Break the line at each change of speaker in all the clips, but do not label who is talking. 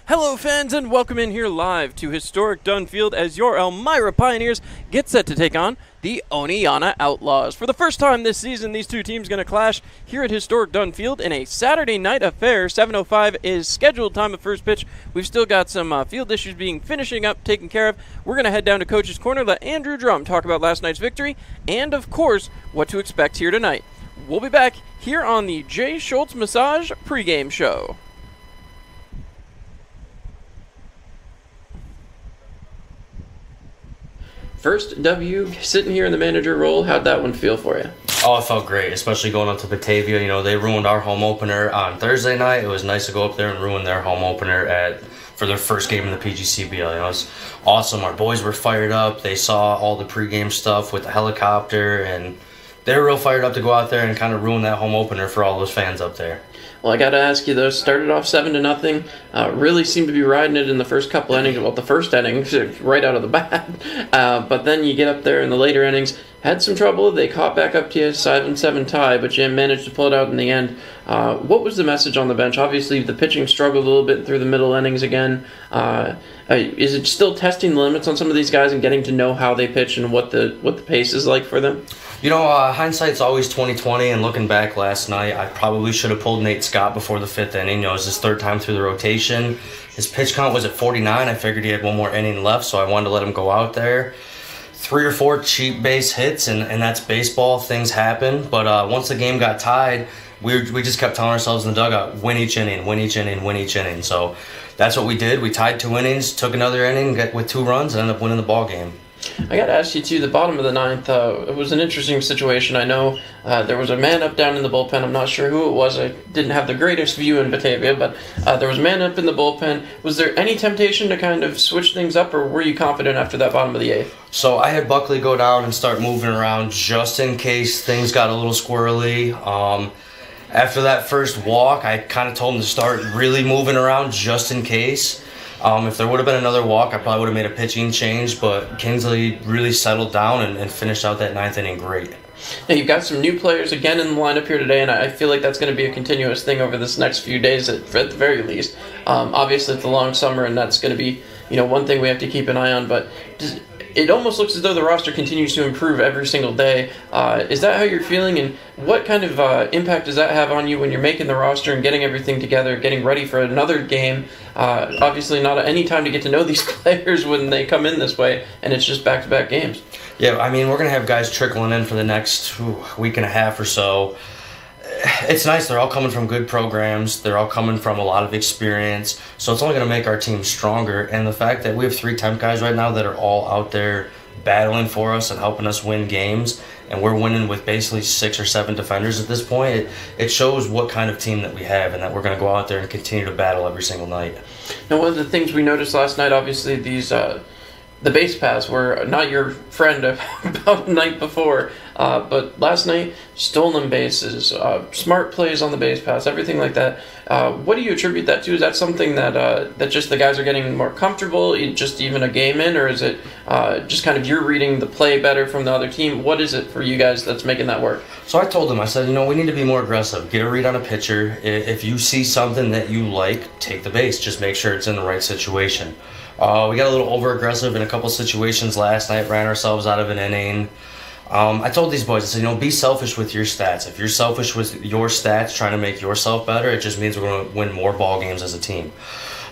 Hello fans and welcome in here live to historic Dunfield as your Elmira Pioneers get set to take on the Oneonta Outlaws. For the first time this season, these two teams going to clash here at historic Dunfield in a Saturday night affair. 7:05 is scheduled time of first pitch. We've still got some field issues finishing up, taken care of. We're going to head down to Coach's Corner, let Andrew Drum talk about last night's victory and, of course, what to expect here tonight. We'll be back here on the Jay Schultz Massage pregame show. First W, sitting here in the manager role, how'd that one feel for you?
Oh, it felt great, especially going up to Batavia. You know, they ruined our home opener on Thursday night. It was nice to go up there and ruin their home opener for their first game in the PGCBL. You know, it was awesome. Our boys were fired up. They saw all the pregame stuff with the helicopter, and they were real fired up to go out there and kind of ruin that home opener for all those fans up there.
Well, I got to ask you, though, started off 7-0, really seemed to be riding it in the first couple innings. Well, the first inning, right out of the bat. But then you get up there in the later innings, had some trouble. They caught back up to you, 7-7 tie, but you managed to pull it out in the end. What was the message on the bench? Obviously, the pitching struggled a little bit through the middle innings again. Is it still testing the limits on some of these guys and getting to know how they pitch and what the pace is like for them?
You know, hindsight's always 20/20, and looking back last night, I probably should have pulled Nate Scott before the fifth inning. You know, it was his third time through the rotation. His pitch count was at 49. I figured he had one more inning left, so I wanted to let him go out there. 3 or 4 cheap base hits, and that's baseball. Things happen. But once the game got tied, we just kept telling ourselves in the dugout, win each inning, win each inning, win each inning. So that's what we did. We tied 2 innings, took another inning with 2 runs, and ended up winning the ball game.
I got to ask you, too, the bottom of the ninth, it was an interesting situation. I know there was a man up down in the bullpen. I'm not sure who it was. I didn't have the greatest view in Batavia, but there was a man up in the bullpen. Was there any temptation to kind of switch things up, or were you confident after that bottom of the eighth?
So I had Buckley go down and start moving around just in case things got a little squirrely. After that first walk, I kind of told him to start really moving around just in case. If there would have been another walk, I probably would have made a pitching change, but Kingsley really settled down and finished out that ninth inning great.
Now, you've got some new players again in the lineup here today, and I feel like that's going to be a continuous thing over this next few days at the very least. Obviously, it's a long summer, and that's going to be one thing we have to keep an eye on, but it almost looks as though the roster continues to improve every single day. Is that how you're feeling, and what kind of impact does that have on you when you're making the roster and getting everything together, getting ready for another game? Obviously, not any time to get to know these players when they come in this way, and it's just back-to-back games.
Yeah, I mean, we're going to have guys trickling in for the next week and a half or so. It's nice. They're all coming from good programs. They're all coming from a lot of experience. So it's only going to make our team stronger. And the fact that we have 3 temp guys right now that are all out there battling for us and helping us win games, and we're winning with basically 6 or 7 defenders at this point, it shows what kind of team that we have and that we're going to go out there and continue to battle every single night.
Now, one of the things we noticed last night, obviously, the base paths were not your friend about the night before, but last night, stolen bases, smart plays on the base paths, everything like that. What do you attribute that to? Is that something that just the guys are getting more comfortable, just even a game in, or is it just kind of you're reading the play better from the other team? What is it for you guys that's making that work?
So I told them, I said, we need to be more aggressive. Get a read on a pitcher. If you see something that you like, take the base. Just make sure it's in the right situation. We got a little over-aggressive in a couple situations last night, ran ourselves out of an inning. I told these boys, I said, be selfish with your stats. If you're selfish with your stats, trying to make yourself better, it just means we're going to win more ball games as a team.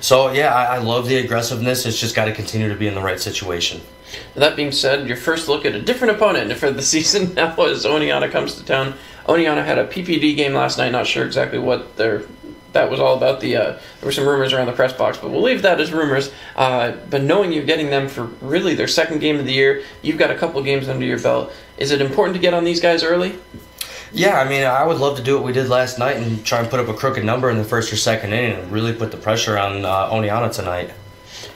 So, yeah, I love the aggressiveness. It's just got to continue to be in the right situation.
That being said, your first look at a different opponent for the season now as Oneonta comes to town. Oneonta had a PPD game last night. Not sure exactly what that was all about. There were some rumors around the press box, but we'll leave that as rumors. But knowing you're getting them for really their second game of the year, you've got a couple games under your belt. Is it important to get on these guys early?
Yeah, I mean, I would love to do what we did last night and try and put up a crooked number in the first or second inning and really put the pressure on Oneonta tonight.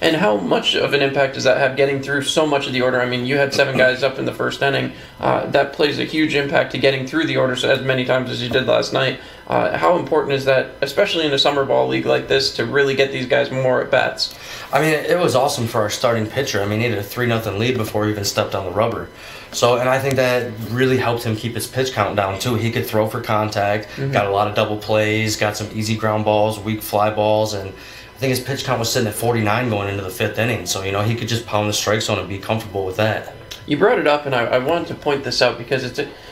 And how much of an impact does that have getting through so much of the order? I mean, you had 7 guys up in the first inning. That plays a huge impact to getting through the order as many times as you did last night. How important is that, especially in a summer ball league like this, to really get these guys more at-bats?
I mean, it was awesome for our starting pitcher. I mean, he had a 3-0 lead before he even stepped on the rubber. So, and I think that really helped him keep his pitch count down, too. He could throw for contact, got a lot of double plays, got some easy ground balls, weak fly balls, and I think his pitch count was sitting at 49 going into the 5th inning. So, he could just pound the strike zone and be comfortable with that.
You brought it up, and I wanted to point this out because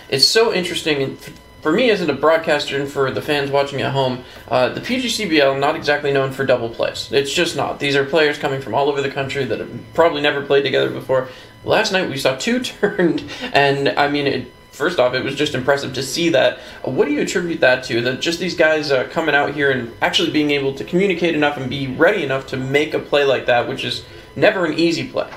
it's so interesting. And for me as a broadcaster and for the fans watching at home, the PGCBL not exactly known for double plays. It's just not. These are players coming from all over the country that have probably never played together before. Last night we saw 2 turned, and I mean, first off, it was just impressive to see that. What do you attribute that to? That just these guys coming out here and actually being able to communicate enough and be ready enough to make a play like that, which is never an easy play.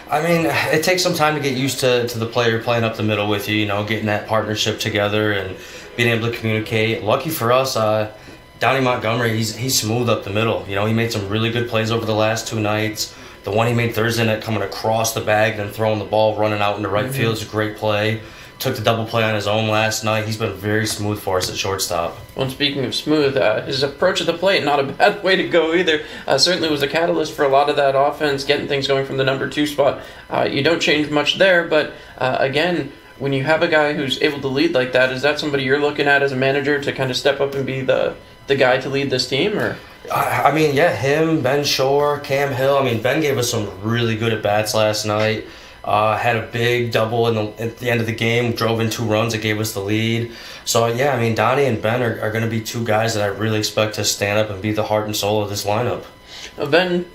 I mean, it takes some time to get used to the player playing up the middle with you, getting that partnership together and being able to communicate. Lucky for us, Donnie Montgomery, he's smooth up the middle. He made some really good plays over the last 2 nights. The one he made Thursday night coming across the bag and throwing the ball, running out into right field is a great play. Took the double play on his own last night. He's been very smooth for us at shortstop.
Well, speaking of smooth, his approach at the plate, not a bad way to go either. Certainly was a catalyst for a lot of that offense, getting things going from the number 2 spot. You don't change much there, but again, when you have a guy who's able to lead like that, is that somebody you're looking at as a manager to kind of step up and be the guy to lead this team? Or
I mean, yeah, him, Ben Shore, Cam Hill. I mean, Ben gave us some really good at-bats last night. Had a big double at the end of the game, drove in 2 runs that gave us the lead. So, yeah, I mean, Donnie and Ben are going to be 2 guys that I really expect to stand up and be the heart and soul of this lineup.
Ben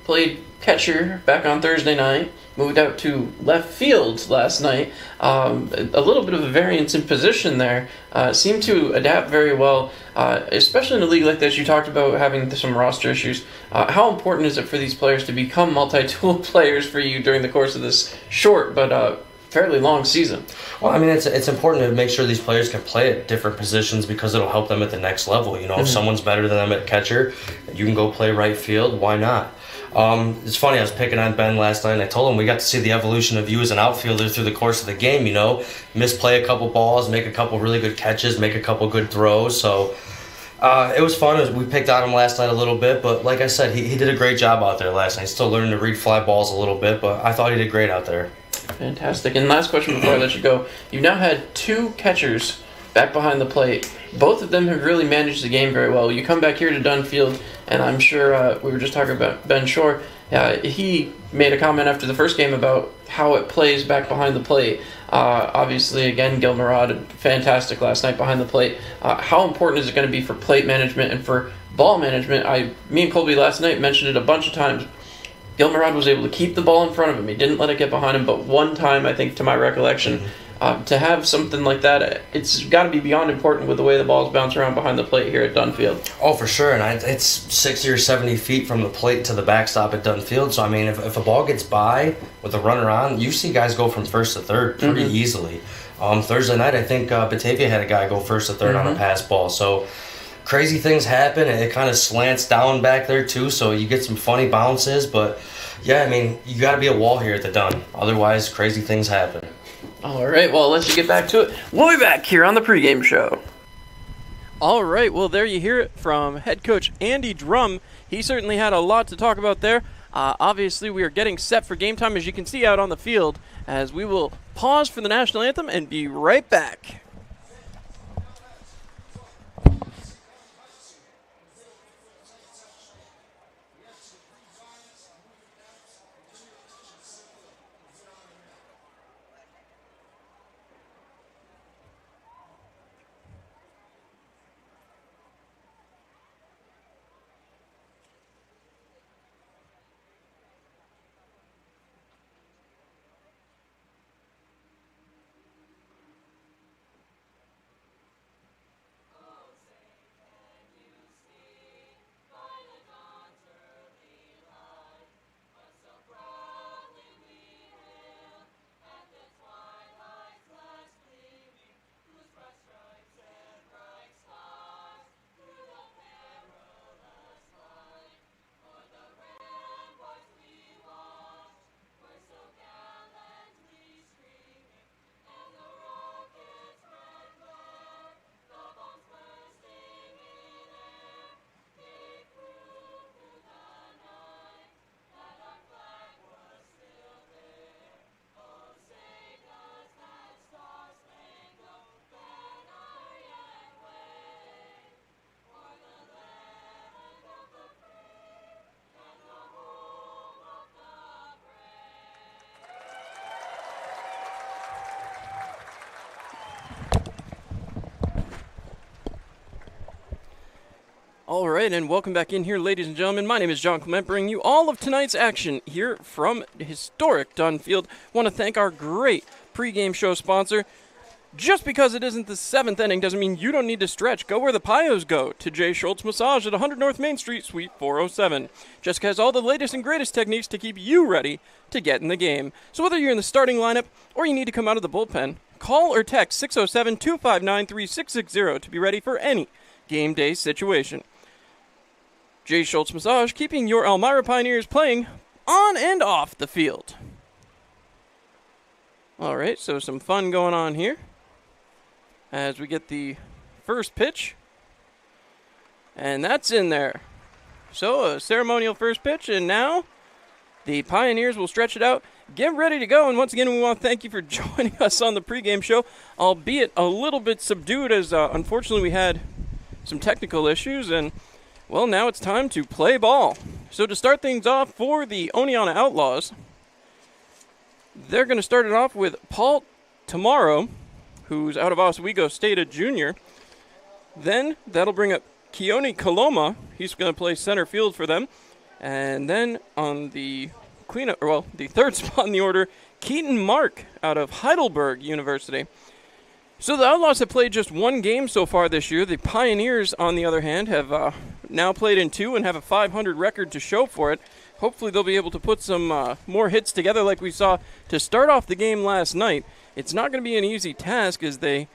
played catcher back on Thursday night, moved out to left field last night. A little bit of a variance in position there. Seemed to adapt very well, especially in a league like this. You talked about having some roster issues. How important is it for these players to become multi-tool players for you during the course of this short but fairly long season?
Well, I mean, it's important to make sure these players can play at different positions because it'll help them at the next level. If someone's better than them at catcher, you can go play right field. Why not? It's funny, I was picking on Ben last night, and I told him we got to see the evolution of you as an outfielder through the course of the game, misplay a couple balls, make a couple really good catches, make a couple good throws, so it was fun. We picked on him last night a little bit, but like I said, he did a great job out there last night. He's still learning to read fly balls a little bit, but I thought he did great out there.
Fantastic. And last question before I let you go. You've now had 2 catchers back behind the plate. Both of them have really managed the game very well. You come back here to Dunfield, and I'm sure we were just talking about Ben Shore. He made a comment after the first game about how it plays back behind the plate. Obviously, again, Gil Murad, fantastic last night behind the plate. How important is it going to be for plate management and for ball management? Me and Colby last night mentioned it a bunch of times. Gil Murad was able to keep the ball in front of him. He didn't let it get behind him, but one time, I think, to my recollection, to have something like that, it's got to be beyond important with the way the balls bounce around behind the plate here at Dunfield.
Oh, for sure, and it's 60 or 70 feet from the plate to the backstop at Dunfield, so I mean, if a ball gets by with a runner on, you see guys go from first to third pretty easily. Thursday night, I think Batavia had a guy go first to third on a pass ball, so crazy things happen, and it kind of slants down back there too, so you get some funny bounces, but yeah, I mean, you got to be a wall here at the Dun, otherwise crazy things happen.
All right, well, let's get back to it. We'll be back here on the pregame show. All right, well, there you hear it from head coach Andy Drum. He certainly had a lot to talk about there. Obviously, we are getting set for game time, as you can see out on the field, as we will pause for the national anthem and be right back. All right, and welcome back in here, ladies and gentlemen. My name is John Clement, bringing you all of tonight's action here from historic Dunfield. Want to thank our great pregame show sponsor. Just because it isn't the 7th inning doesn't mean you don't need to stretch. Go where the Pios go, to Jay Schultz Massage at 100 North Main Street, Suite 407. Jessica has all the latest and greatest techniques to keep you ready to get in the game. So whether you're in the starting lineup or you need to come out of the bullpen, call or text 607-259-3660 to be ready for any game day situation. Jay Schultz Massage, keeping your Elmira Pioneers playing on and off the field. All right, so some fun going on here as we get the first pitch. And that's in there. So a ceremonial first pitch, and now the Pioneers will stretch it out, get ready to go. And once again, we want to thank you for joining us on the pregame show, albeit a little bit subdued as unfortunately we had some technical issues, and well, now it's time to play ball. So to start things off for the Oneonta Outlaws, they're going to start it off with Paul Tomorrow, who's out of Oswego State, a junior. Then that'll bring up Keone Coloma. He's going to play center field for them. And then on the the third spot in the order, Keaton Mark out of Heidelberg University. So the Outlaws have played just one game so far this year. The Pioneers, on the other hand, have now played in 2 and have a .500 record to show for it. Hopefully they'll be able to put some more hits together like we saw to start off the game last night. It's not going to be an easy task as they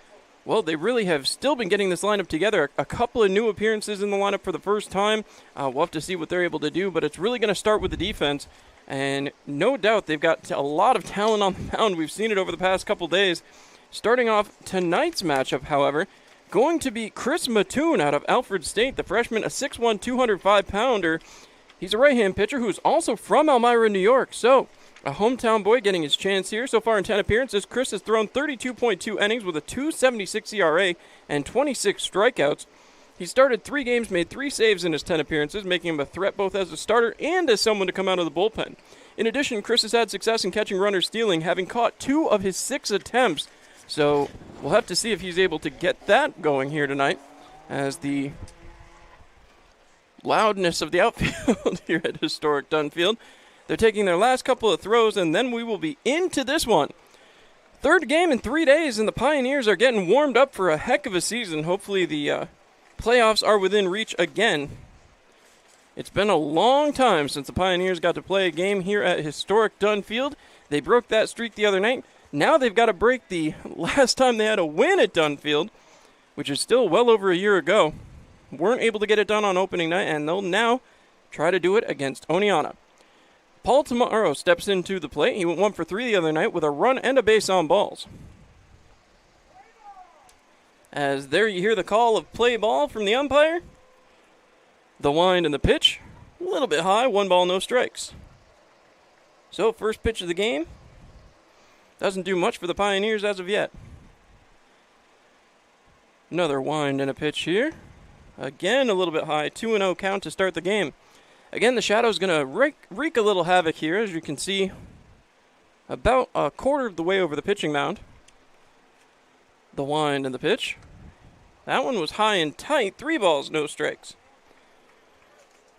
really have still been getting this lineup together. A couple of new appearances in the lineup for the first time. We'll have to see what they're able to do, but it's really going to start with the defense. And no doubt they've got a lot of talent on the mound. We've seen it over the past couple days. Starting off tonight's matchup, however, going to be Chris Mattoon out of Alfred State, the freshman, a 6'1", 205-pounder. He's a right-hand pitcher who's also from Elmira, New York. So, a hometown boy getting his chance here. So far in 10 appearances, Chris has thrown 32.2 innings with a 2.76 ERA and 26 strikeouts. He started 3 games, made 3 saves in his 10 appearances, making him a threat both as a starter and as someone to come out of the bullpen. In addition, Chris has had success in catching runners stealing, having caught 2 of his 6 attempts. So we'll have to see if he's able to get that going here tonight as the loudness of the outfield here at historic Dunfield. They're taking their last couple of throws, and then we will be into this one. Third game in 3 days, and the Pioneers are getting warmed up for a heck of a season. Hopefully the playoffs are within reach again. It's been a long time since the Pioneers got to play a game here at historic Dunfield. They broke that streak the other night. Now they've got to break the last time they had a win at Dunfield, which is still well over a year ago. Weren't able to get it done on opening night, and they'll now try to do it against Oneonta. Paul Tomorrow steps into the plate. He went 1 for 3 the other night with a run and a base on balls. As there you hear the call of play ball from the umpire. The wind and the pitch, a little bit high, 1 ball, no strikes. So first pitch of the game. Doesn't do much for the Pioneers as of yet. Another wind and a pitch here. Again, a little bit high. 2-0 count to start the game. Again, the shadow's going to wreak a little havoc here, as you can see, about a quarter of the way over the pitching mound. The wind and the pitch. That one was high and tight. 3 balls, no strikes.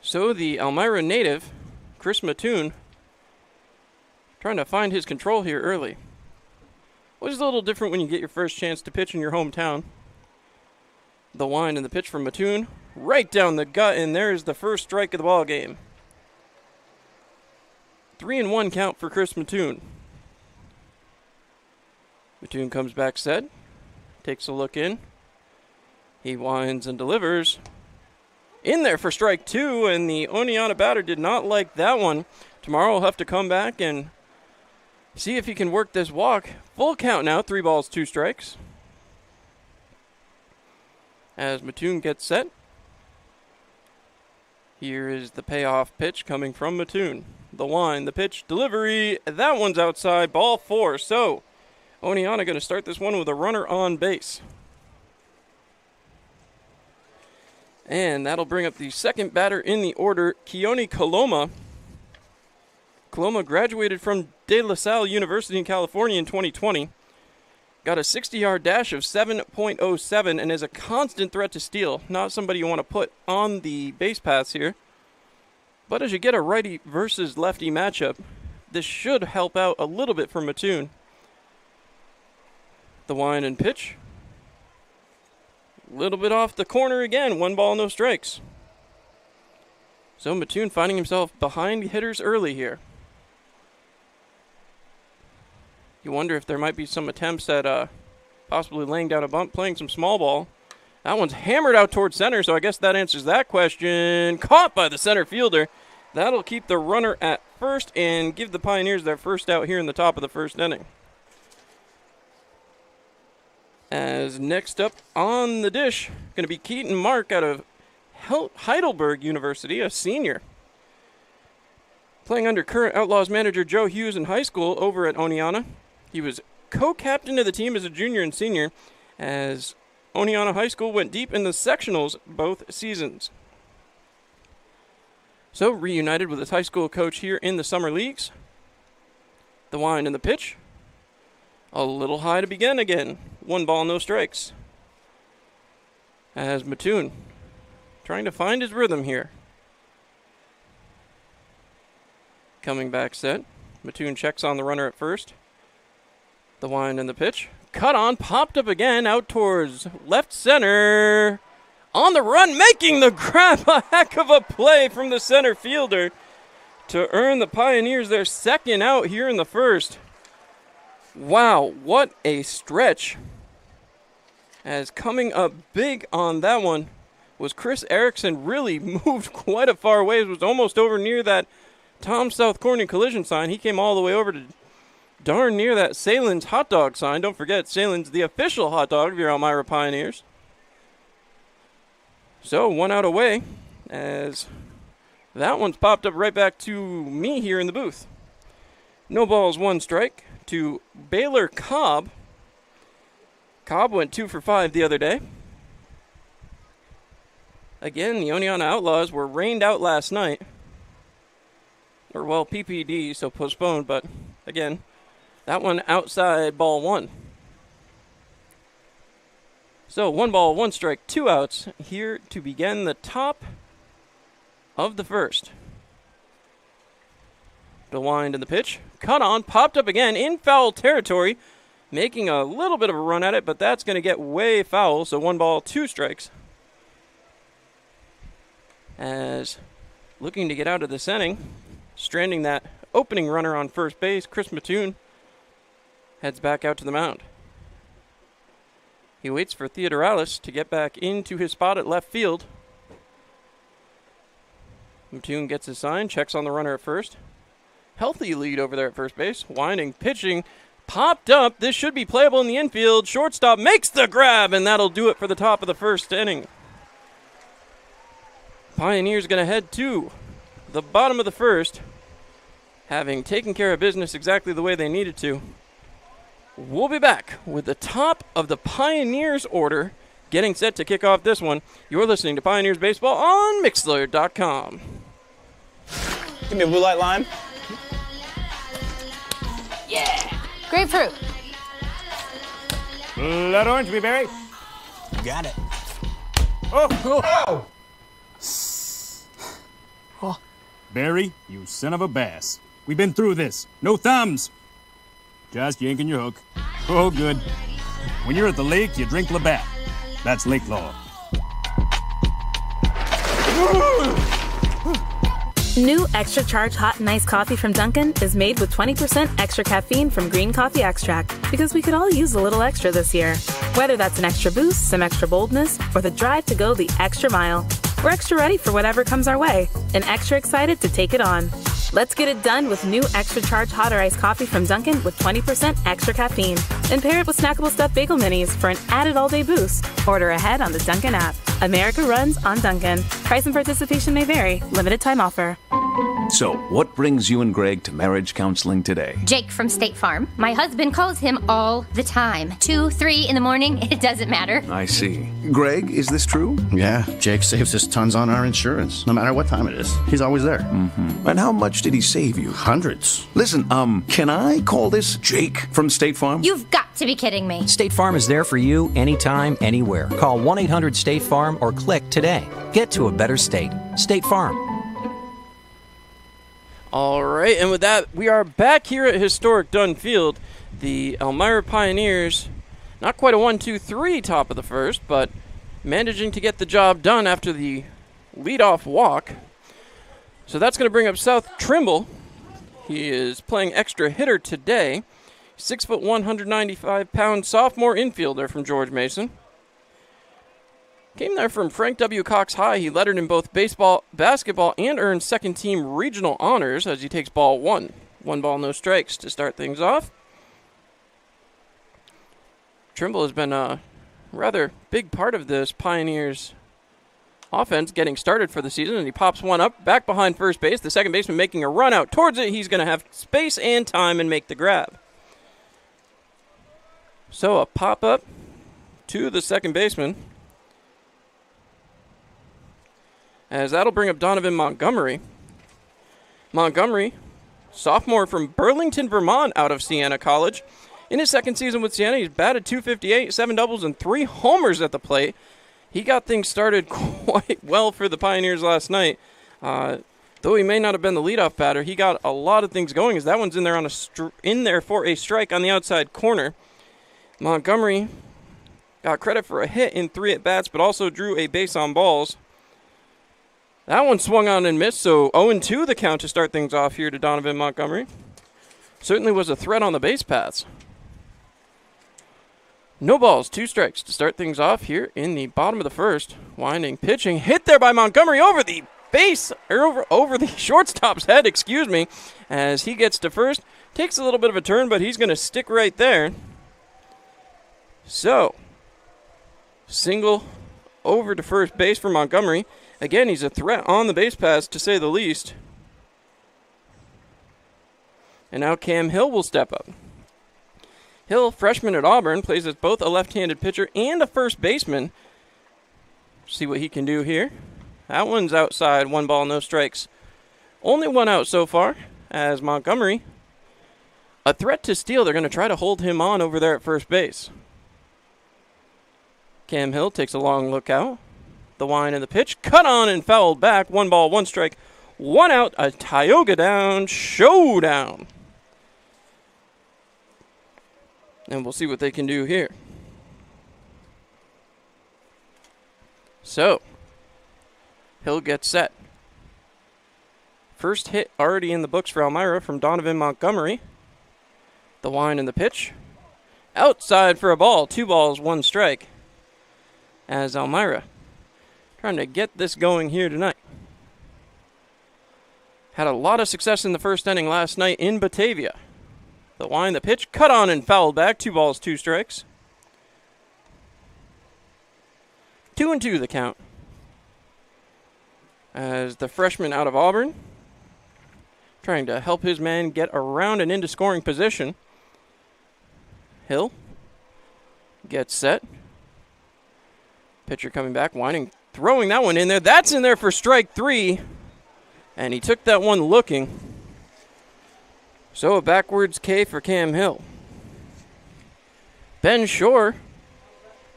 So the Elmira native, Chris Mattoon, trying to find his control here early. Which is a little different when you get your first chance to pitch in your hometown. The wind and the pitch from Mattoon, right down the gut, and there's the first strike of the ball game. 3-1 count for Chris Mattoon. Mattoon comes back set, takes a look in. He winds and delivers. In there for strike 2, and the Oneonta batter did not like that one. Tomorrow we'll have to come back and see if he can work this walk. Full count now, 3 balls, 2 strikes. As Mattoon gets set. Here is the payoff pitch coming from Mattoon. The wind, the pitch, delivery. That one's outside, ball 4. So, Oneonta going to start this one with a runner on base. And that'll bring up the second batter in the order, Keone Coloma. Coloma graduated from De La Salle University in California in 2020. Got a 60-yard dash of 7.07 and is a constant threat to steal. Not somebody you want to put on the base paths here. But as you get a righty versus lefty matchup, this should help out a little bit for Mattoon. The wind and pitch. A little bit off the corner again. 1 ball, no strikes. So Mattoon finding himself behind hitters early here. You wonder if there might be some attempts at possibly laying down a bunt, playing some small ball. That one's hammered out towards center, so I guess that answers that question. Caught by the center fielder. That'll keep the runner at first and give the Pioneers their first out here in the top of the first inning. As next up on the dish, going to be Keaton Mark out of Heidelberg University, a senior. Playing under current Outlaws manager Joe Hughes in high school over at Oneonta. He was co-captain of the team as a junior and senior, as Oneonta High School went deep in the sectionals both seasons. So reunited with his high school coach here in the summer leagues. The wind and the pitch. A little high to begin again. 1 ball, no strikes. As Mattoon trying to find his rhythm here. Coming back set. Mattoon checks on the runner at first. The wind and the pitch. Cut on, popped up again, out towards left center. On the run, making the grab. A heck of a play from the center fielder to earn the Pioneers their second out here in the first. Wow, what a stretch. As coming up big on that one was Chris Erickson. Really moved quite a far ways. Was almost over near that Tom South Corning collision sign. He came all the way over to darn near that Salen's hot dog sign. Don't forget, Salen's the official hot dog of your Elmira Pioneers. So 1 out away, as that one's popped up right back to me here in the booth. No balls, 1 strike to Baylor Cobb. Cobb went 2 for 5 the other day. Again, the Oneonta Outlaws were rained out last night. Or, well, PPD, so postponed, but again, that one outside, ball 1. So 1 ball, 1 strike, 2 outs here to begin the top of the first. The wind and the pitch. Cut on, popped up again in foul territory, making a little bit of a run at it, but that's going to get way foul, so 1 ball, 2 strikes. As looking to get out of this inning, stranding that opening runner on first base, Chris Mattoon heads back out to the mound. He waits for Theodoralis to get back into his spot at left field. Mattoon gets his sign, checks on the runner at first. Healthy lead over there at first base. Winding, pitching, popped up. This should be playable in the infield. Shortstop makes the grab, and that'll do it for the top of the first inning. Pioneers going to head to the bottom of the first, having taken care of business exactly the way they needed to. We'll be back with the top of the Pioneers order, getting set to kick off this one. You're listening to Pioneers Baseball on Mixlr.com.
Give me a blue light lime.
Yeah! Grapefruit.
Blood orange, blueberry. Got it. Oh!
Barry, you son of a bass. We've been through this. No thumbs. Just yanking your hook. Oh, good. When you're at the lake, you drink Labatt. That's lake law.
New Extra Charge Hot and Iced Coffee from Dunkin' is made with 20% extra caffeine from green coffee extract, because we could all use a little extra this year. Whether that's an extra boost, some extra boldness, or the drive to go the extra mile, we're extra ready for whatever comes our way and extra excited to take it on. Let's get it done with new Extra Charge Hot or Iced Coffee from Dunkin' with 20% extra caffeine. And pair it with snackable stuffed bagel minis for an added all-day boost. Order ahead on the Dunkin' app. America runs on Dunkin'. Price and participation may vary. Limited time offer.
So, what brings you and Greg to marriage counseling today?
Jake from State Farm. My husband calls him all the time. 2, 3 in the morning, it doesn't matter.
I see. Greg, is this true?
Yeah, Jake saves us tons on our insurance. No matter what time it is, he's always there.
Mm-hmm. And how much did he save you?
Hundreds.
Listen, can I call this Jake from State Farm?
You've got to be kidding me.
State Farm is there for you anytime, anywhere. Call 1-800-STATE-FARM or click today. Get to a better state. State Farm.
All right, and with that, we are back here at historic Dunn Field. The Elmira Pioneers, not quite a 1-2-3 top of the first, but managing to get the job done after the leadoff walk. So that's going to bring up South Trimble. He is playing extra hitter today. 6'1", 195-pound sophomore infielder from George Mason. Came there from Frank W. Cox High. He lettered in both baseball, basketball, and earned second-team regional honors as he takes ball one. 1 ball, no strikes to start things off. Trimble has been a rather big part of this Pioneers offense getting started for the season, and he pops one up back behind first base. The second baseman making a run out towards it. He's going to have space and time and make the grab. So a pop-up to the second baseman, as that'll bring up Donovan Montgomery. Montgomery, sophomore from Burlington, Vermont, out of Siena College. In his second season with Siena, he's batted .258, 7 doubles, and 3 homers at the plate. He got things started quite well for the Pioneers last night. Though he may not have been the leadoff batter, he got a lot of things going, as that one's in there in there for a strike on the outside corner. Montgomery got credit for a hit in 3 at-bats, but also drew a base on balls. That one swung on and missed, so 0-2 the count to start things off here to Donovan Montgomery. Certainly was a threat on the base paths. No balls, 2 strikes to start things off here in the bottom of the first. Winding, pitching, hit there by Montgomery over the base, or over the shortstop's head, excuse me, as he gets to first. Takes a little bit of a turn, but he's going to stick right there. So, single over to first base for Montgomery. Again, he's a threat on the base paths, to say the least. And now Cam Hill will step up. Hill, freshman at Auburn, plays as both a left-handed pitcher and a first baseman. See what he can do here. That one's outside, 1 ball, no strikes. Only 1 out so far, as Montgomery, a threat to steal. They're going to try to hold him on over there at first base. Cam Hill takes a long look out. The wind and the pitch, cut on and fouled back. 1 ball, 1 strike, 1 out, a Tioga down showdown. And we'll see what they can do here. So, Hill gets set. First hit already in the books for Elmira from Donovan Montgomery. The wind and the pitch. Outside for a ball, 2 balls, 1 strike. As Elmira trying to get this going here tonight. Had a lot of success in the first inning last night in Batavia. The wind, the pitch, cut on and fouled back. 2 balls, 2 strikes. 2-2 the count. As the freshman out of Auburn, trying to help his man get around and into scoring position. Hill gets set. Pitcher coming back, winding, throwing that one in there. That's in there for strike 3. And he took that one looking. So a backwards K for Cam Hill. Ben Shore,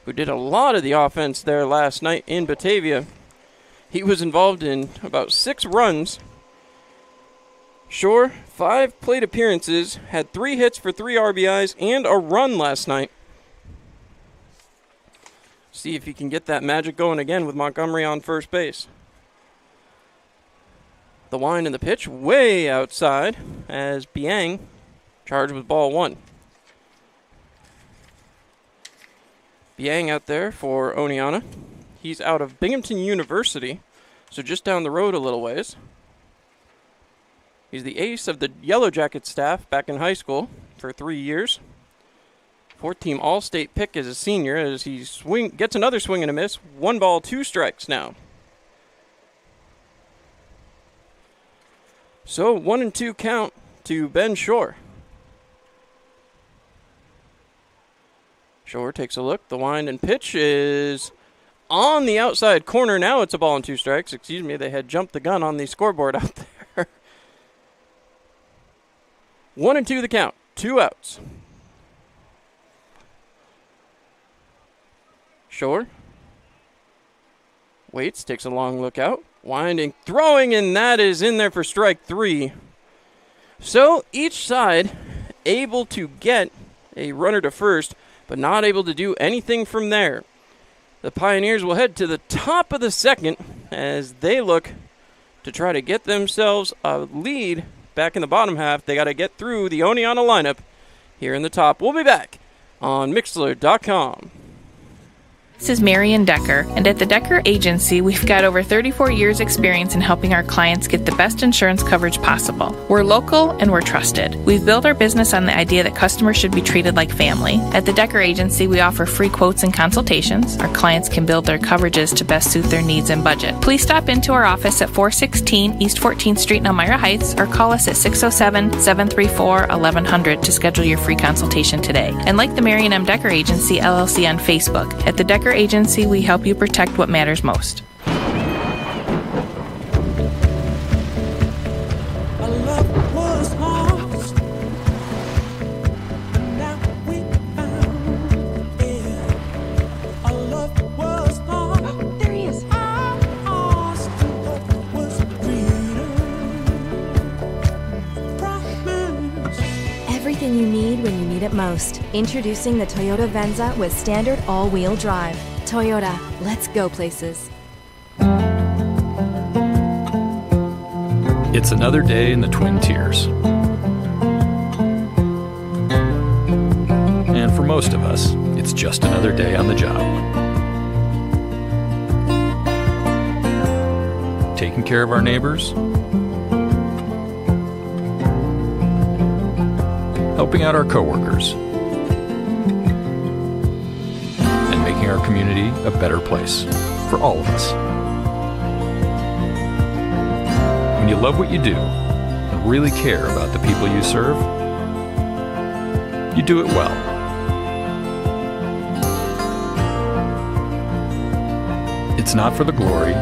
who did a lot of the offense there last night in Batavia, he was involved in about 6 runs. Shore, 5 plate appearances, had 3 hits for 3 RBIs and a run last night. See if he can get that magic going again with Montgomery on first base. The wind and the pitch way outside as Biang charged with ball 1. Biang out there for Oneonta. He's out of Binghamton University, so just down the road a little ways. He's the ace of the Yellow Jacket staff back in high school for 3 years. 4th-team All-State pick as a senior as he gets another swing and a miss. 1 ball, 2 strikes now. So 1-2 count to Ben Shore. Shore takes a look. The wind and pitch is on the outside corner. Now it's a ball and 2 strikes. Excuse me, they had jumped the gun on the scoreboard out there. 1-2 the count. 2 outs. Shore waits, takes a long look out. Winding, throwing, and that is in there for strike 3. So each side able to get a runner to first, but not able to do anything from there. The Pioneers will head to the top of the second as they look to try to get themselves a lead back in the bottom half. They got to get through the Oneonta lineup here in the top. We'll be back on Mixlr.com.
This is Marian Decker, and at the Decker Agency, we've got over 34 years' experience in helping our clients get the best insurance coverage possible. We're local and we're trusted. We've built our business on the idea that customers should be treated like family. At the Decker Agency, we offer free quotes and consultations. Our clients can build their coverages to best suit their needs and budget. Please stop into our office at 416 East 14th Street in Elmira Heights or call us at 607-734-1100 to schedule your free consultation today. And like the Marian M. Decker Agency, LLC on Facebook. At the Decker Agency, we help you protect what matters most.
Everything you need when you need it most. Introducing the Toyota Venza with standard all-wheel drive. Toyota, let's go places.
It's another day in the Twin Tiers. And for most of us, it's just another day on the job. Taking care of our neighbors, helping out our coworkers, and making our community a better place for all of us. When you love what you do and really care about the people you serve, you do it well. It's not for the glory,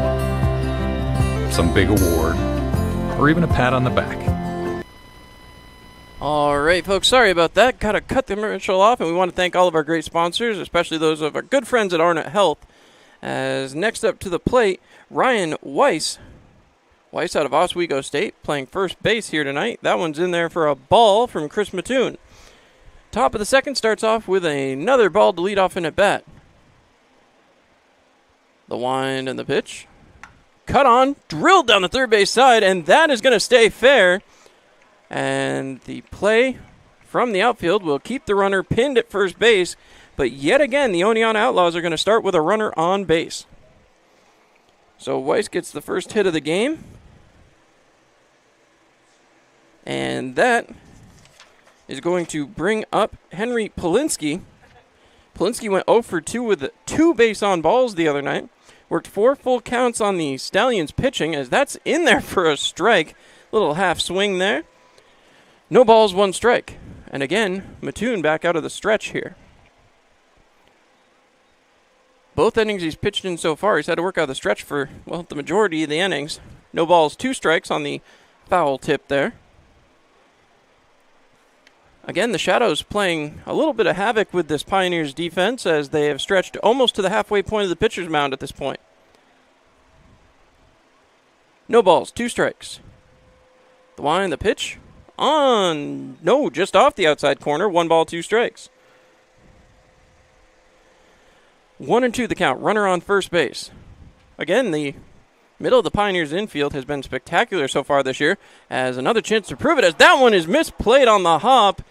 some big award, or even a pat on the back.
All right, folks, sorry about that. Got to cut the commercial off, and we want to thank all of our great sponsors, especially those of our good friends at Arnott Health. As next up to the plate, Ryan Weiss. Weiss out of Oswego State, playing first base here tonight. That one's in there for a ball from Chris Mattoon. Top of the second starts off with another ball to lead off in at bat. The wind and the pitch. Cut on, drilled down the third base side, and that is going to stay fair. And the play from the outfield will keep the runner pinned at first base. But yet again, the Oneonta Outlaws are going to start with a runner on base. So Weiss gets the first hit of the game. And that is going to bring up Henry Polinsky. Polinsky went 0 for 2 with 2 base on balls the other night. Worked 4 full counts on the Stallions pitching, as that's in there for a strike. Little half swing there. No balls, 1 strike. And again, Mattoon back out of the stretch here. Both innings he's pitched in so far, he's had to work out of the stretch for, well, the majority of the innings. No balls, 2 strikes on the foul tip there. Again, the Shadows playing a little bit of havoc with this Pioneers defense as they have stretched almost to the halfway point of the pitcher's mound at this point. No balls, 2 strikes. The wind, the pitch. On, no, just off the outside corner. 1 ball, 2 strikes. 1-2 the count. Runner on first base. Again, the middle of the Pioneers infield has been spectacular so far this year. As another chance to prove it, as that one is misplayed on the hop.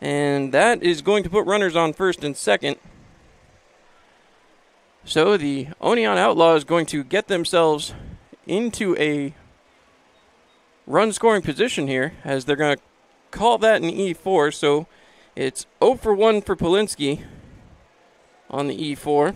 And that is going to put runners on first and second. So the Oneonta Outlaws is going to get themselves into a run scoring position here, as they're going to call that an E4. So it's 0 for 1 for Polinsky on the E4.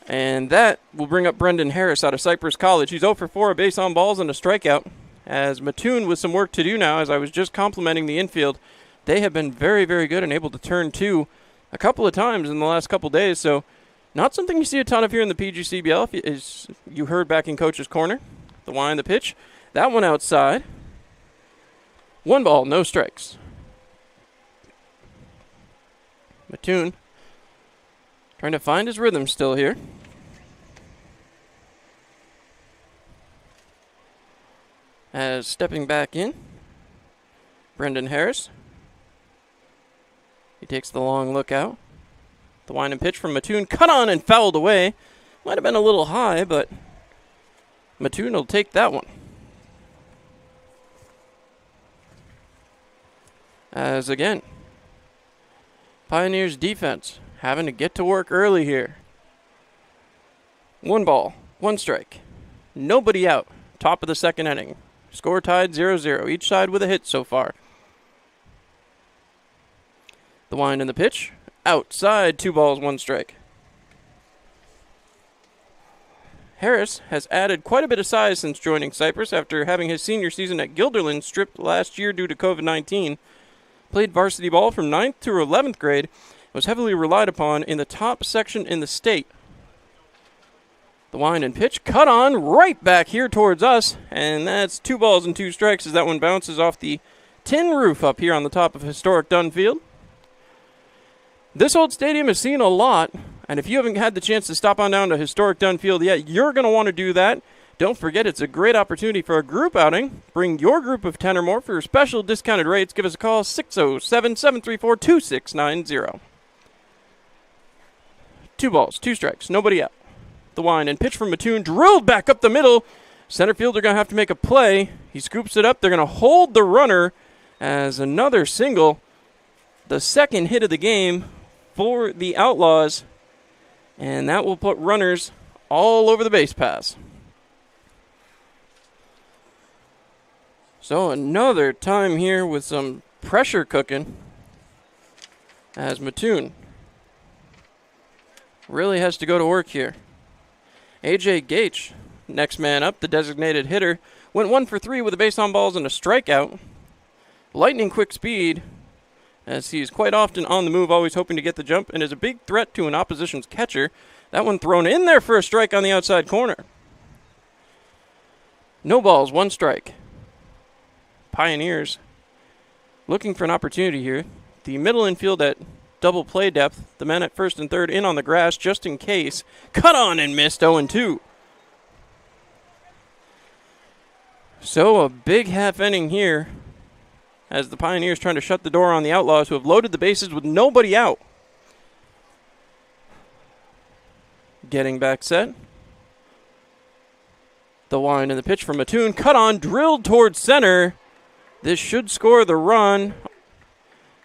And that will bring up Brendan Harris out of Cypress College. He's 0 for 4, a base on balls and a strikeout. as Mattoon with some work to do now. As I was just complimenting the infield, they have been very, very good and able to turn two a couple of times in the last couple days. So not something you see a ton of here in the PGCBL, as you heard back in Coach's Corner. The wind, the pitch. That one outside. 1 ball, no strikes. Mattoon trying to find his rhythm still here. As stepping back in, Brendan Harris. He takes the long look out. The wind and pitch from Mattoon, cut on and fouled away. Might have been a little high, but Mattoon will take that one. As again, Pioneers defense having to get to work early here. 1 ball, 1 strike. Nobody out. Top of the second inning. Score tied 0-0. Each side with a hit so far. The wind and the pitch. Outside, 2 balls, 1 strike. Harris has added quite a bit of size since joining Cypress after having his senior season at Guilderland stripped last year due to COVID-19. Played varsity ball from 9th through 11th grade. Was heavily relied upon in the top section in the state. The wind and pitch cut on right back here towards us. And that's 2 balls and 2 strikes as that one bounces off the tin roof up here on the top of historic Dunn Field. This old stadium has seen a lot, and if you haven't had the chance to stop on down to historic Dunn Field yet, you're going to want to do that. Don't forget, it's a great opportunity for a group outing. Bring your group of 10 or more for special discounted rates. Give us a call, 607-734-2690. 2 balls, 2 strikes, nobody out. The wind and pitch from Mattoon drilled back up the middle. Center fielder going to have to make a play. He scoops it up. They're going to hold the runner as another single. The second hit of the game for the Outlaws. And that will put runners all over the base paths. So another time here with some pressure cooking as Mattoon really has to go to work here. A.J. Gates, next man up, the designated hitter, went 1 for 3 with a base on balls and a strikeout. Lightning quick speed, as he's quite often on the move, always hoping to get the jump, and is a big threat to an opposition's catcher. That one thrown in there for a strike on the outside corner. No balls, 1 strike. Pioneers looking for an opportunity here. The middle infield at double play depth. The men at first and third in on the grass just in case. Cut on and missed 0-2. So a big half inning here as the Pioneers trying to shut the door on the Outlaws, who have loaded the bases with nobody out. Getting back set. The wind and the pitch from Mattoon. Cut on, drilled towards center. This should score the run.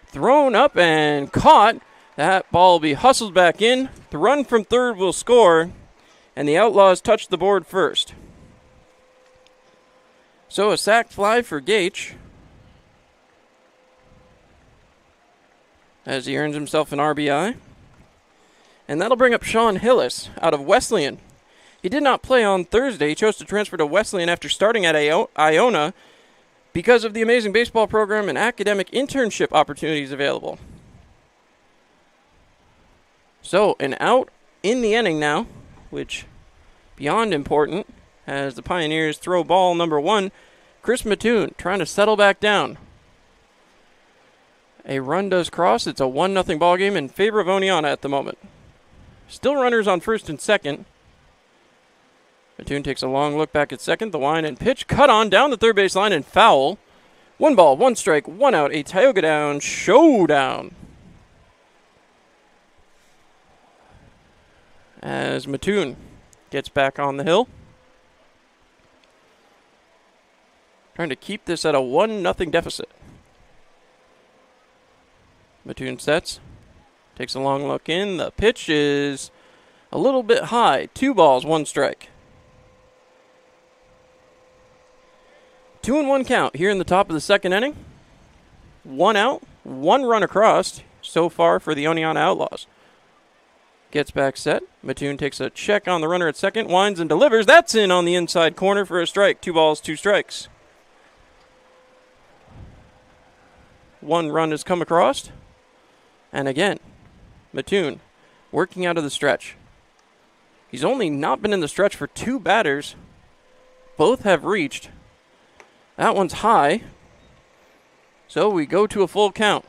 Thrown up and caught. That ball will be hustled back in. The run from third will score. And the Outlaws touch the board first. So a sac fly for Gage, as he earns himself an RBI. And that'll bring up Sean Hillis out of Wesleyan. He did not play on Thursday. He chose to transfer to Wesleyan after starting at Iona because of the amazing baseball program and academic internship opportunities available. So an out in the inning now, which beyond important, as the Pioneers throw ball number 1. Chris Mattoon trying to settle back down. A run does cross. It's a 1-0 ball game in favor of Oneonta at the moment. Still runners on first and second. Mattoon takes a long look back at second. The wind and pitch cut on down the third base line and foul. 1 ball, 1 strike, 1 out. A Tioga down showdown. As Mattoon gets back on the hill. Trying to keep this at a 1-0 deficit. Mattoon sets. Takes a long look in. The pitch is a little bit high. 2 balls, 1 strike. 2-1 count here in the top of the second inning. 1 out, 1 run across so far for the Oneonta Outlaws. Gets back set. Mattoon takes a check on the runner at second. Winds and delivers. That's in on the inside corner for a strike. 2 balls, 2 strikes. One run has come across. And again, Mattoon working out of the stretch. He's only not been in the stretch for 2 batters. Both have reached. That one's high. So we go to a full count.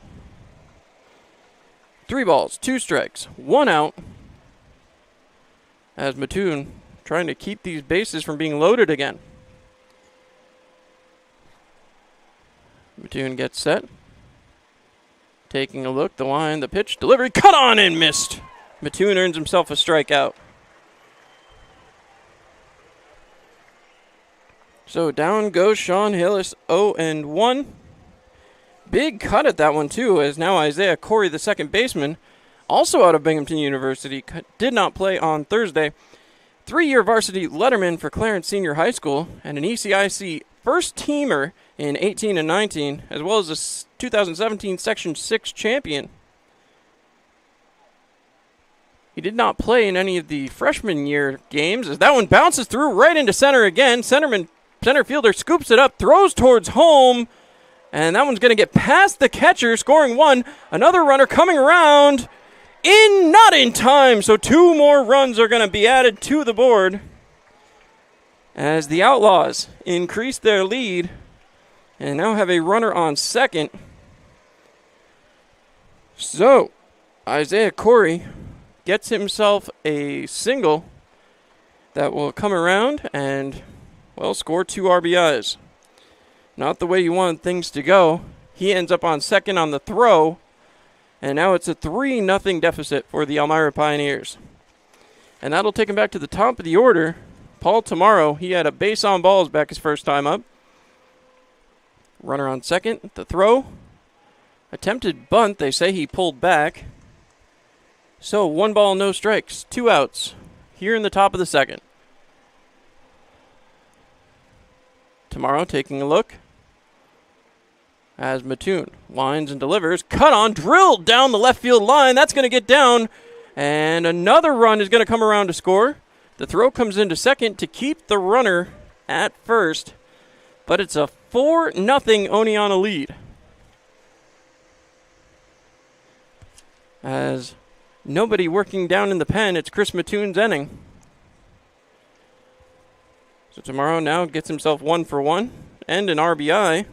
3 balls, 2 strikes, 1 out. As Mattoon trying to keep these bases from being loaded again. Mattoon gets set. Taking a look, the wind, the pitch, delivery, cut on and missed. Mattoon earns himself a strikeout. So down goes Sean Hillis, 0-1. Big cut at that one, too, as now Isaiah Corey, the second baseman, also out of Binghamton University, did not play on Thursday. 3-year varsity letterman for Clarence Senior High School and an ECIC first-teamer in 18 and 19, as well as a 2017 Section 6 champion. He did not play in any of the freshman year games, as that one bounces through right into center again. Center fielder scoops it up, throws towards home, and that one's going to get past the catcher, scoring 1. Another runner coming around, not in time, so 2 more runs are going to be added to the board as the Outlaws increase their lead and now have a runner on second. So, Isaiah Corey gets himself a single that will come around and, well, score 2 RBIs. Not the way you want things to go. He ends up on second on the throw, and now it's a 3-0 deficit for the Elmira Pioneers. And that'll take him back to the top of the order. Paul Tomorrow, he had a base on balls back his first time up. Runner on second, the throw. Attempted bunt, they say he pulled back. So 1 ball, no strikes, 2 outs here in the top of the second. Tomorrow taking a look as Mattoon winds and delivers. Cut on, drilled down the left field line. That's going to get down, and another run is going to come around to score. The throw comes into second to keep the runner at first, but it's a 4-0 Oneonta lead. As nobody working down in the pen, it's Chris Mattoon's inning. So Tomorrow now gets himself 1 for 1 and an RBI.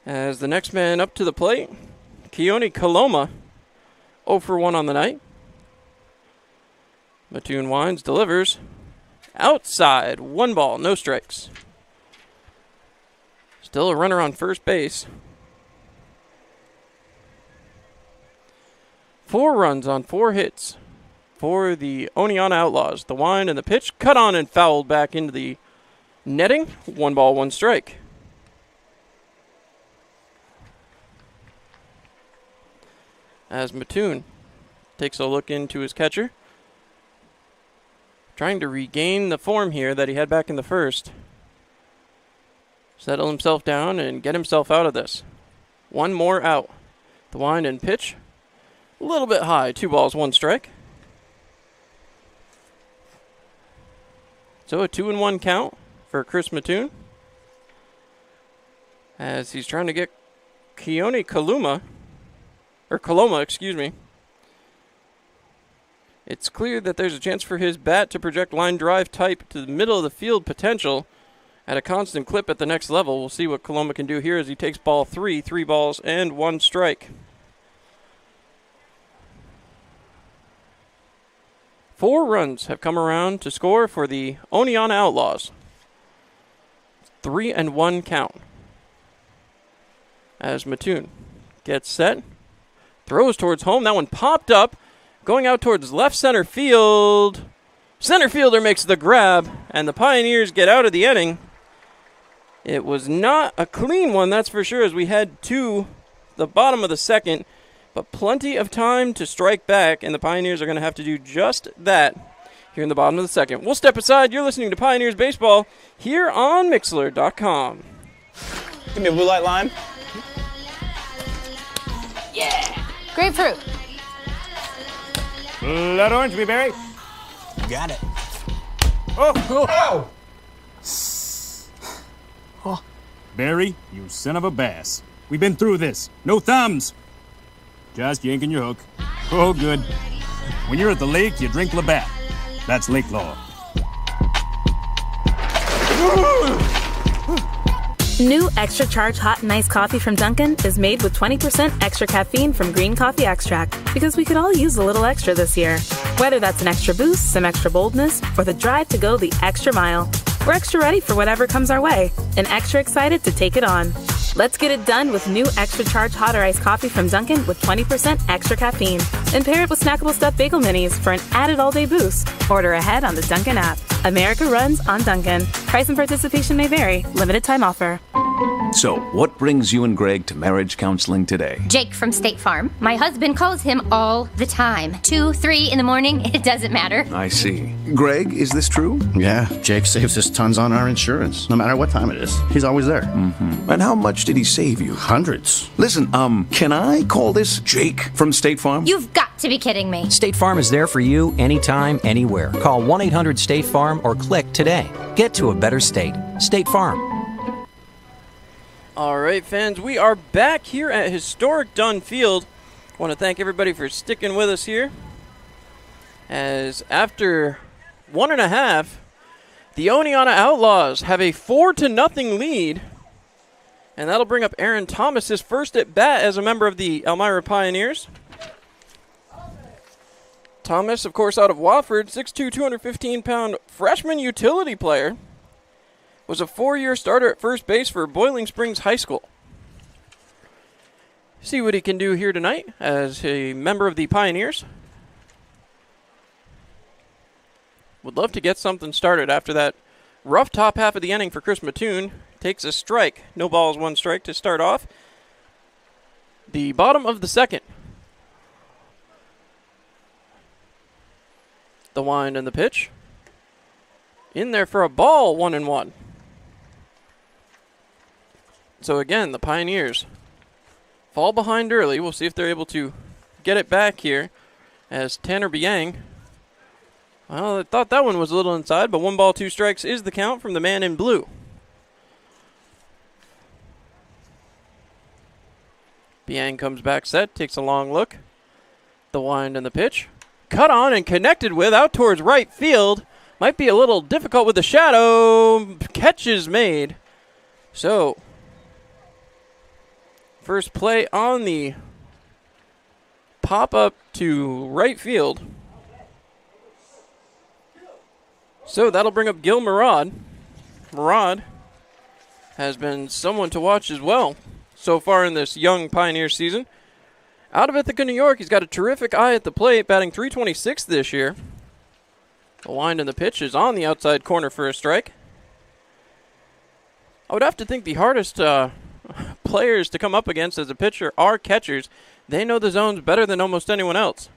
As the next man up to the plate, Keone Coloma, 0 for 1 on the night. Mattoon winds, delivers. Outside, 1 ball, no strikes. Still a runner on first base. 4 runs on 4 hits for the Oneonta Outlaws. The wind and the pitch, cut on and fouled back into the netting. 1 ball, 1 strike. As Mattoon takes a look into his catcher, trying to regain the form here that he had back in the first. Settle himself down and get himself out of this. 1 more out. The wind and pitch, a little bit high. 2 balls, 1 strike. So a 2-1 count for Chris Mattoon, as he's trying to get Keone Coloma, excuse me. It's clear that there's a chance for his bat to project line drive type to the middle of the field potential at a constant clip at the next level. We'll see what Coloma can do here as he takes ball 3, 3 balls and 1 strike. 4 runs have come around to score for the Oneonta Outlaws. 3-1 count. As Mattoon gets set, throws towards home. That one popped up, going out towards left center field. Center fielder makes the grab, and the Pioneers get out of the inning. It was not a clean one, that's for sure, as we head to the bottom of the second. But plenty of time to strike back, and the Pioneers are going to have to do just that here in the bottom of the second. We'll step aside. You're listening to Pioneers Baseball here on Mixlr.com.
Give me a blue light lime.
Yeah! Grapefruit.
Blood orange, blueberry. Got it. Oh!
Barry, you son of a bass. We've been through this. No thumbs. Just yanking your hook. Oh, good. When you're at the lake, you drink Labatt. That's lake law.
New Extra Charge Hot and Iced Coffee from Dunkin' is made with 20% extra caffeine from green coffee extract, because we could all use a little extra this year. Whether that's an extra boost, some extra boldness, or the drive to go the extra mile, we're extra ready for whatever comes our way and extra excited to take it on. Let's get it done with new Extra Charge Hot or Iced Coffee from Dunkin' with 20% extra caffeine. And pair it with snackable stuffed bagel minis for an added all-day boost. Order ahead on the Dunkin' app. America runs on Dunkin'. Price and participation may vary. Limited time offer.
So, what brings you and Greg to marriage counseling today?
Jake from State Farm. My husband calls him all the time. 2, 3 in the morning, it doesn't matter.
I see. Greg, is this true?
Yeah, Jake saves us tons on our insurance, no matter what time it is. He's always there.
Mm-hmm. And how much did he save you?
Hundreds.
Listen, can I call this Jake from State Farm?
You've got to be kidding me.
State Farm is there for you anytime, anywhere. Call 1-800-STATE-FARM or click today. Get to a better state. State Farm.
All right, fans, we are back here at historic Dunn Field. I want to thank everybody for sticking with us here. As after 1.5, the Oneonta Outlaws have a 4-0 lead. And that'll bring up Aaron Thomas, his first at bat as a member of the Elmira Pioneers. Thomas, of course, out of Wofford, 6'2", 215-pound freshman utility player. Was a 4-year starter at first base for Boiling Springs High School. See what he can do here tonight as a member of the Pioneers. Would love to get something started after that rough top half of the inning for Chris Mattoon. Takes a strike. No balls, 1 strike to start off. The bottom of the second. The wind and the pitch. In there for a ball, 1-1. So again, the Pioneers fall behind early. We'll see if they're able to get it back here as Tanner Biang. Well, I thought that one was a little inside, but 1 ball, 2 strikes is the count from the man in blue. Biang comes back set, takes a long look. The wind and the pitch. Cut on and connected with out towards right field. Might be a little difficult with the shadow. Catch is made. So, first play on the pop-up to right field. So that'll bring up Gil Murad. Murad has been someone to watch as well so far in this young Pioneer season. Out of Ithaca, New York, he's got a terrific eye at the plate, batting .326 this year. The wind and the pitch is on the outside corner for a strike. I would have to think the hardest players to come up against as a pitcher are catchers. They know the zones better than almost anyone else.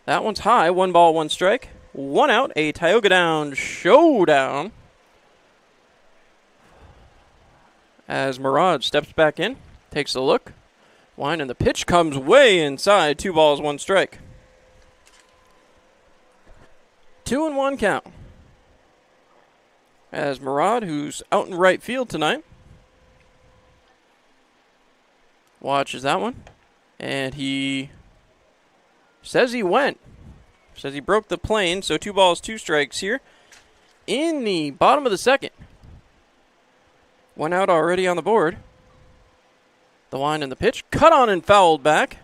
That one's high, 1 ball, 1 strike. 1 out, a Tioga Down showdown. As Murad steps back in, takes a look. Wind and the pitch comes way inside, 2 balls, 1 strike. 2-1 count. As Murad, who's out in right field tonight, watches that one. And he says he went. Says he broke the plane, so 2 balls, 2 strikes here. In the bottom of the second. 1 out already on the board. The wind and the pitch. Cut on and fouled back.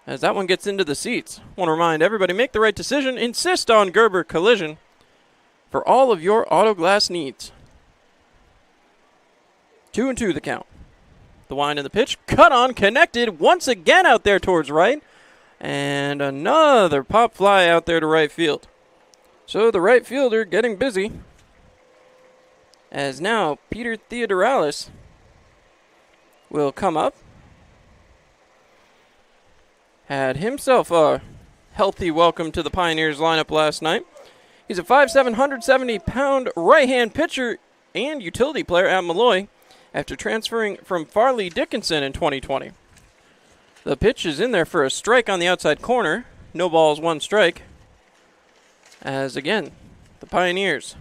As that one gets into the seats. Want to remind everybody, make the right decision. Insist on Gerber Collision for all of your auto glass needs. 2-2 the count. The wind and the pitch. Cut on, connected once again out there towards right. And another pop fly out there to right field. So the right fielder getting busy. As now Peter Theodoralis will come up. Had himself a healthy welcome to the Pioneers lineup last night. He's a 5'7", 170-pound right-hand pitcher and utility player at Malloy after transferring from Farley Dickinson in 2020. The pitch is in there for a strike on the outside corner. No balls, 1 strike. As again, the Pioneers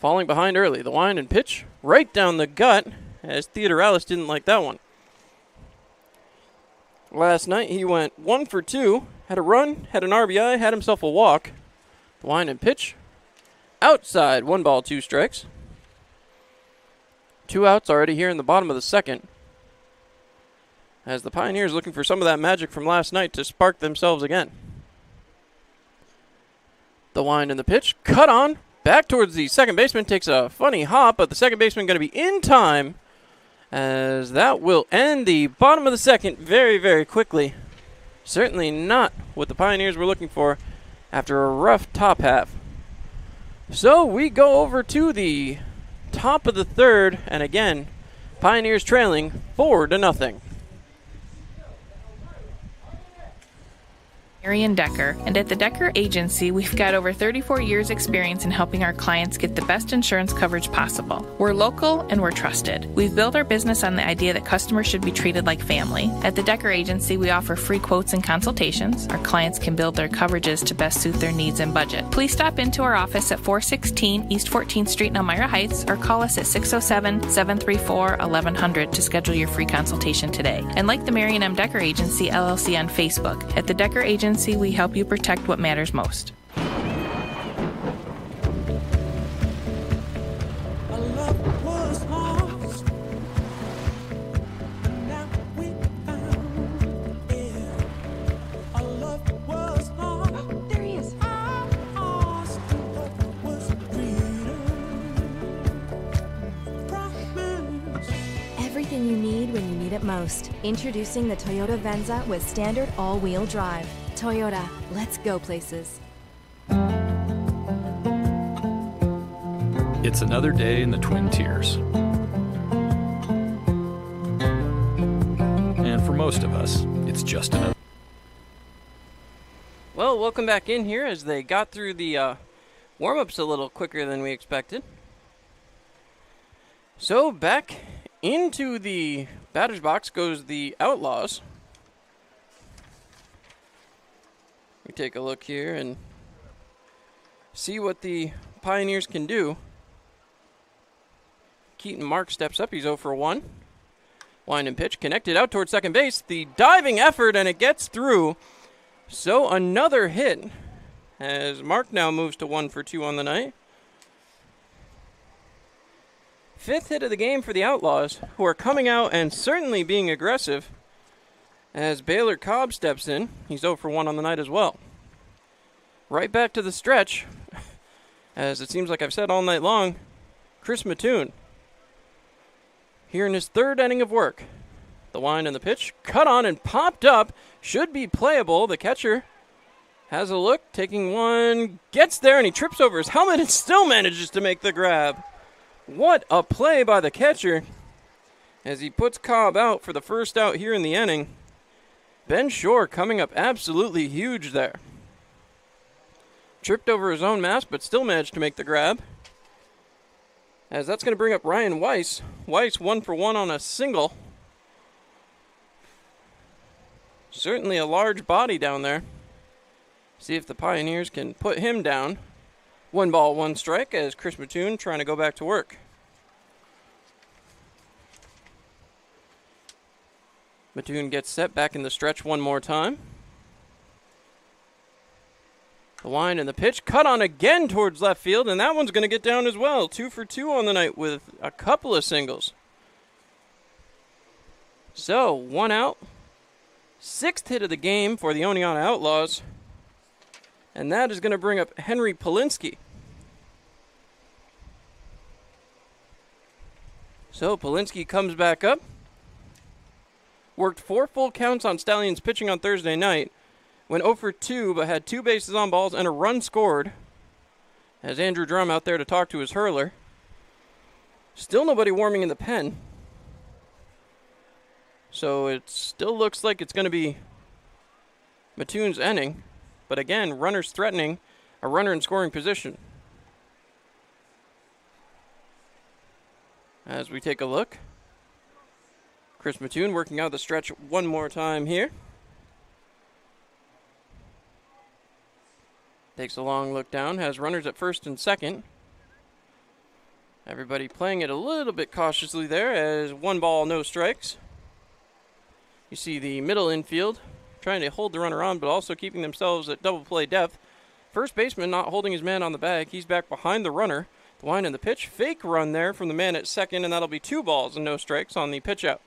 Falling behind early. The wind and pitch right down the gut, as Theodoralis didn't like that one. Last night he went 1 for 2, had a run, had an RBI, had himself a walk. The wind and pitch outside, 1 ball, 2 strikes. 2 outs already here in the bottom of the second, as the Pioneers looking for some of that magic from last night to spark themselves again. The wind and the pitch cut on. Back towards the second baseman, takes a funny hop, but the second baseman going to be in time, as that will end the bottom of the second very, very quickly. Certainly not what the Pioneers were looking for after a rough top half. So we go over to the top of the third, and again, Pioneers trailing 4-0.
Marion Decker, and at the Decker Agency, we've got over 34 years experience in helping our clients get the best insurance coverage possible. We're local and we're trusted. We've built our business on the idea that customers should be treated like family. At the Decker Agency, we offer free quotes and consultations. Our clients can build their coverages to best suit their needs and budget. Please stop into our office at 416 East 14th Street in Elmira Heights, or call us at 607-734-1100 to schedule your free consultation today. And like the Marion M. Decker Agency, LLC on Facebook. At the Decker Agency, we help you protect what matters most.
Everything you need when you need it most. Introducing the Toyota Venza with standard all-wheel drive. Toyota, let's go places.
It's another day in the Twin Tiers. And for most of us, it's just another.
Well, welcome back in here as they got through the warm-ups a little quicker than we expected. So back into the batter's box goes the Outlaws. We take a look here and see what the Pioneers can do. Keaton Mark steps up. He's 0 for 1. Wind and pitch connected out towards second base. The diving effort, and it gets through. So another hit as Mark now moves to 1 for 2 on the night. 5th hit of the game for the Outlaws, who are coming out and certainly being aggressive. As Baylor Cobb steps in, he's 0 for 1 on the night as well. Right back to the stretch, as it seems like I've said all night long, Chris Mattoon. Here in his 3rd inning of work. The wind and the pitch, cut on and popped up, should be playable. The catcher has a look, taking one, gets there, and he trips over his helmet and still manages to make the grab. What a play by the catcher as he puts Cobb out for the first out here in the inning. Ben Shore coming up absolutely huge there. Tripped over his own mask, but still managed to make the grab. As that's going to bring up Ryan Weiss. Weiss 1 for 1 on a single. Certainly a large body down there. See if the Pioneers can put him down. 1 ball, 1 strike as Chris Mattoon trying to go back to work. Mattoon gets set back in the stretch one more time. The wind and the pitch cut on again towards left field, and that one's going to get down as well. 2 for 2 on the night with a couple of singles. So, 1 out. 6th hit of the game for the Oneonta Outlaws. And that is going to bring up Henry Polinsky. So Polinsky comes back up. Worked 4 full counts on Stallions pitching on Thursday night. Went 0 for 2, but had 2 bases on balls and a run scored. Has Andrew Drum out there to talk to his hurler. Still nobody warming in the pen. So it still looks like it's going to be Mattoon's inning. But again, runners threatening a runner in scoring position. As we take a look, Chris Mattoon working out the stretch one more time here. Takes a long look down, has runners at first and second. Everybody playing it a little bit cautiously there as 1 ball, no strikes. You see the middle infield trying to hold the runner on, but also keeping themselves at double play depth. First baseman not holding his man on the bag. He's back behind the runner. The line and the pitch. Fake run there from the man at second, and that'll be 2 balls and no strikes on the pitch out.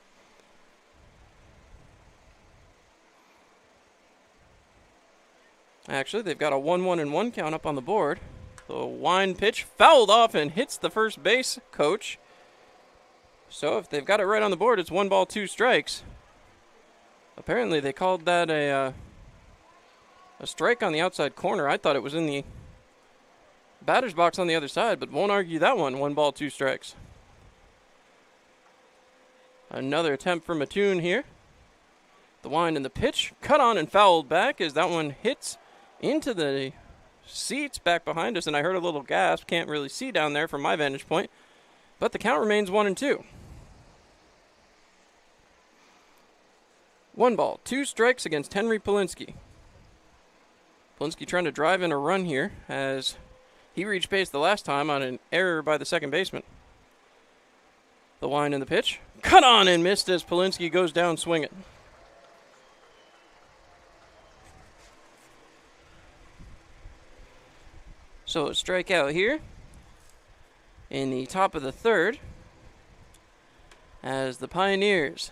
Actually, they've got a 1-1-1 count up on the board. The wind pitch fouled off and hits the first base coach. So if they've got it right on the board, it's 1 ball, 2 strikes. Apparently they called that a strike on the outside corner. I thought it was in the batter's box on the other side, but won't argue that one. 1 ball, 2 strikes. Another attempt for Mattoon here. The wind and the pitch cut on and fouled back as that one hits into the seats back behind us, and I heard a little gasp. Can't really see down there from my vantage point, but the count remains 1-2. 1 ball, 2 strikes against Henry Polinsky. Polinsky trying to drive in a run here as he reached base the last time on an error by the second baseman. The wind and the pitch cut on and missed as Polinsky goes down swinging. So a strikeout here in the top of the third as the Pioneers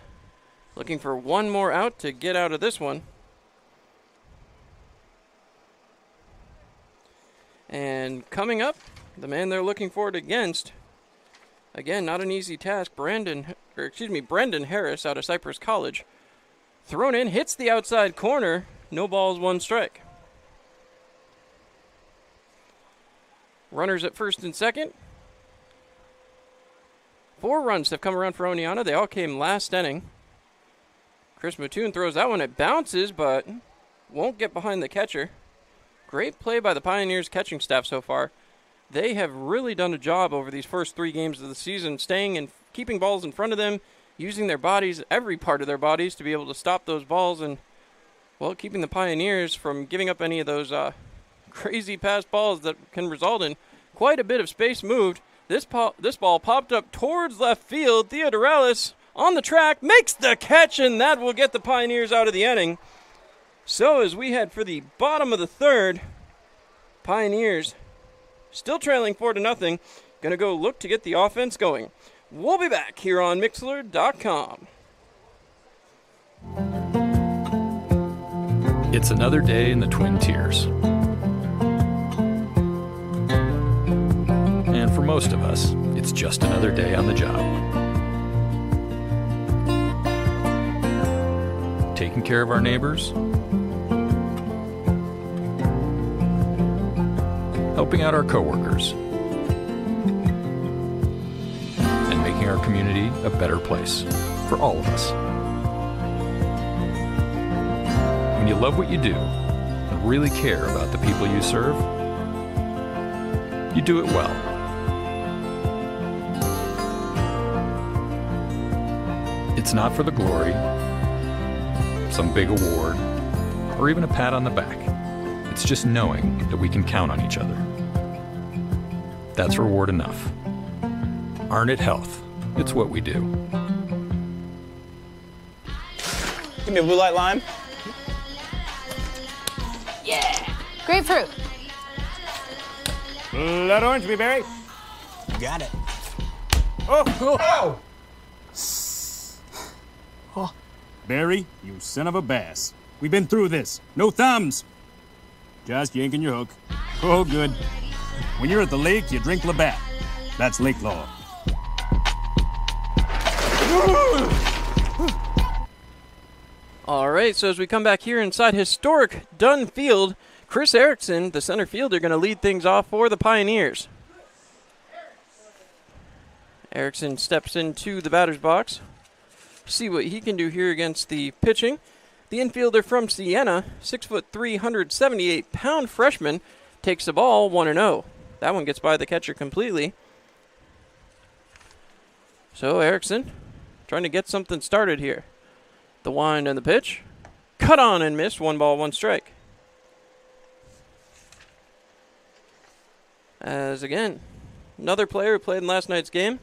looking for 1 more out to get out of this one. And coming up, the man they're looking for it against, again, not an easy task, Brendan Harris out of Cypress College. Thrown in, hits the outside corner, no balls, 1 strike. Runners at first and second. 4 runs have come around for Oneonta. They all came last inning. Chris Mattoon throws that one. It bounces, but won't get behind the catcher. Great play by the Pioneers catching staff so far. They have really done a job over these first 3 games of the season, staying and keeping balls in front of them, using their bodies, every part of their bodies, to be able to stop those balls and, well, keeping the Pioneers from giving up any of those crazy pass balls that can result in quite a bit of space moved. This ball popped up towards left field. Theodoralis on the track makes the catch, and that will get the Pioneers out of the inning. So as we head for the bottom of the third, Pioneers still trailing 4-0. Gonna go look to get the offense going. We'll be back here on Mixlr.com.
It's another day in the Twin Tiers. And for most of us, it's just another day on the job. Taking care of our neighbors, helping out our coworkers, and making our community a better place for all of us. When you love what you do and really care about the people you serve, you do it well. It's not for the glory, some big award, or even a pat on the back. It's just knowing that we can count on each other. That's reward enough. Arn It Health. It's what we do.
Give me a blue light lime.
Yeah! Grapefruit.
Blood orange, blueberry. You got it. Oh!
Barry, you son of a bass. We've been through this. No thumbs. Just yanking your hook. Oh, good. When you're at the lake, you drink Labatt. That's lake law.
All right, so as we come back here inside historic Dunn Field, Chris Erickson, the center fielder, going to lead things off for the Pioneers. Erickson steps into the batter's box. See what he can do here against the pitching. The infielder from Siena, 6'3", 178-pound freshman, takes the ball 1-0. That one gets by the catcher completely. So Erickson trying to get something started here. The wind and the pitch. Cut on and missed. 1 ball, 1 strike. As again, another player who played in last night's game.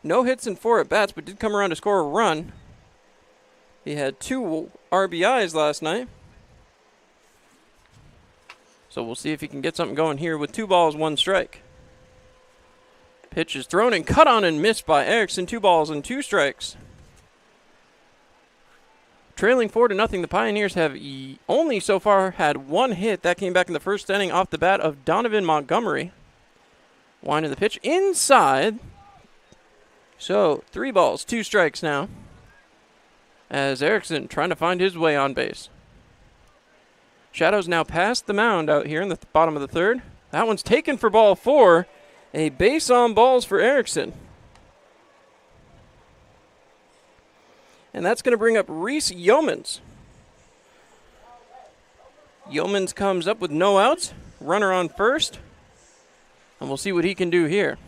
No hits and 4 at-bats, but did come around to score a run. He had 2 RBIs last night. So we'll see if he can get something going here with 2 balls, 1 strike. Pitch is thrown and cut on and missed by Erickson. 2 balls and 2 strikes. Trailing 4-0, the Pioneers have only so far had 1 hit. That came back in the first inning off the bat of Donovan Montgomery. Winding the pitch inside. So 3 balls, 2 strikes now. As Erickson trying to find his way on base. Shadows now past the mound out here in the bottom of the 3rd. That one's taken for ball 4. A base on balls for Erickson. And that's going to bring up Reese Yeomans. Yeomans comes up with no outs. Runner on first. And we'll see what he can do here.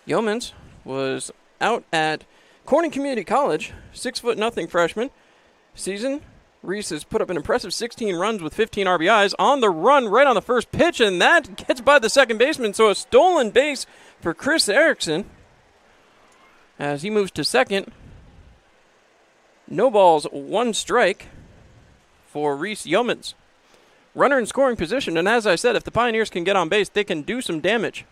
Yeomans was out at Corning Community College, 6'0" freshman. Season, Reese has put up an impressive 16 runs with 15 RBIs on the run right on the first pitch, and that gets by the second baseman, so a stolen base for Chris Erickson as he moves to second. No balls, 1 strike for Reese Yeomans. Runner in scoring position, and as I said, if the Pioneers can get on base, they can do some damage.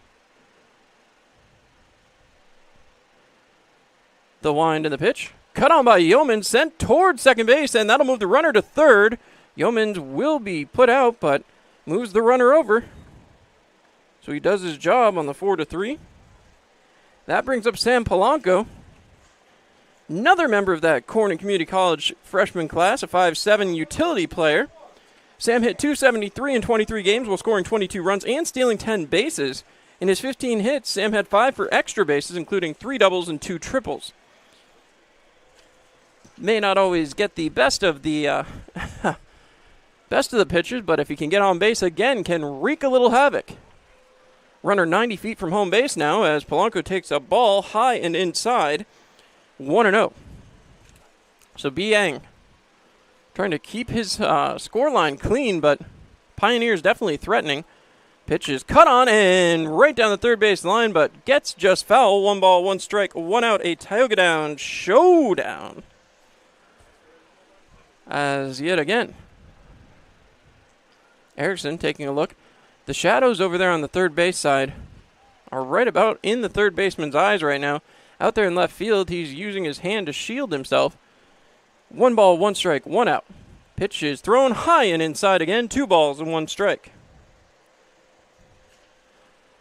The wind and the pitch. Cut on by Yeomans, sent towards second base, and that'll move the runner to third. Yeomans will be put out, but moves the runner over. So he does his job on the 4-3. That brings up Sam Polanco, another member of that Corning Community College freshman class, a 5'7" utility player. Sam hit .273 in 23 games while scoring 22 runs and stealing 10 bases. In his 15 hits, Sam had 5 for extra bases, including 3 doubles and 2 triples. May not always get the best of the pitchers, but if he can get on base again, can wreak a little havoc. Runner 90 feet from home base now as Polanco takes a ball high and inside, 1-0. So Biang trying to keep his scoreline clean, but Pioneers definitely threatening. Pitch is cut on and right down the third base line, but gets just foul. 1 ball, 1 strike, 1 out, a Tioga Down showdown. As yet again, Erickson taking a look. The shadows over there on the third base side are right about in the third baseman's eyes right now. Out there in left field, he's using his hand to shield himself. 1 ball, 1 strike, 1 out. Pitch is thrown high and inside again. 2 balls and 1 strike.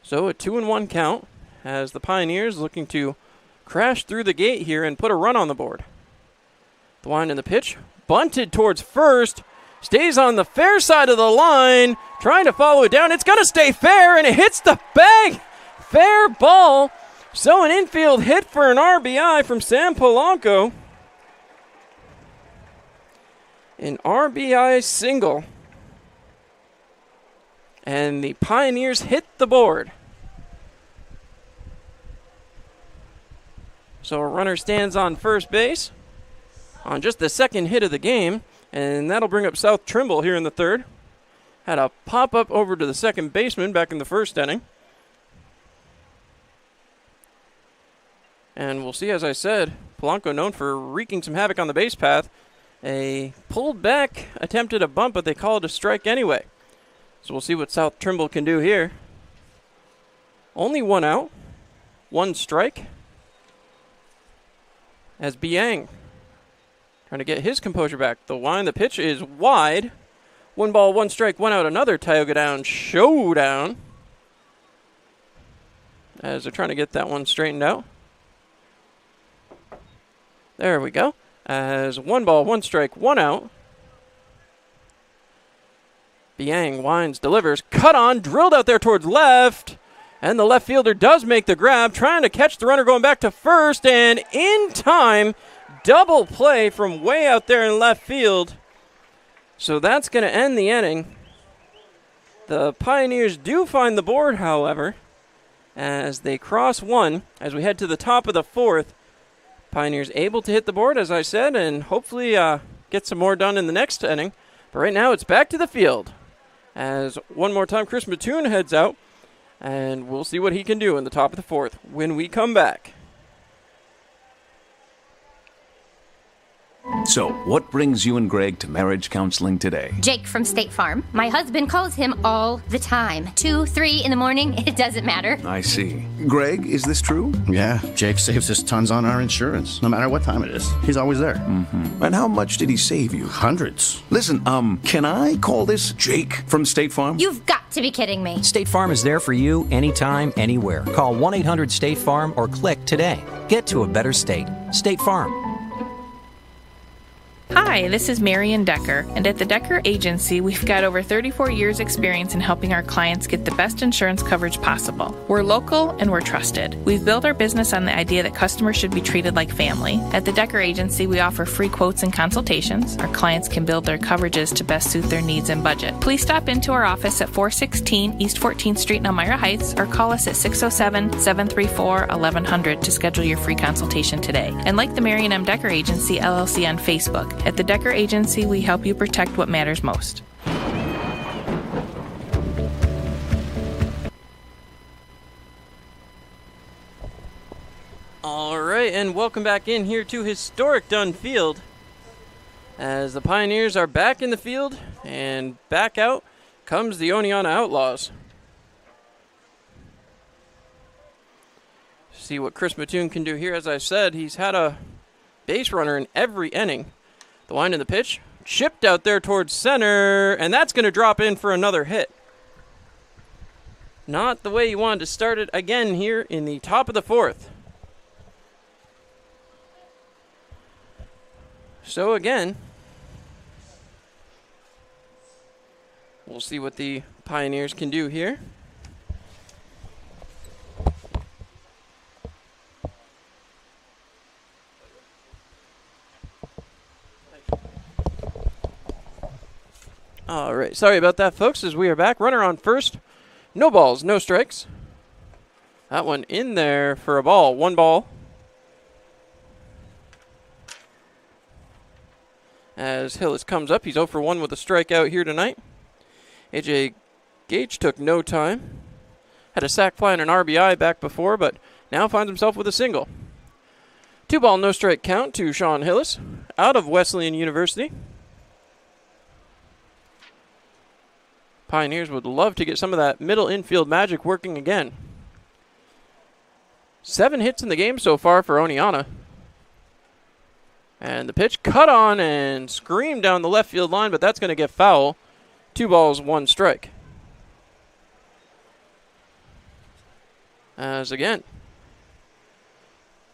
So a 2-1 count as the Pioneers looking to crash through the gate here and put a run on the board. The wind and the pitch. Bunted towards first. Stays on the fair side of the line. Trying to follow it down. It's going to stay fair, and it hits the bag. Fair ball. So an infield hit for an RBI from Sam Polanco. An RBI single. And the Pioneers hit the board. So a runner stands on first base on just the second hit of the game, and that'll bring up South Trimble here in the 3rd. Had a pop-up over to the second baseman back in the 1st inning. And we'll see, as I said, Polanco known for wreaking some havoc on the base path. A pulled back, attempted a bunt, but they call it a strike anyway. So we'll see what South Trimble can do here. Only 1 out, 1 strike. As Biang trying to get his composure back. The wind, the pitch is wide. 1 ball, 1 strike, 1 out, another Tioga Down showdown. As they're trying to get that one straightened out. There we go. As 1 ball, 1 strike, 1 out. Biang winds, delivers, cut on, drilled out there towards left. And the left fielder does make the grab, trying to catch the runner going back to first. And in time, double play from way out there in left field. So that's going to end the inning. The Pioneers do find the board, however, as they cross 1 as we head to the top of the 4th. Pioneers able to hit the board, as I said, and hopefully get some more done in the next inning. But right now it's back to the field As one more time, Chris Mattoon heads out, and we'll see what he can do in the top of the fourth when we come back.
So, what brings you and Greg to marriage counseling today?
Jake from State Farm. My husband calls him all the time. 2, 3 in the morning, it doesn't matter.
I see. Greg, is this true?
Yeah, Jake saves us tons on our insurance, no matter what time it is. He's always there.
Mm-hmm. And how much did he save you?
Hundreds.
Listen, can I call this Jake from State Farm?
You've got to be kidding me.
State Farm is there for you anytime, anywhere. Call 1-800-STATE-FARM or click today. Get to a better state. State Farm.
Hi, this is Marian Decker, and at the Decker Agency, we've got over 34 years experience in helping our clients get the best insurance coverage possible. We're local and we're trusted. We've built our business on the idea that customers should be treated like family. At the Decker Agency, we offer free quotes and consultations. Our clients can build their coverages to best suit their needs and budget. Please stop into our office at 416 East 14th Street in Elmira Heights or call us at 607-734-1100 to schedule your free consultation today. And like the Marian M. Decker Agency, LLC on Facebook. At the Decker Agency, we help you protect what matters most.
All right, and welcome back in here to historic Dunn Field as the Pioneers are back in the field, and back out comes the Oneonta Outlaws. See what Chris Mattoon can do here. As I said, he's had a base runner in every inning. The wind in the pitch, chipped out there towards center, and that's going to drop in for another hit. Not the way you wanted to start it again here in the top of the fourth. So again, we'll see what the Pioneers can do here. All right, sorry about that, folks, as we are back. Runner on first. No balls, no strikes. That one in there for a ball. 1 ball. As Hillis comes up, he's 0 for 1 with a strikeout here tonight. A.J. Gage took no time. Had a sac fly and an RBI back before, but now finds himself with a single. 2 ball, no strike count to Sean Hillis out of Wesleyan University. Pioneers would love to get some of that middle infield magic working again. 7 hits in the game so far for Oneonta. And the pitch cut on and screamed down the left field line, but that's going to get foul. 2 balls, 1 strike. As again,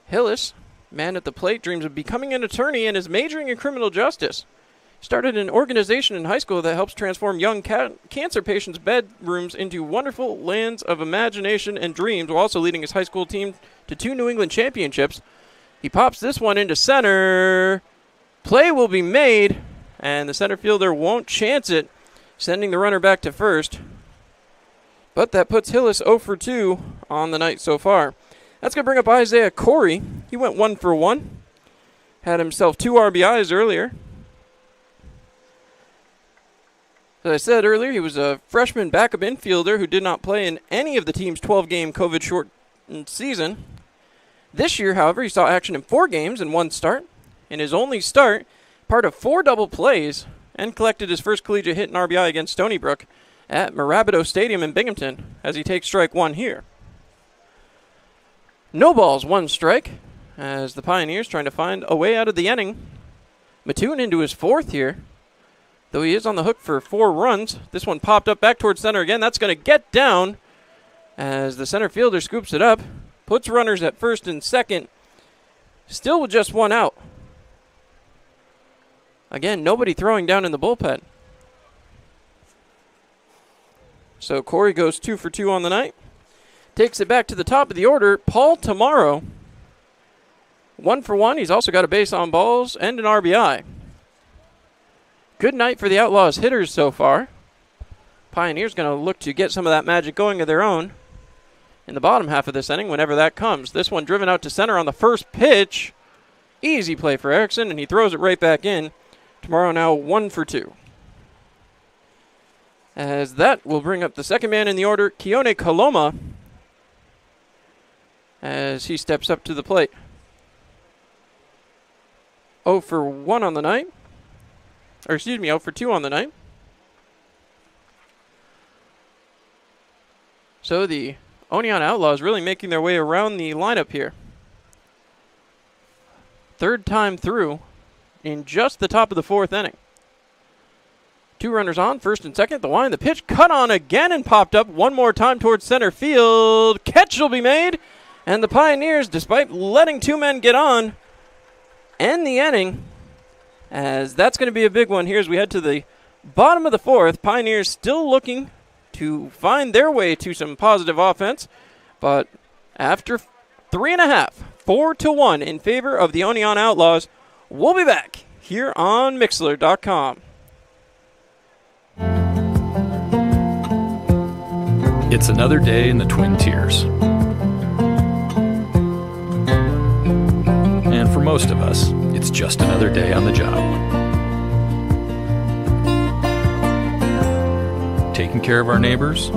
Hillis, man at the plate, dreams of becoming an attorney and is majoring in criminal justice. Started an organization in high school that helps transform young cancer patients' bedrooms into wonderful lands of imagination and dreams, while also leading his high school team to 2 New England championships. He pops this one into center. Play will be made, and the center fielder won't chance it, sending the runner back to first. But that puts Hillis 0 for 2 on the night so far. That's going to bring up Isaiah Corey. He went 1 for 1. Had himself 2 RBIs earlier. As I said earlier, he was a freshman backup infielder who did not play in any of the team's 12-game COVID-shortened season. This year, however, he saw action in 4 games and 1 start. In his only start, part of 4 double plays, and collected his first collegiate hit and RBI against Stony Brook at Marabito Stadium in Binghamton as he takes strike 1 here. No balls, 1 strike, as the Pioneers trying to find a way out of the inning. Mattoon into his 4th here. Though he is on the hook for 4 runs, this one popped up back towards center again. That's going to get down as the center fielder scoops it up, puts runners at first and second, still with just 1 out. Again, nobody throwing down in the bullpen. So Corey goes 2 for 2 on the night. Takes it back to the top of the order. Paul Tomorrow, 1 for 1. He's also got a base on balls and an RBI. Good night for the Outlaws hitters so far. Pioneers going to look to get some of that magic going of their own in the bottom half of this inning whenever that comes. This one driven out to center on the first pitch. Easy play for Erickson, and he throws it right back in. Tomorrow now 1 for 2. As that will bring up the second man in the order, Keone Kaloma, as he steps up to the plate. 0 for 1 on the night. Or excuse me, 0 for 2 on the night. So the Oneonta Outlaws really making their way around the lineup here. Third time through in just the top of the fourth inning. 2 runners on, first and second. The line, the pitch, cut on again and popped up one more time towards center field. Catch will be made. And the Pioneers, despite letting 2 men get on, end the inning. As that's going to be a big one here as we head to the bottom of the fourth. Pioneers still looking to find their way to some positive offense. But after 3.5, 4-1 in favor of the Oneonta Outlaws, we'll be back here on Mixlr.com.
It's another day in the Twin Tiers. And for most of us, it's just another day on the job. Taking care of our neighbors,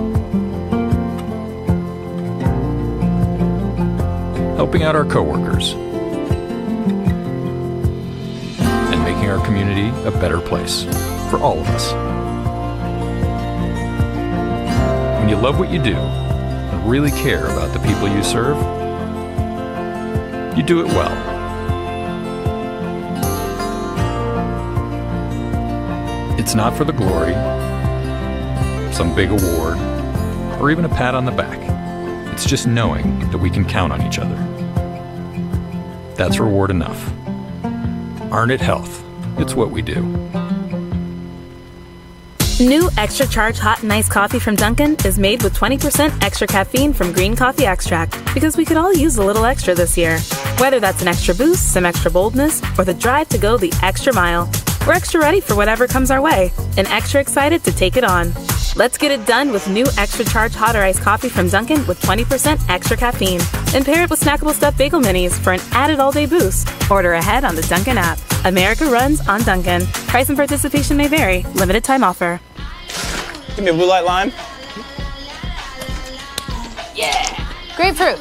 helping out our coworkers, and making our community a better place for all of us. When you love what you do and really care about the people you serve, you do it well. It's not for the glory, some big award, or even a pat on the back. It's just knowing that we can count on each other. That's reward enough. Arnett Health. It's what we do.
New Extra Charge Hot and Iced Coffee from Dunkin' is made with 20% extra caffeine from green coffee extract because we could all use a little extra this year. Whether that's an extra boost, some extra boldness, or the drive to go the extra mile, we're extra ready for whatever comes our way and extra excited to take it on. Let's get it done with new Extra Charge Hot or Iced Coffee from Dunkin' with 20% extra caffeine. And pair it with snackable stuffed bagel minis for an added all-day boost. Order ahead on the Dunkin' app. America runs on Dunkin'. Price and participation may vary. Limited time offer.
Give me a blue light lime.
Yeah! Grapefruit.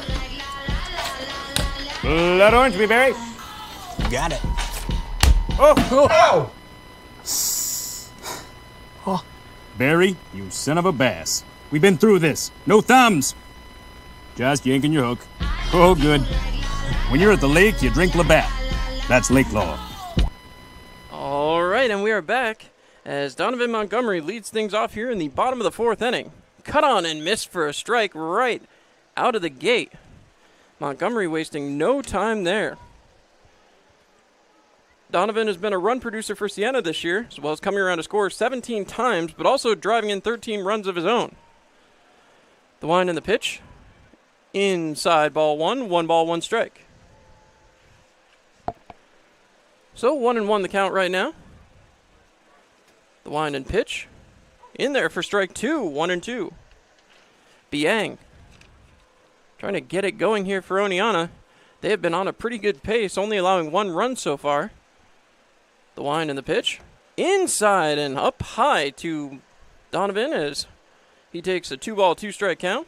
Blood orange, blueberry. Got it. Oh!
Oh! Barry, you son of a bass. We've been through this. No thumbs. Just yanking your hook. Oh, good. When you're at the lake, you drink Labatt. That's lake law.
All right, and we are back as Donovan Montgomery leads things off here in the bottom of the fourth inning. Cut on and missed for a strike right out of the gate. Montgomery wasting no time there. Donovan has been a run producer for Siena this year, as well as coming around to score 17 times, but also driving in 13 runs of his own. The wind and the pitch. Inside ball 1, 1 ball, 1 strike. So 1-1 the count right now. The wind and pitch. In there for strike 2, 1-2. Biang trying to get it going here for Oneonta. They have been on a pretty good pace, only allowing 1 run so far. The wind and the pitch. Inside and up high to Donovan as he takes a 2 ball, 2 strike count.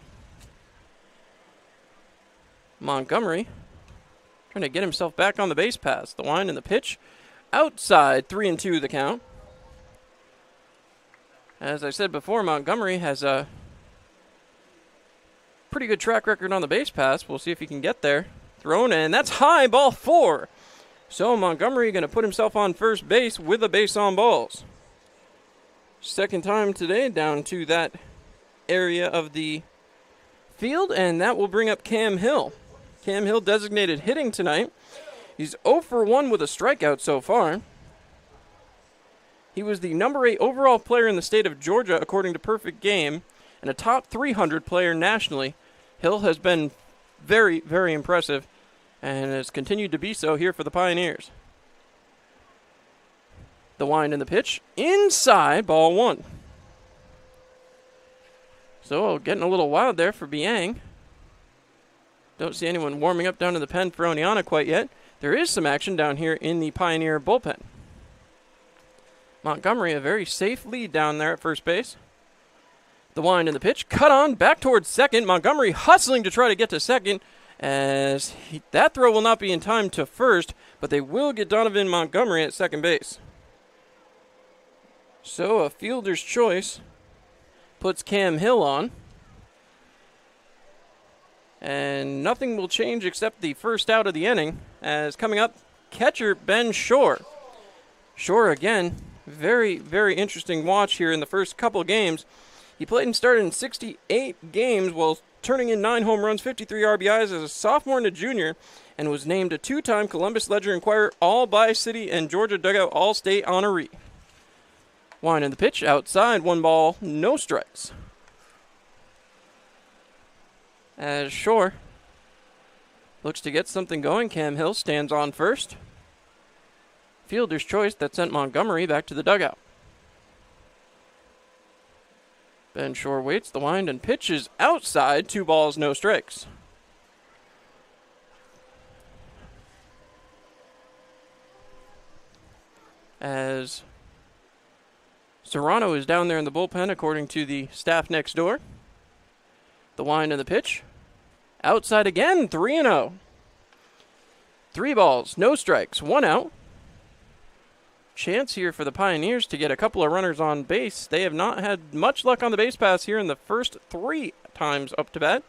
Montgomery trying to get himself back on the base pass. The wind and the pitch. Outside, 3-2 the count. As I said before, Montgomery has a pretty good track record on the base pass. We'll see if he can get there. Thrown in. That's high, ball 4. So Montgomery going to put himself on first base with a base on balls. Second time today down to that area of the field, and that will bring up Cam Hill. Cam Hill designated hitting tonight. He's 0 for 1 with a strikeout so far. He was the number 8 overall player in the state of Georgia according to Perfect Game, and a top 300 player nationally. Hill has been very, very impressive and has continued to be so here for the Pioneers. The wind and the pitch. Inside, ball 1. So getting a little wild there for Biang. Don't see anyone warming up down in the pen for Oneonta quite yet. There is some action down here in the Pioneer bullpen. Montgomery, a very safe lead down there at first base. The wind and the pitch. Cut on back towards second. Montgomery hustling to try to get to second, as that throw will not be in time to first, but they will get Donovan Montgomery at second base. So a fielder's choice puts Cam Hill on. And nothing will change except the first out of the inning, as coming up, catcher Ben Shore. Shore, again, very, very interesting watch here in the first couple games. He played and started in 68 games while turning in 9 home runs, 53 RBIs as a sophomore and a junior, and was named a 2-time Columbus Ledger-Inquirer All-Bi-City and Georgia Dugout All-State honoree. Wind in the pitch, outside, 1 ball, no strikes. As Shore looks to get something going, Cam Hill stands on first. Fielder's choice that sent Montgomery back to the dugout. Ben Shore waits, the wind and pitch is outside, 2 balls, no strikes. As Serrano is down there in the bullpen, according to the staff next door. The wind and the pitch. Outside again, 3-0. 3 balls, no strikes, 1 out. Chance here for the Pioneers to get a couple of runners on base. They have not had much luck on the base pass here in the first 3 times up to bat.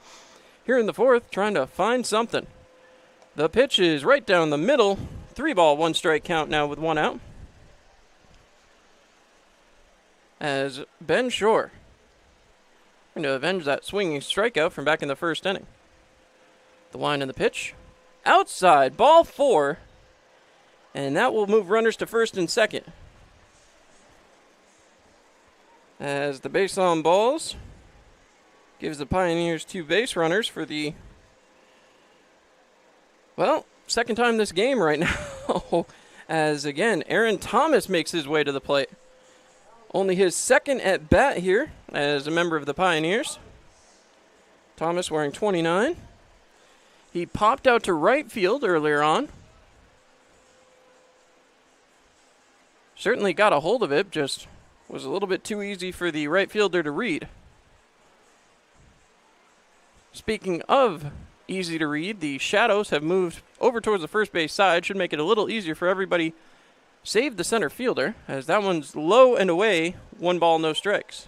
Here in the fourth, trying to find something. The pitch is right down the middle. 3 ball, 1 strike count now with 1 out. As Ben Shore going to avenge that swinging strikeout from back in the first inning. The wind and the pitch. Outside, ball 4. And that will move runners to first and second. As the base on balls gives the Pioneers 2 base runners for the, well, second time this game right now. As again, Aaron Thomas makes his way to the plate. Only his second at bat here as a member of the Pioneers. Thomas wearing 29. He popped out to right field earlier on. Certainly got a hold of it, just was a little bit too easy for the right fielder to read. Speaking of easy to read, the shadows have moved over towards the first base side. Should make it a little easier for everybody, save the center fielder, as that one's low and away, 1 ball, no strikes.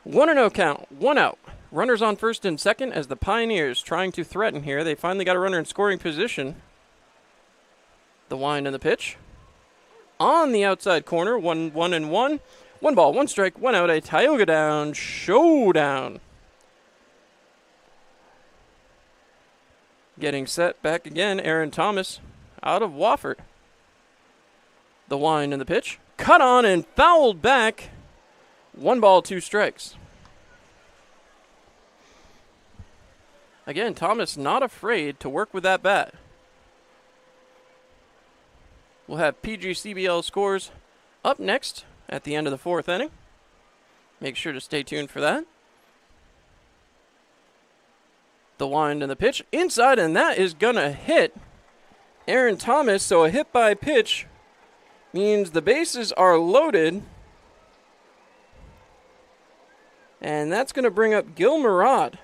1-0 count, 1 out. Runners on first and second as the Pioneers trying to threaten here. They finally got a runner in scoring position. The wind and the pitch. On the outside corner, 1-1. 1 ball, 1 strike, 1 out, a Tioga down showdown. Getting set back again, Aaron Thomas out of Wofford. The wind and the pitch. Cut on and fouled back. 1 ball, 2 strikes. Again, Thomas not afraid to work with that bat. We'll have PGCBL scores up next at the end of the 4th inning. Make sure to stay tuned for that. The wind and the pitch inside, and that is going to hit Aaron Thomas. So a hit by pitch means the bases are loaded. And that's going to bring up Gil Murad.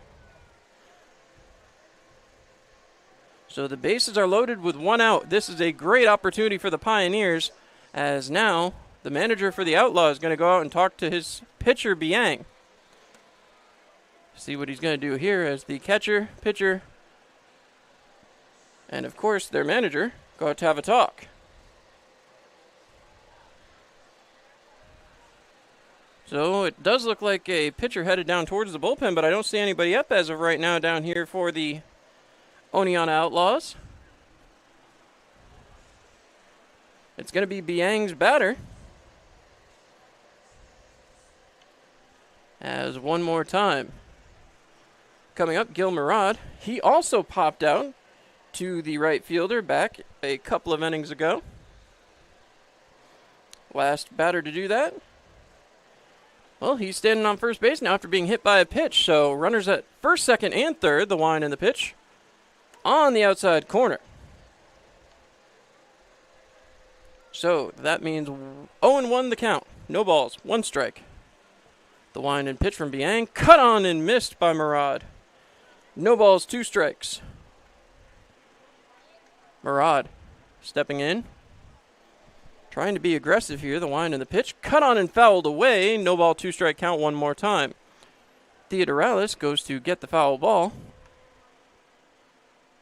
So the bases are loaded with 1 out. This is a great opportunity for the Pioneers, as now the manager for the Outlaws is going to go out and talk to his pitcher, Biang. See what he's going to do here as the catcher, pitcher, and of course their manager go out to have a talk. So it does look like a pitcher headed down towards the bullpen, but I don't see anybody up as of right now down here for the Oneonta Outlaws. It's going to be Biang's batter. As one more time. Coming up, Gil Murad. He also popped out to the right fielder back a couple of innings ago. Last batter to do that. Well, he's standing on first base now after being hit by a pitch. So runners at first, second, and third. The wind and the pitch on the outside corner. So that means 0-1 the count. No balls, 1 strike. The wind and pitch from Biang. Cut on and missed by Murad. No balls, 2 strikes. Murad stepping in. Trying to be aggressive here. The wind and the pitch. Cut on and fouled away. No ball, 2 strike count one more time. Theodoralis goes to get the foul ball,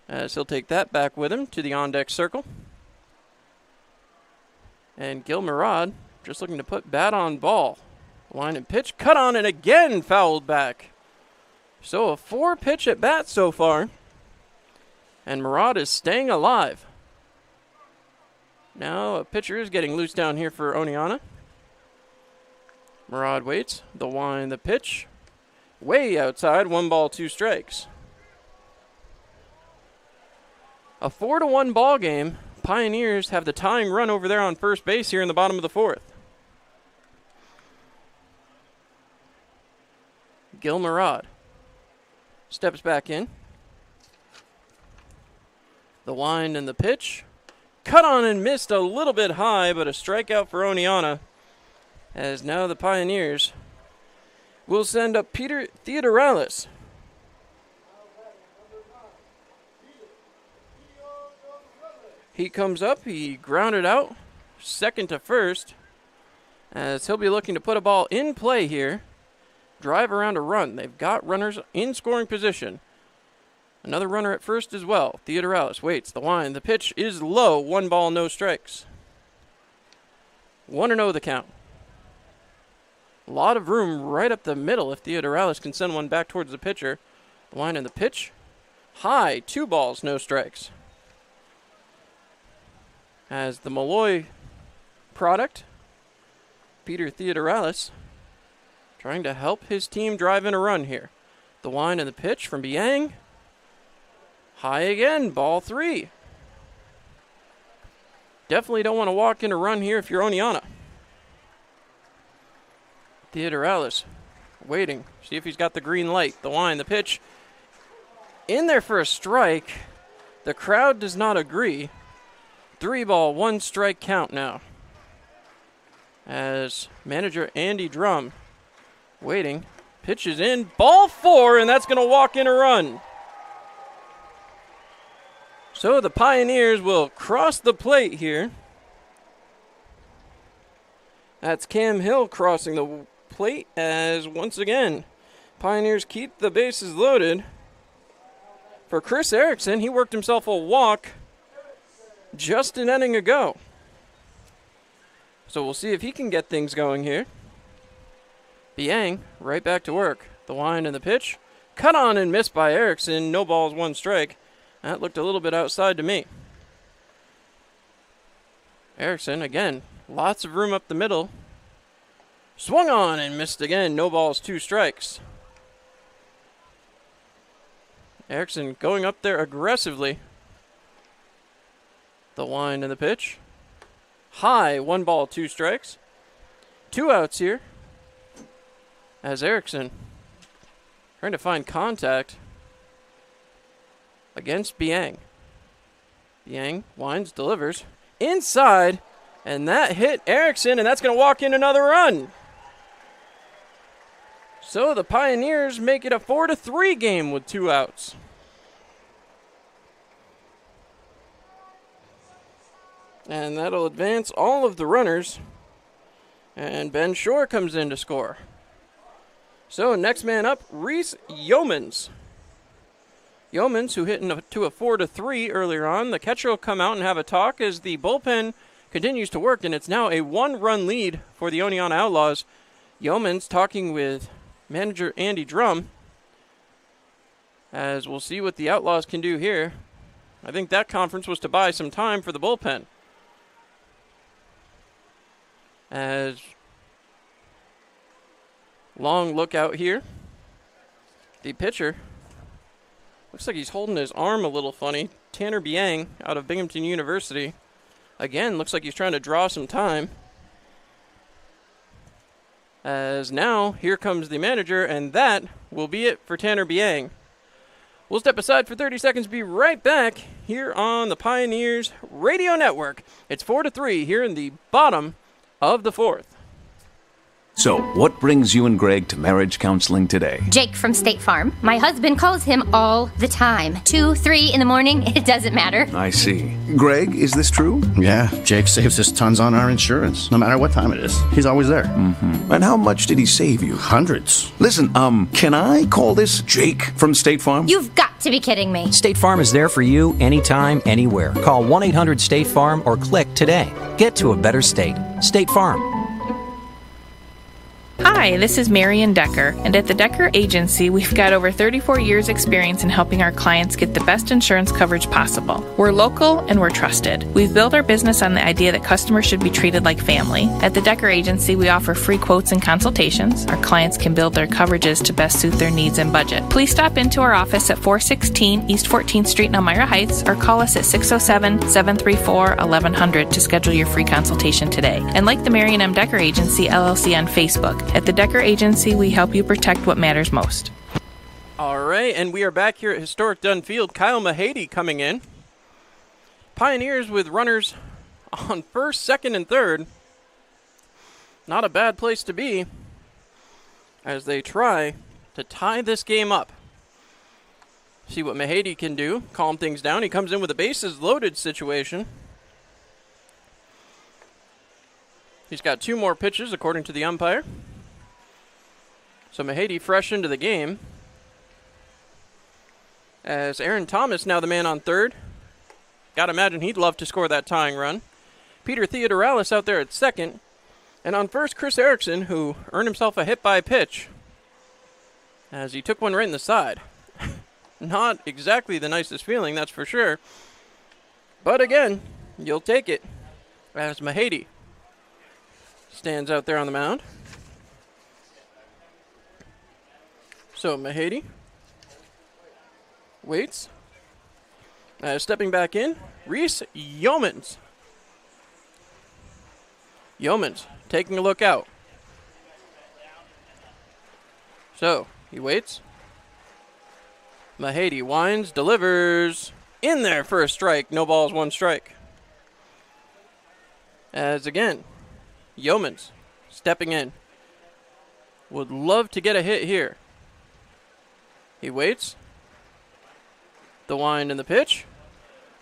as he'll take that back with him to the on-deck circle. And Gil Murad just looking to put bat on ball. Line and pitch, cut on and again fouled back. So a 4-pitch at bat so far. And Murad is staying alive. Now a pitcher is getting loose down here for Oneonta. Murad waits. The wind, the pitch. Way outside, 1 ball, 2 strikes. A 4-1 ball game. Pioneers have the tying run over there on first base here in the bottom of the 4th. Gil Murad steps back in. The wind and the pitch. Cut on and missed a little bit high, but a strikeout for Oneonta. As now the Pioneers will send up Peter Theodoralis. He comes up, he grounded out, second to first, as he'll be looking to put a ball in play here. Drive around a run. They've got runners in scoring position. Another runner at first as well. Theodoralis waits. The wind. The pitch is low. 1 ball, no strikes. 1-0 the count. A lot of room right up the middle if Theodoralis can send one back towards the pitcher. The wind and the pitch. High. 2 balls, no strikes. As the Malloy product, Peter Theodoralis, trying to help his team drive in a run here. The wind and the pitch from Biang. High again, ball 3. Definitely don't want to walk in a run here if you're Oneonta. Theodoralis waiting, see if he's got the green light. The wind, the pitch. In there for a strike. The crowd does not agree. 3 ball, 1 strike count now. As manager Andy Drum waiting. Pitch is in. Ball 4, and that's going to walk in a run. So the Pioneers will cross the plate here. That's Cam Hill crossing the plate as once again Pioneers keep the bases loaded. For Chris Erickson, he worked himself a walk just an inning ago. So we'll see if he can get things going here. Biang right back to work. The wind and the pitch. Cut on and missed by Erickson. No balls, 1 strike. That looked a little bit outside to me. Erickson, again, lots of room up the middle. Swung on and missed again. No balls, 2 strikes. Erickson going up there aggressively. The wind and the pitch. High, 1 ball, 2 strikes. 2 outs here. As Erickson trying to find contact against Biang. Biang winds, delivers. Inside, and that hit Erickson, and that's going to walk in another run. So the Pioneers make it a 4-3 game with 2 outs. And that'll advance all of the runners. And Ben Shore comes in to score. So next man up, Reese Yeomans. Yeomans, who hit to a 4-3 earlier on. The catcher will come out and have a talk as the bullpen continues to work, and it's now a 1-run lead for the Oneonta Outlaws. Yeomans talking with manager Andy Drum, as we'll see what the Outlaws can do here. I think that conference was to buy some time for the bullpen. As long look out here. The pitcher looks like he's holding his arm a little funny. Tanner Biang out of Binghamton University. Again, looks like he's trying to draw some time. As now, here comes the manager, and that will be it for Tanner Biang. We'll step aside for 30 seconds, be right back here on the Pioneers Radio Network. It's 4-3 here in the bottom of the 4th.
So, what brings you and Greg to marriage counseling today?
Jake from State Farm. My husband calls him all the time. 2, 3 in the morning, it doesn't matter.
I see. Greg, is this true?
Yeah, Jake saves us tons on our insurance, no matter what time it is. He's always there.
Mm-hmm. And how much did he save you?
Hundreds.
Listen, can I call this Jake from State Farm?
You've got to be kidding me.
State Farm is there for you anytime, anywhere. Call 1-800-STATE-FARM or click today. Get to a better state. State Farm.
Hi, this is Marion Decker, and at the Decker Agency, we've got over 34 years experience in helping our clients get the best insurance coverage possible. We're local and we're trusted. We've built our business on the idea that customers should be treated like family. At the Decker Agency, we offer free quotes and consultations. Our clients can build their coverages to best suit their needs and budget. Please stop into our office at 416 East 14th Street in Elmira Heights or call us at 607-734-1100 to schedule your free consultation today. And like the Marion M. Decker Agency, LLC on Facebook. At the Decker Agency, we help you protect what matters most.
All right, and we are back here at Historic Dunn Field. Kyle Mahady coming in. Pioneers with runners on first, second, and third. Not a bad place to be as they try to tie this game up. See what Mahady can do, calm things down. He comes in with a bases loaded situation. He's got 2 more pitches according to the umpire. So Mahady fresh into the game. As Aaron Thomas now the man on third. Gotta imagine he'd love to score that tying run. Peter Theodoralis out there at second. And on first, Chris Erickson, who earned himself a hit by pitch as he took one right in the side. Not exactly the nicest feeling, that's for sure. But again, you'll take it as Mahady stands out there on the mound. So Mahady waits. Stepping back in, Reese Yeomans. Yeomans taking a look out. So he waits. Mahady winds, delivers. In there for a strike. No balls, 1 strike. As again, Yeomans stepping in. Would love to get a hit here. He waits. The wind and the pitch.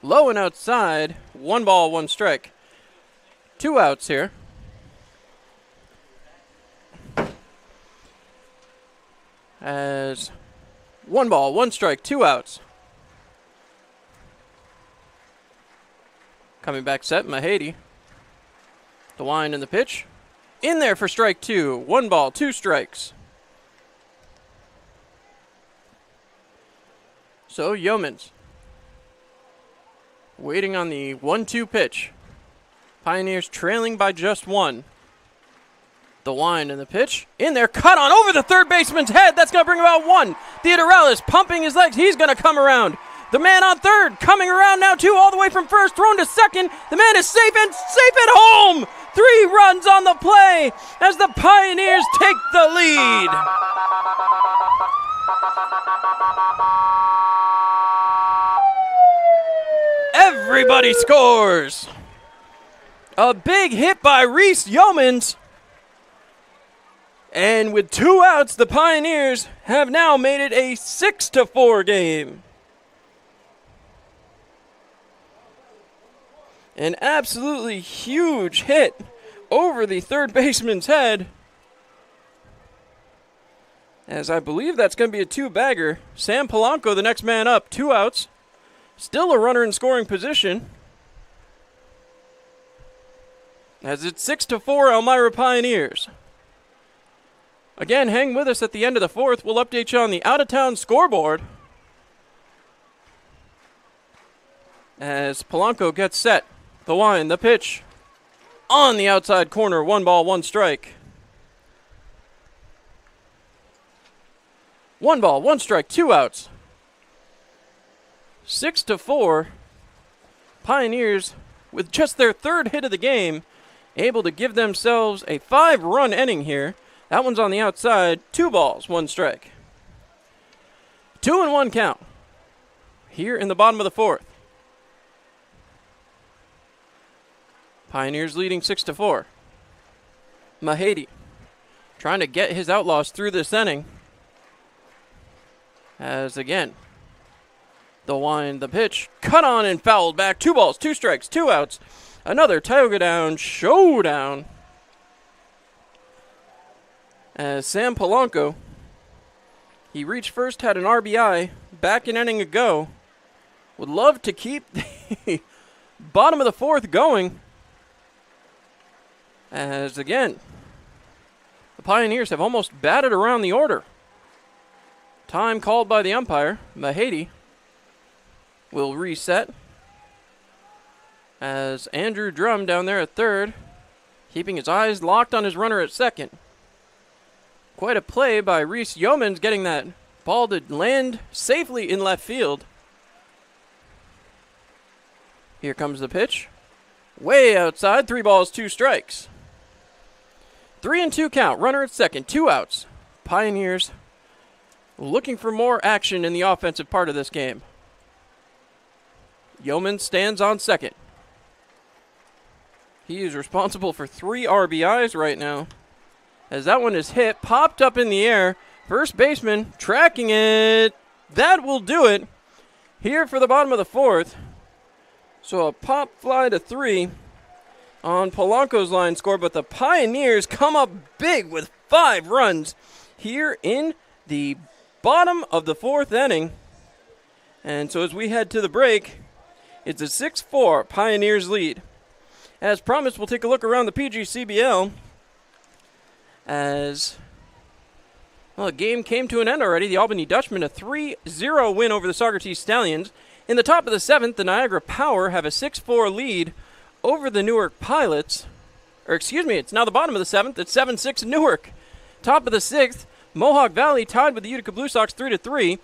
Low and outside. 1 ball, 1 strike. 2 outs here. As 1 ball, 1 strike, 2 outs. Coming back set, Mahady. The wind and the pitch. In there for strike 2. 1 ball, 2 strikes. So Yeomans waiting on the 1-2 pitch. Pioneers trailing by just 1. The wind and the pitch. In there, cut on over the third baseman's head. That's going to bring about 1. Theodoralis pumping his legs. He's going to come around. The man on third coming around now too, all the way from first, thrown to second. The man is safe and safe at home. 3 runs on the play as the Pioneers take the lead. Everybody scores. A big hit by Reese Yeomans. And with 2 outs, the Pioneers have now made it a 6-4 game. An absolutely huge hit over the third baseman's head. As I believe that's going to be a 2-bagger. Sam Polanco, the next man up, 2 outs. Still a runner in scoring position. As it's 6-4 Elmira Pioneers. Again, hang with us at the end of the 4th. We'll update you on the out-of-town scoreboard. As Polanco gets set. The wind, the pitch. On the outside corner, 1 ball, 1 strike. 1 ball, 1 strike, 2 outs. 6-4. Pioneers, with just their 3rd hit of the game, able to give themselves a 5-run inning here. That one's on the outside. 2 balls, 1 strike. 2-1 count. Here in the bottom of the 4th. Pioneers leading 6-4. Mahady trying to get his Outlaws through this inning. As again, the wind, the pitch, cut on and fouled back. 2 balls, 2 strikes, 2 outs. Another Tioga Down showdown. As Sam Polanco, he reached first, had an RBI back an inning ago. Would love to keep the bottom of the 4th going. As again, the Pioneers have almost batted around the order. Time called by the umpire. Mahady will reset. As Andrew Drum down there at third, keeping his eyes locked on his runner at second. Quite a play by Reese Yeomans getting that ball to land safely in left field. Here comes the pitch. Way outside, 3 balls, 2 strikes. 3-2 count, runner at second, 2 outs. Pioneers looking for more action in the offensive part of this game. Yeoman stands on second. He is responsible for 3 RBIs right now. As that one is hit, popped up in the air. First baseman tracking it. That will do it here for the bottom of the 4th. So a pop fly to 3 on Polanco's line score, but the Pioneers come up big with 5 runs here in the bottom of the 4th inning. And so as we head to the break, it's a 6-4 Pioneers lead. As promised, we'll take a look around the PGCBL as well, the game came to an end already. The Albany Dutchmen, a 3-0 win over the Saugerties Stallions. In the top of the 7th, the Niagara Power have a 6-4 lead over the Newark Pilots. Or excuse me, it's now the bottom of the 7th. It's 7-6 Newark. Top of the 6th, Mohawk Valley tied with the Utica Blue Sox 3-3.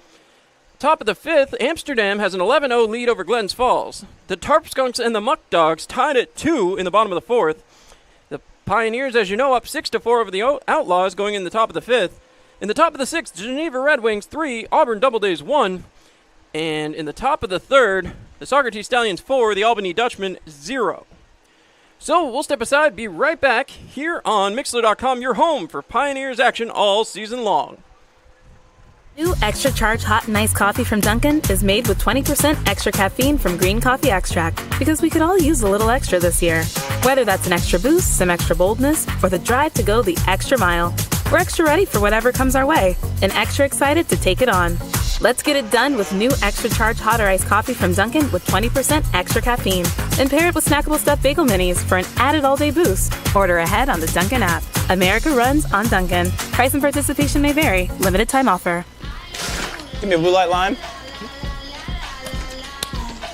Top of the 5th, Amsterdam has an 11-0 lead over Glens Falls. The Tarp Skunks and the Muck Dogs tied at 2 in the bottom of the 4th. The Pioneers, as you know, up 6-4 over the Outlaws going in the top of the 5th. In the top of the 6th, Geneva Red Wings 3, Auburn Doubledays 1. And in the top of the 3rd, the Saugerties Stallions 4, the Albany Dutchmen 0. So we'll step aside, be right back here on Mixler.com, your home for Pioneers action all season long.
New Extra Charge Hot and Iced Coffee from Dunkin' is made with 20% extra caffeine from green coffee extract, because we could all use a little extra this year. Whether that's an extra boost, some extra boldness, or the drive to go the extra mile, we're extra ready for whatever comes our way and extra excited to take it on. Let's get it done with new Extra Charge Hot or Iced Coffee from Dunkin' with 20% extra caffeine. And pair it with snackable stuffed bagel minis for an added all-day boost. Order ahead on the Dunkin' app. America runs on Dunkin'. Price and participation may vary. Limited time offer.
Give me a blue light lime.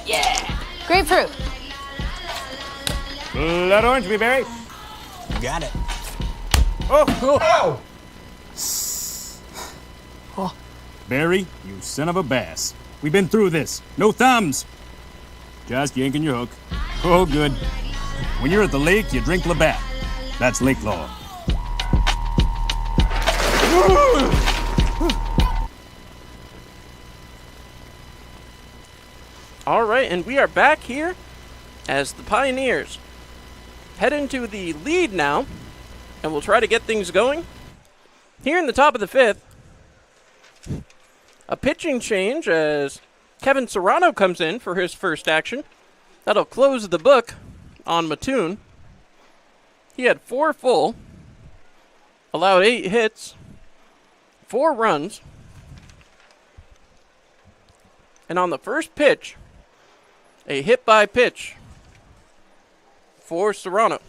Yeah! Grapefruit.
Blood orange, blueberry. Got it. Oh!
Barry, you son of a bass. We've been through this. No thumbs. Just yanking your hook. Oh, good. When you're at the lake, you drink Labatt. That's lake law.
All right, and we are back here as the Pioneers head into the lead now, and we'll try to get things going. Here in the top of the 5th, a pitching change as Kevin Serrano comes in for his first action. That'll close the book on Mattoon. He had 4 full, allowed 8 hits, 4 runs. And on the first pitch, a hit by pitch for Serrano.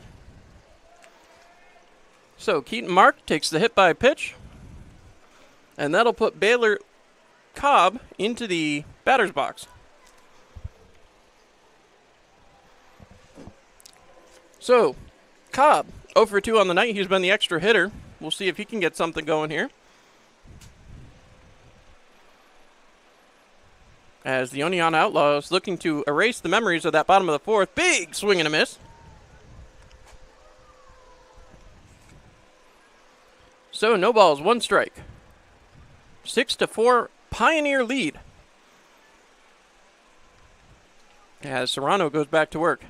So Keaton Mark takes the hit by pitch, and that'll put Baylor Cobb into the batter's box. So, Cobb, 0 for 2 on the night. He's been the extra hitter. We'll see if he can get something going here. As the Oneonta Outlaws looking to erase the memories of that bottom of the 4th. Big swing and a miss. So, no balls, 1 strike. 6-4 Pioneer lead. As Serrano goes back to work.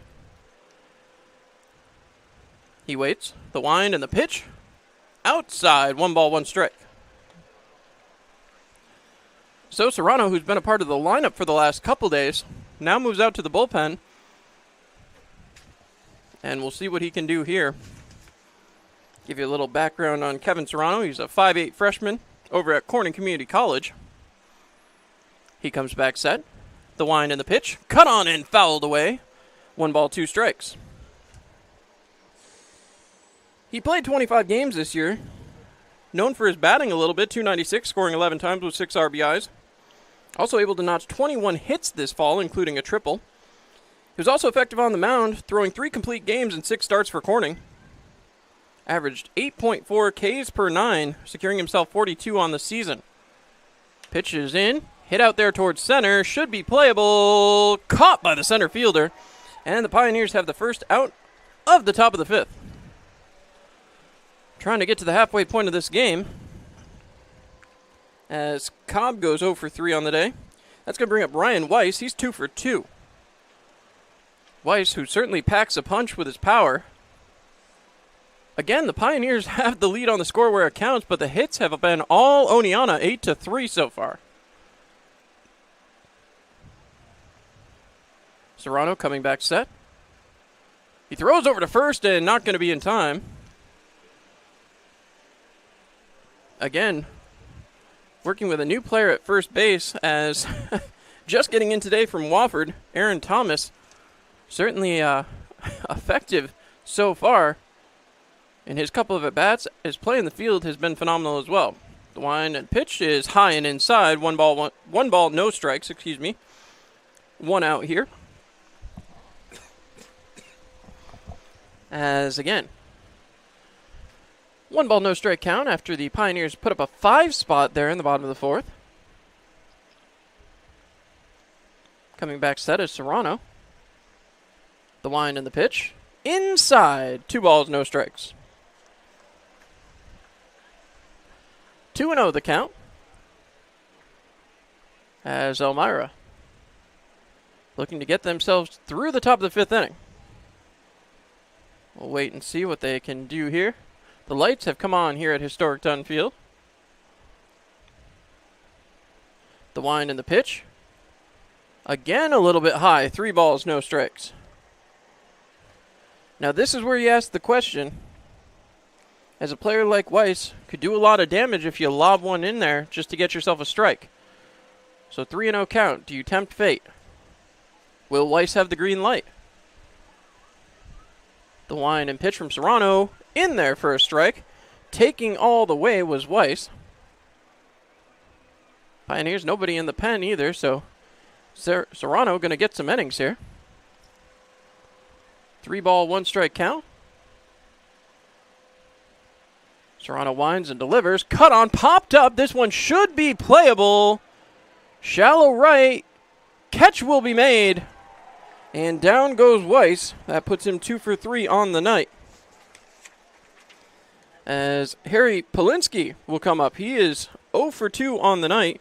He waits. The wind and the pitch. outside. 1 ball, 1 strike. So Serrano, who's been a part of the lineup for the last couple days, now moves out to the bullpen. And we'll see what he can do here. Give you a little background on Kevin Serrano. He's a 5'8" freshman over at Corning Community College. He comes back set. The wind and the pitch. Cut on and fouled away. 1 ball, 2 strikes. He played 25 games this year. Known for his batting a little bit. .296, scoring 11 times with 6 RBIs. Also able to notch 21 hits this fall, including a triple. He was also effective on the mound, throwing 3 complete games and 6 starts for Corning. Averaged 8.4 Ks per 9, securing himself 42 on the season. Pitch is in. Hit out there towards center. Should be playable. Caught by the center fielder. And the Pioneers have the first out of the top of the 5th. Trying to get to the halfway point of this game. As Cobb goes 0 for 3 on the day. That's going to bring up Ryan Weiss. He's 2 for 2. Weiss, who certainly packs a punch with his power. Again, the Pioneers have the lead on the score where it counts, but the hits have been all Oneonta, 8-3 so far. Serrano coming back set. He throws over to first and not going to be in time. Again, working with a new player at first base, as just getting in today from Wofford, Aaron Thomas. Certainly effective so far. In his couple of at-bats, his play in the field has been phenomenal as well. The wind and pitch is high and inside. One ball, no strikes, 1 out here. As again, 1 ball, no strike count after the Pioneers put up a 5 spot there in the bottom of the 4th. Coming back set is Serrano. The wind and the pitch. Inside. 2 balls, no strikes. 2-0 the count. As Elmira looking to get themselves through the top of the 5th inning. We'll wait and see what they can do here. The lights have come on here at Historic Dunn Field. The wind and the pitch. Again, a little bit high. 3 balls, no strikes. Now, this is where you ask the question. As a player like Weiss, could do a lot of damage if you lob one in there just to get yourself a strike. So 3-0 count. Do you tempt fate? Will Weiss have the green light? The wind and pitch from Serrano in there for a strike. Taking all the way was Weiss. Pioneers, nobody in the pen either, so Serrano going to get some innings here. 3 ball, 1 strike count. Serrano winds and delivers. Cut on, popped up. This one should be playable. Shallow right. Catch will be made. And down goes Weiss. That puts him 2 for 3 on the night. As Harry Polinsky will come up. He is 0 for 2 on the night.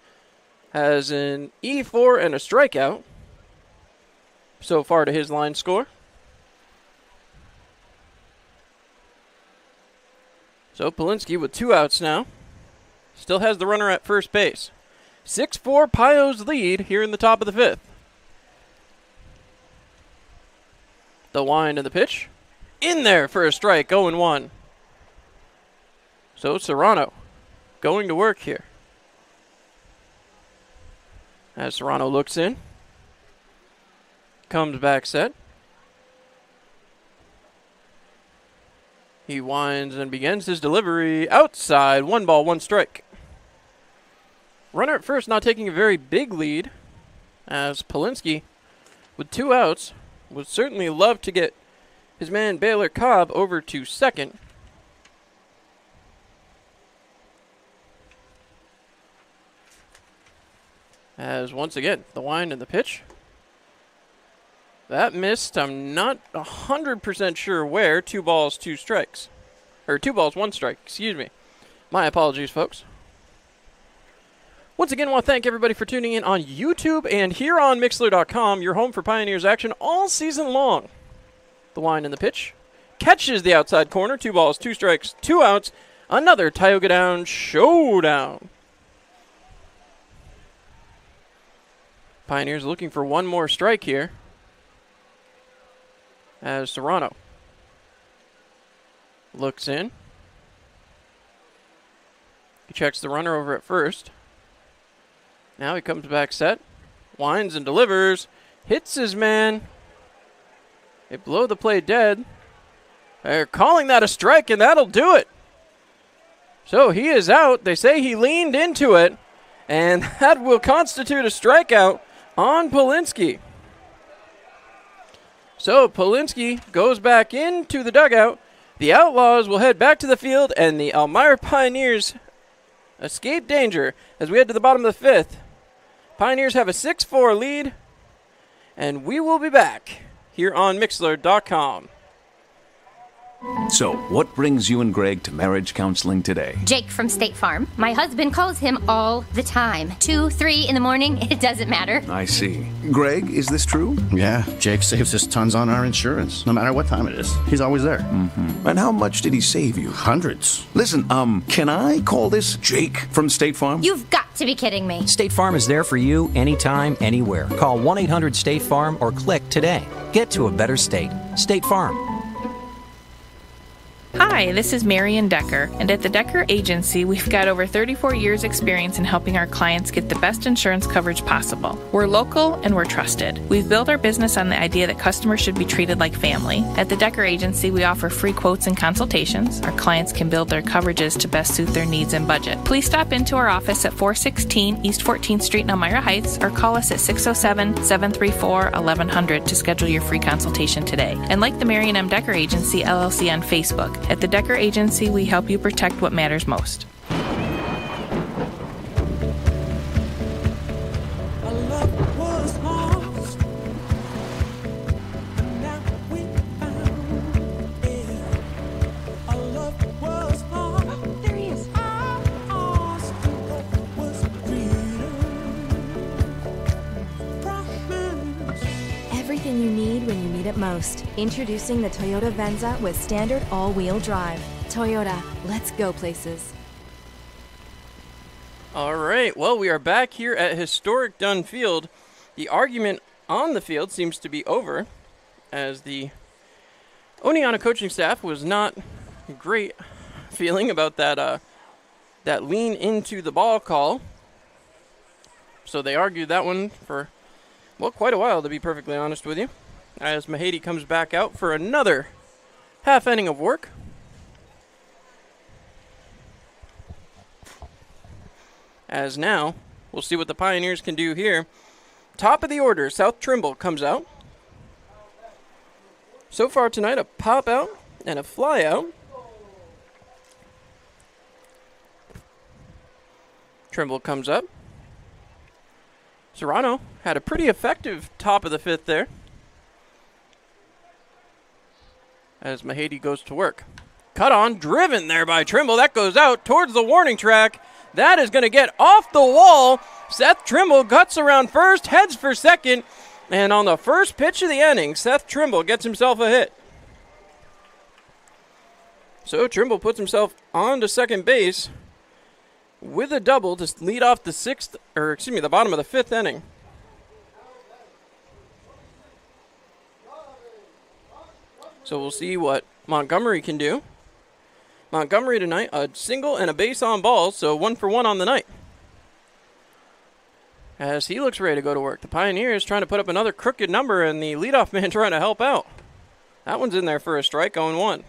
Has an E4 and a strikeout so far to his line score. So Polinsky with 2 outs now. Still has the runner at first base. 6-4 Pio's lead here in the top of the 5th. The wind and the pitch. In there for a strike, 0-1. So Serrano going to work here. As Serrano looks in. Comes back set. He winds and begins his delivery outside. 1 ball, 1 strike. Runner at first not taking a very big lead, as Polinsky, with 2 outs, would certainly love to get his man Baylor Cobb over to second. As once again, the wind and the pitch. That missed. I'm not 100% sure where. 2 balls, 2 strikes. Or 2 balls, 1 strike. Excuse me. My apologies, folks. Once again, I want to thank everybody for tuning in on YouTube and here on Mixler.com, your home for Pioneers action all season long. The wind and the pitch. Catches the outside corner. 2 balls, 2 strikes, 2 outs. Another Tioga Down showdown. Pioneers looking for one more strike here. As Serrano looks in. He checks the runner over at first. Now he comes back set. Winds and delivers. Hits his man. They blow the play dead. They're calling that a strike, and that'll do it. So he is out. They say he leaned into it, and that will constitute a strikeout on Polinsky. So Polinsky goes back into the dugout. The Outlaws will head back to the field, and the Elmira Pioneers escape danger as we head to the bottom of the fifth. Pioneers have a 6-4 lead, and we will be back here on Mixlr.com.
So, what brings you and Greg to marriage counseling today?
Jake from State Farm. My husband calls him all the time. 2, 3 in the morning, it doesn't matter.
I see. Greg, is this true?
Yeah, Jake saves us tons on our insurance, no matter what time it is. He's always there.
Mm-hmm. And how much did he save you?
Hundreds.
Listen, can I call this Jake from State Farm?
You've got to be kidding me.
State Farm is there for you anytime, anywhere. Call 1-800-STATE-FARM or click today. Get to a better state. State Farm.
Hi, this is Marian Decker, and at the Decker Agency, we've got over 34 years' experience in helping our clients get the best insurance coverage possible. We're local and we're trusted. We've built our business on the idea that customers should be treated like family. At the Decker Agency, we offer free quotes and consultations. Our clients can build their coverages to best suit their needs and budget. Please stop into our office at 416 East 14th Street in Elmira Heights or call us at 607-734-1100 to schedule your free consultation today. And like the Marian M. Decker Agency, LLC on Facebook. At the Decker Agency, we help you protect what matters most.
Everything you need when you need it most. Introducing the Toyota Venza with standard all-wheel drive. Toyota, let's go places.
All right, well, we are back here at historic Dunn Field. The argument on the field seems to be over, as the Oneonta coaching staff was not great feeling about that lean into the ball call. So they argued that one for, well, quite a while, to be perfectly honest with you, as Mahady comes back out for another half inning of work. As now, we'll see what the Pioneers can do here. Top of the order, South Trimble comes out. So far tonight, a pop out and a fly out. Trimble comes up. Serrano had a pretty effective top of the fifth there, as Mahady goes to work. Cut on, driven there by Trimble. That goes out towards the warning track. That is going to get off the wall. Seth Trimble guts around first, heads for second, and on the first pitch of the inning, Seth Trimble gets himself a hit. So Trimble puts himself on to second base with a double to lead off the bottom of the fifth inning. So we'll see what Montgomery can do. Montgomery tonight, a single and a base on balls, so 1 for 1 on the night, as he looks ready to go to work. The Pioneers trying to put up another crooked number, and the leadoff man trying to help out. That one's in there for a strike, 0-1.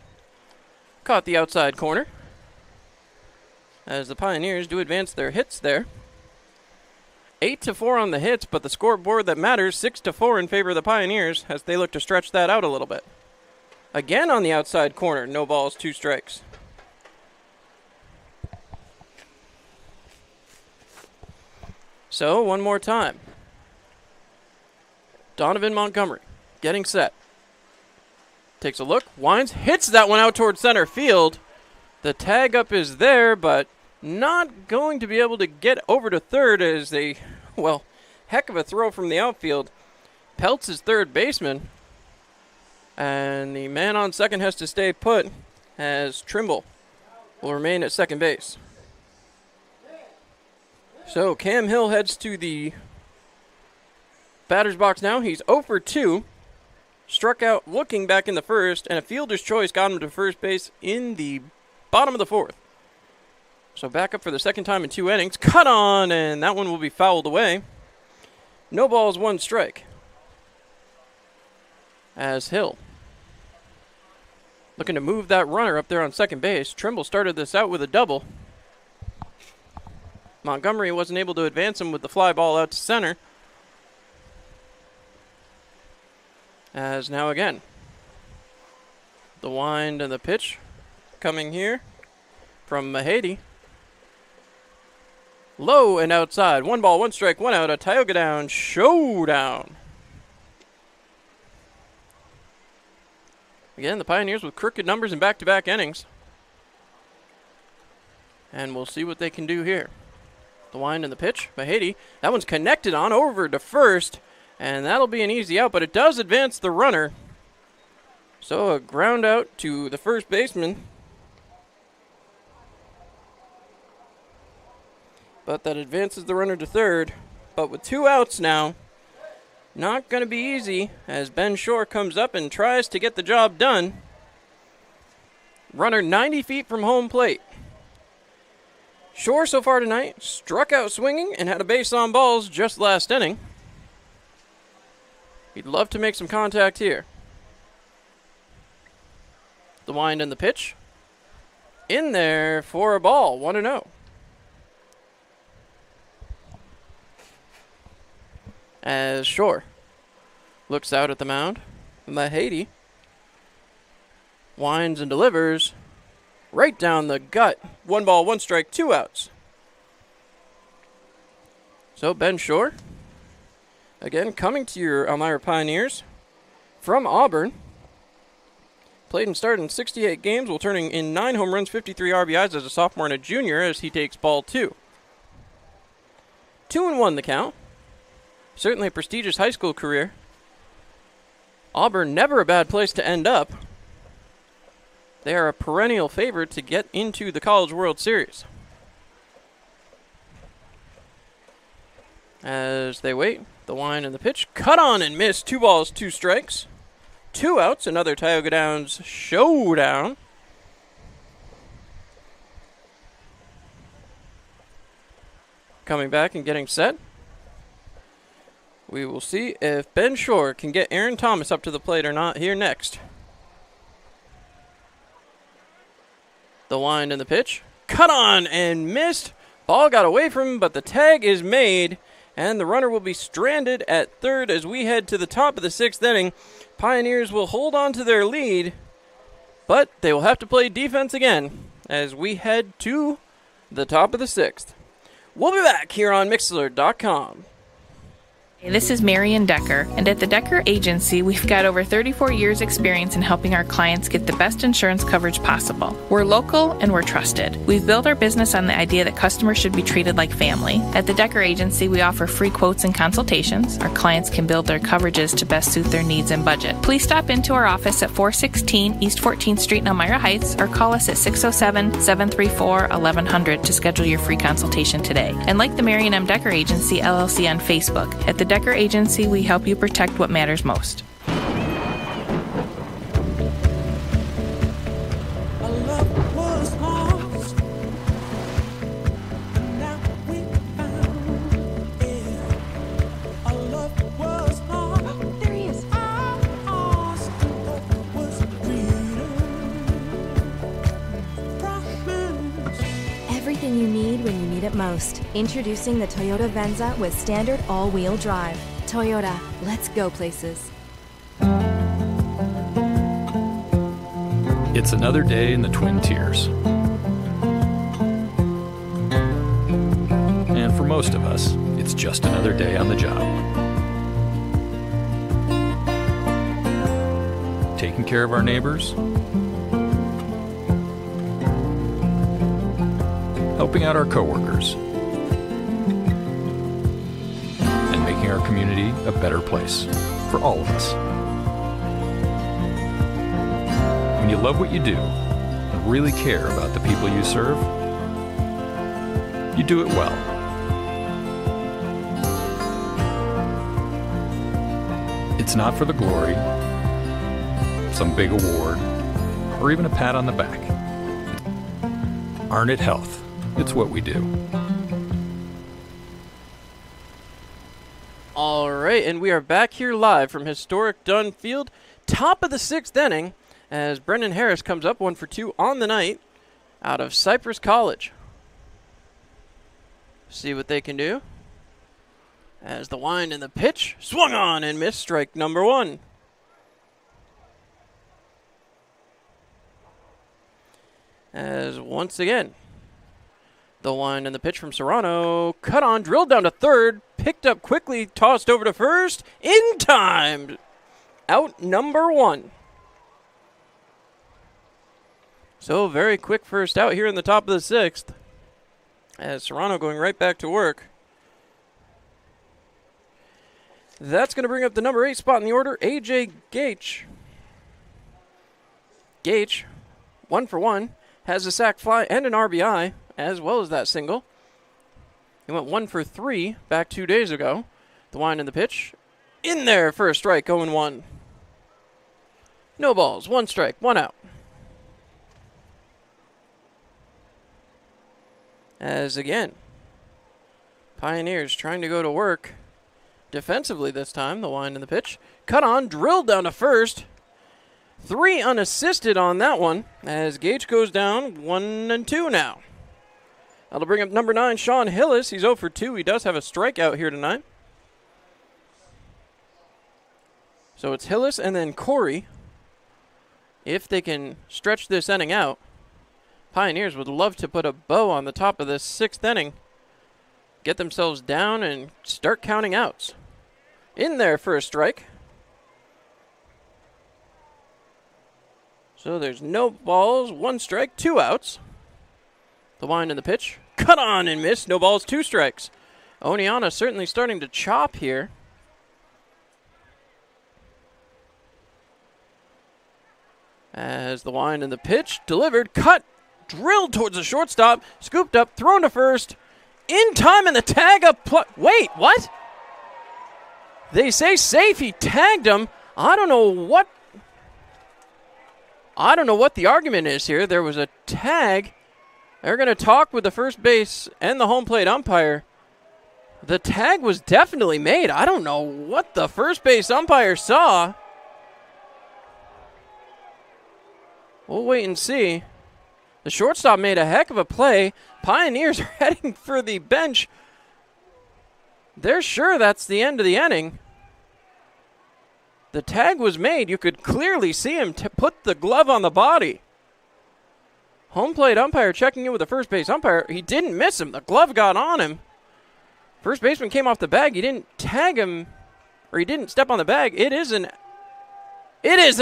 Caught the outside corner, as the Pioneers do advance their hits there. 8-4 on the hits, but the scoreboard that matters, 6-4 in favor of the Pioneers, as they look to stretch that out a little bit. Again on the outside corner, no balls, 2 strikes. So, one more time. Donovan Montgomery getting set. Takes a look, winds, hits that one out towards center field. The tag up is there, but not going to be able to get over to third as a, well, heck of a throw from the outfield. Pelts his third baseman. And the man on second has to stay put as Trimble will remain at second base. So Cam Hill heads to the batter's box now. He's 0 for 2. Struck out looking back in the first, and a fielder's choice got him to first base in the bottom of the fourth. So back up for the second time in 2 innings. Cut on, and that one will be fouled away. No balls, 1 strike. As Hill looking to move that runner up there on second base. Trimble started this out with a double. Montgomery wasn't able to advance him with the fly ball out to center. As now again, the wind and the pitch coming here from Mahady. Low and outside. 1 ball, 1 strike, 1 out. A Tioga Down showdown. Again, the Pioneers with crooked numbers in back-to-back innings. And we'll see what they can do here. The wind and the pitch. Mahady. That one's connected on over to first. And that'll be an easy out, but it does advance the runner. So a ground out to the first baseman. But that advances the runner to third. But with 2 outs now, not going to be easy as Ben Shore comes up and tries to get the job done. Runner 90 feet from home plate. Shore so far tonight struck out swinging and had a base on balls just last inning. He'd love to make some contact here. The wind and the pitch. In there for a ball, 1-0. As Shore looks out at the mound. Mahady winds and delivers right down the gut. 1 ball, 1 strike, 2 outs. So Ben Shore, again, coming to your Elmira Pioneers from Auburn. Played and started in 68 games while turning in 9 home runs, 53 RBIs as a sophomore and a junior as he takes ball 2. 2-1 the count. Certainly a prestigious high school career. Auburn, never a bad place to end up. They are a perennial favorite to get into the College World Series. As they wait, the wind and the pitch. Cut on and miss. 2 balls, 2 strikes. 2 outs. Another Tioga Downs showdown. Coming back and getting set. We will see if Ben Shore can get Aaron Thomas up to the plate or not here next. The wind and the pitch. Cut on and missed. Ball got away from him, but the tag is made, and the runner will be stranded at third as we head to the top of the 6th inning. Pioneers will hold on to their lead, but they will have to play defense again as we head to the top of the 6th. We'll be back here on Mixlr.com.
Hey, this is Marian Decker, and at the Decker Agency, we've got over 34 years experience in helping our clients get the best insurance coverage possible. We're local and we're trusted. We've built our business on the idea that customers should be treated like family. At the Decker Agency, we offer free quotes and consultations. Our clients can build their coverages to best suit their needs and budget. Please stop into our office at 416 East 14th Street in Elmira Heights or call us at 607-734-1100 to schedule your free consultation today. And like the Marian M. Decker Agency LLC on Facebook, at the Decker Agency, we help you protect what matters most.
Everything you need when you need it most. Introducing the Toyota Venza with standard all-wheel drive. Toyota, let's go places.
It's another day in the Twin Tiers. And for most of us, it's just another day on the job. Taking care of our neighbors, helping out our coworkers, and making our community a better place for all of us. When you love what you do and really care about the people you serve, you do it well. It's not for the glory, some big award, or even a pat on the back. Arnett Health. It's what we do.
All right, and we are back here live from historic Dunn Field, top of the 6th inning, as Brendan Harris comes up 1 for 2 on the night out of Cypress College. See what they can do. As the wind and the pitch swung on and missed, strike number 1. As once again, the wind and the pitch from Serrano, cut on, drilled down to third, picked up quickly, tossed over to first, in time. Out number 1. So very quick first out here in the top of the 6th. As Serrano going right back to work. That's going to bring up the number 8 spot in the order, A.J. Gage. Gage, 1 for 1, has a sac fly and an RBI, as well as that single. He went 1 for 3 back 2 days ago. The wind and the pitch, in there for a strike, 0-1. No balls, 1 strike, 1 out. As again, Pioneers trying to go to work. Defensively this time, the wind and the pitch. Cut on, drilled down to first. 3 unassisted on that one, as Gage goes down 1-2 now. That'll bring up number 9, Sean Hillis. He's 0 for 2. He does have a strikeout here tonight. So it's Hillis and then Corey. If they can stretch this inning out, Pioneers would love to put a bow on the top of this 6th inning. Get themselves down and start counting outs. In there for a strike. So there's no balls, 1 strike, 2 outs. The wind and the pitch. Cut on and miss. No balls, 2 strikes. Oneonta certainly starting to chop here. As the wind and the pitch delivered. Cut. Drilled towards the shortstop. Scooped up. Thrown to first. In time and the tag up. Wait, what? They say safe. He tagged him. I don't know what the argument is here. There was a tag. They're going to talk with the first base and the home plate umpire. The tag was definitely made. I don't know what the first base umpire saw. We'll wait and see. The shortstop made a heck of a play. Pioneers are heading for the bench. They're sure that's the end of the inning. The tag was made. You could clearly see him put the glove on the body. Home plate umpire checking in with the first base umpire. He didn't miss him. The glove got on him. First baseman came off the bag. He didn't tag him, or he didn't step on the bag. It is an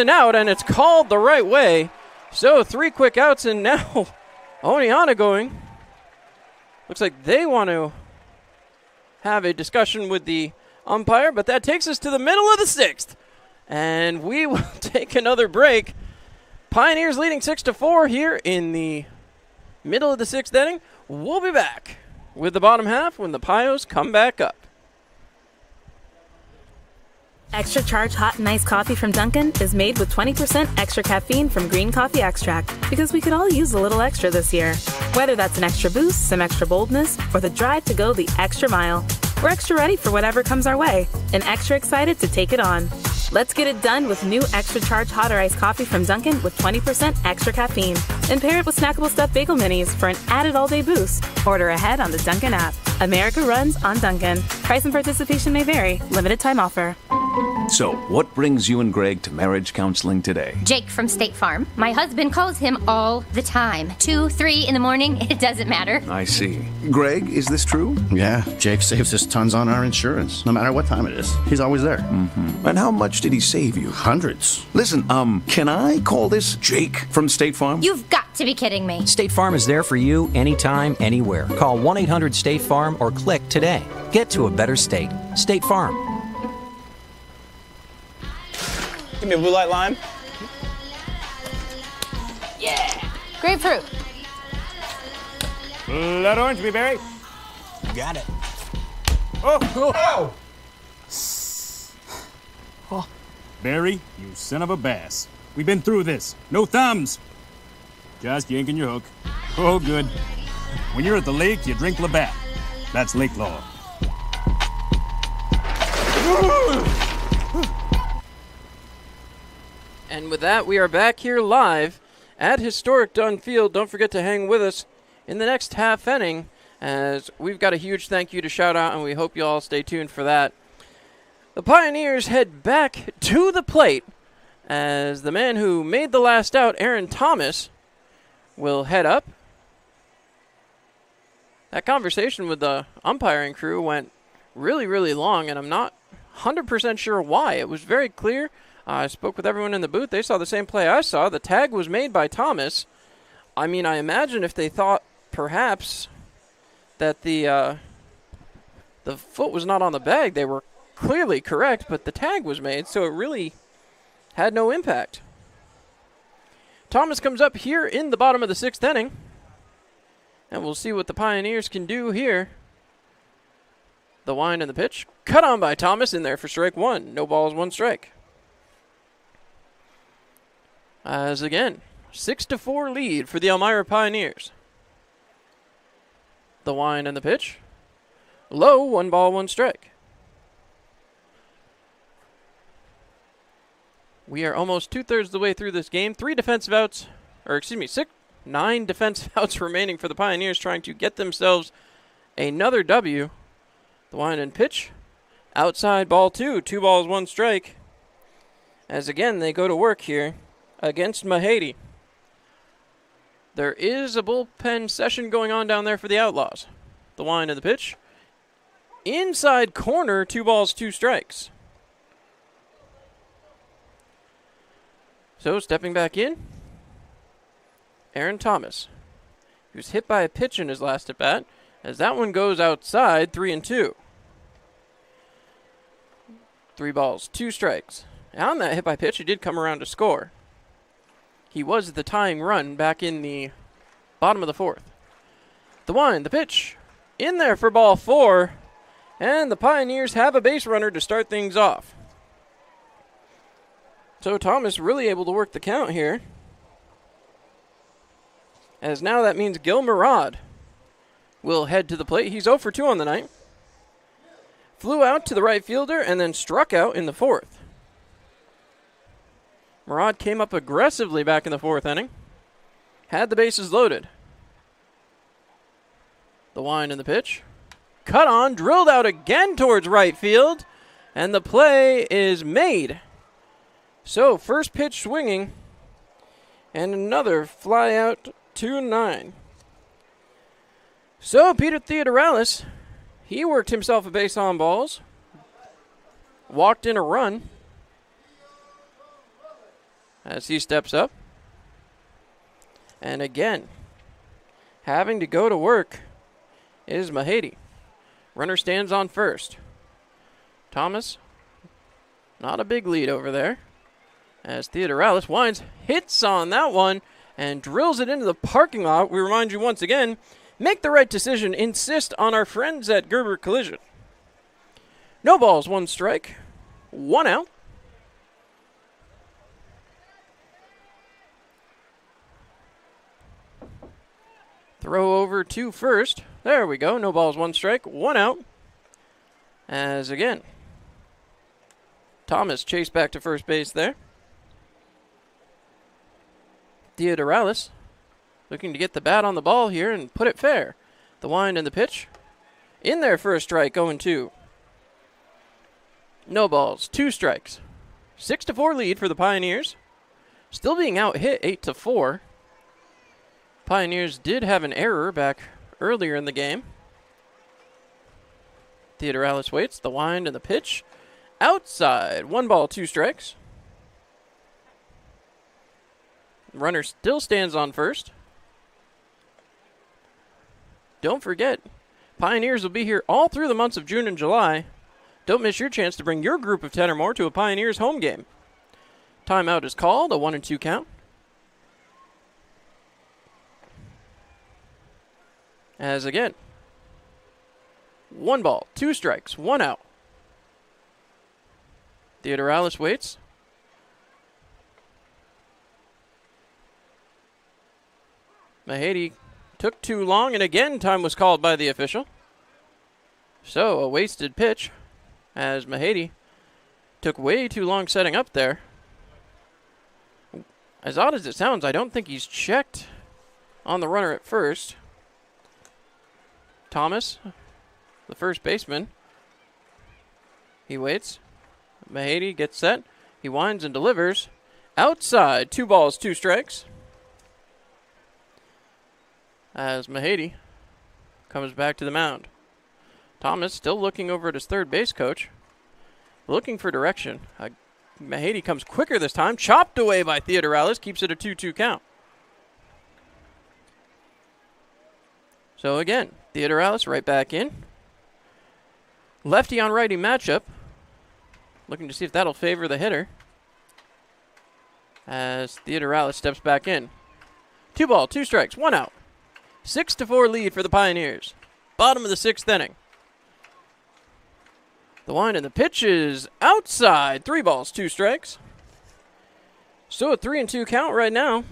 out, and it's called the right way. So 3 quick outs, and now Oneonta going. Looks like they want to have a discussion with the umpire, but that takes us to the middle of the 6th. And we will take another break. Pioneers leading 6-4 here in the middle of the 6th inning. We'll be back with the bottom half when the Pios come back up.
Extra charge hot and iced coffee from Dunkin' is made with 20% extra caffeine from green coffee extract, because we could all use a little extra this year. Whether that's an extra boost, some extra boldness, or the drive to go the extra mile, we're extra ready for whatever comes our way and extra excited to take it on. Let's get it done with new extra charge hot or iced coffee from Dunkin' with 20% extra caffeine. And pair it with snackable stuffed bagel minis for an added all-day boost. Order ahead on the Dunkin' app. America runs on Dunkin'. Price and participation may vary. Limited time offer.
So, what brings you and Greg to marriage counseling today?
Jake from State Farm. My husband calls him all the time. 2, 3 in the morning, it doesn't matter.
I see. Greg, is this true?
Yeah, Jake saves us tons on our insurance, no matter what time it is. He's always there.
Mm-hmm. And how much did he save you?
Hundreds.
Listen, can I call this Jake from State Farm?
You've got to be kidding me.
State Farm is there for you anytime, anywhere. Call 1-800-STATE-FARM or click today. Get to a better state. State Farm.
Give me a blue light lime.
Yeah. Grapefruit.
Blood orange, me berry.
Got it.
Oh! Barry, you son of a bass. We've been through this. No thumbs. Just yanking your hook. Oh, good. When you're at the lake, you drink Labatt. That's lake law.
And with that, we are back here live at historic Dunn Field. Don't forget to hang with us in the next half inning, as we've got a huge thank you to shout out, and we hope you all stay tuned for that. The Pioneers head back to the plate as the man who made the last out, Aaron Thomas, will head up. That conversation with the umpiring crew went really, really long, and I'm not 100% sure why. It was very clear. I spoke with everyone in the booth. They saw the same play I saw. The tag was made by Thomas. I mean, I imagine if they thought perhaps that the foot was not on the bag, they were clearly correct, but the tag was made, so it really had no impact. Thomas comes up here in the bottom of the sixth inning, and we'll see what the Pioneers can do here. The wind and the pitch. Cut on by Thomas, in there for strike one. No balls, one strike. As again, 6-4 lead for the Elmira Pioneers. The wind and the pitch. Low, 1 ball, 1 strike. We are almost 2/3 of the way through this game. 9 defensive outs remaining for the Pioneers, trying to get themselves another W. The wind and pitch. Outside, ball 2. 2 balls, 1 strike. As again, they go to work here against Mahady. There is a bullpen session going on down there for the Outlaws. The wind and the pitch. Inside corner, 2 balls, 2 strikes. So stepping back in, Aaron Thomas, he was hit by a pitch in his last at bat, as that one goes outside, 3-2. 3 balls, 2 strikes. And on that hit by pitch, he did come around to score. He was the tying run back in the bottom of the 4th. The wind, the pitch, in there for ball 4, and the Pioneers have a base runner to start things off. So Thomas really able to work the count here, as now that means Gil Murad will head to the plate. He's 0 for 2 on the night. Flew out to the right fielder and then struck out in the 4th. Murad came up aggressively back in the 4th inning. Had the bases loaded. The wind and the pitch. Cut on, drilled out again towards right field, and the play is made. So, first pitch swinging, and another fly out to 9. So, Peter Theodoralis, he worked himself a base on balls, walked in a run, as he steps up. And again, having to go to work is Mahady. Runner stands on first. Thomas, not a big lead over there, as Theodoralis winds, hits on that one, and drills it into the parking lot. We remind you once again, make the right decision. Insist on our friends at Gerber Collision. No balls, 1 strike, 1 out. Throw over to first. There we go. No balls, 1 strike, 1 out. As again, Thomas chased back to first base there. Theodoralis looking to get the bat on the ball here and put it fair. The wind and the pitch. In there for a strike, 0-2. No balls, 2 strikes. 6-4 lead for the Pioneers. Still being out hit 8-4. Pioneers did have an error back earlier in the game. Theodoralis waits, the wind and the pitch. Outside, 1 ball, 2 strikes. Runner still stands on first. Don't forget, Pioneers will be here all through the months of June and July. Don't miss your chance to bring your group of 10 or more to a Pioneers home game. Timeout is called, a 1-2 count. As again, 1 ball, 2 strikes, 1 out. Theodoralis waits. Mahady took too long, and again time was called by the official. So a wasted pitch as Mahady took way too long setting up there. As odd as it sounds, I don't think he's checked on the runner at first. Thomas, the first baseman, he waits. Mahady gets set. He winds and delivers. Outside, 2 balls, 2 strikes. As Mahady comes back to the mound. Thomas still looking over at his third base coach, looking for direction. Mahady comes quicker this time, chopped away by Theodoralis, keeps it a 2-2 count. So again, Theodoralis right back in. Lefty on righty matchup. Looking to see if that'll favor the hitter. As Theodoralis steps back in. 2 ball, 2 strikes, 1 out. 6-4 lead for the Pioneers. Bottom of the 6th inning. The wind and the pitch is outside. 3 balls, 2 strikes. So a 3-2 count right now.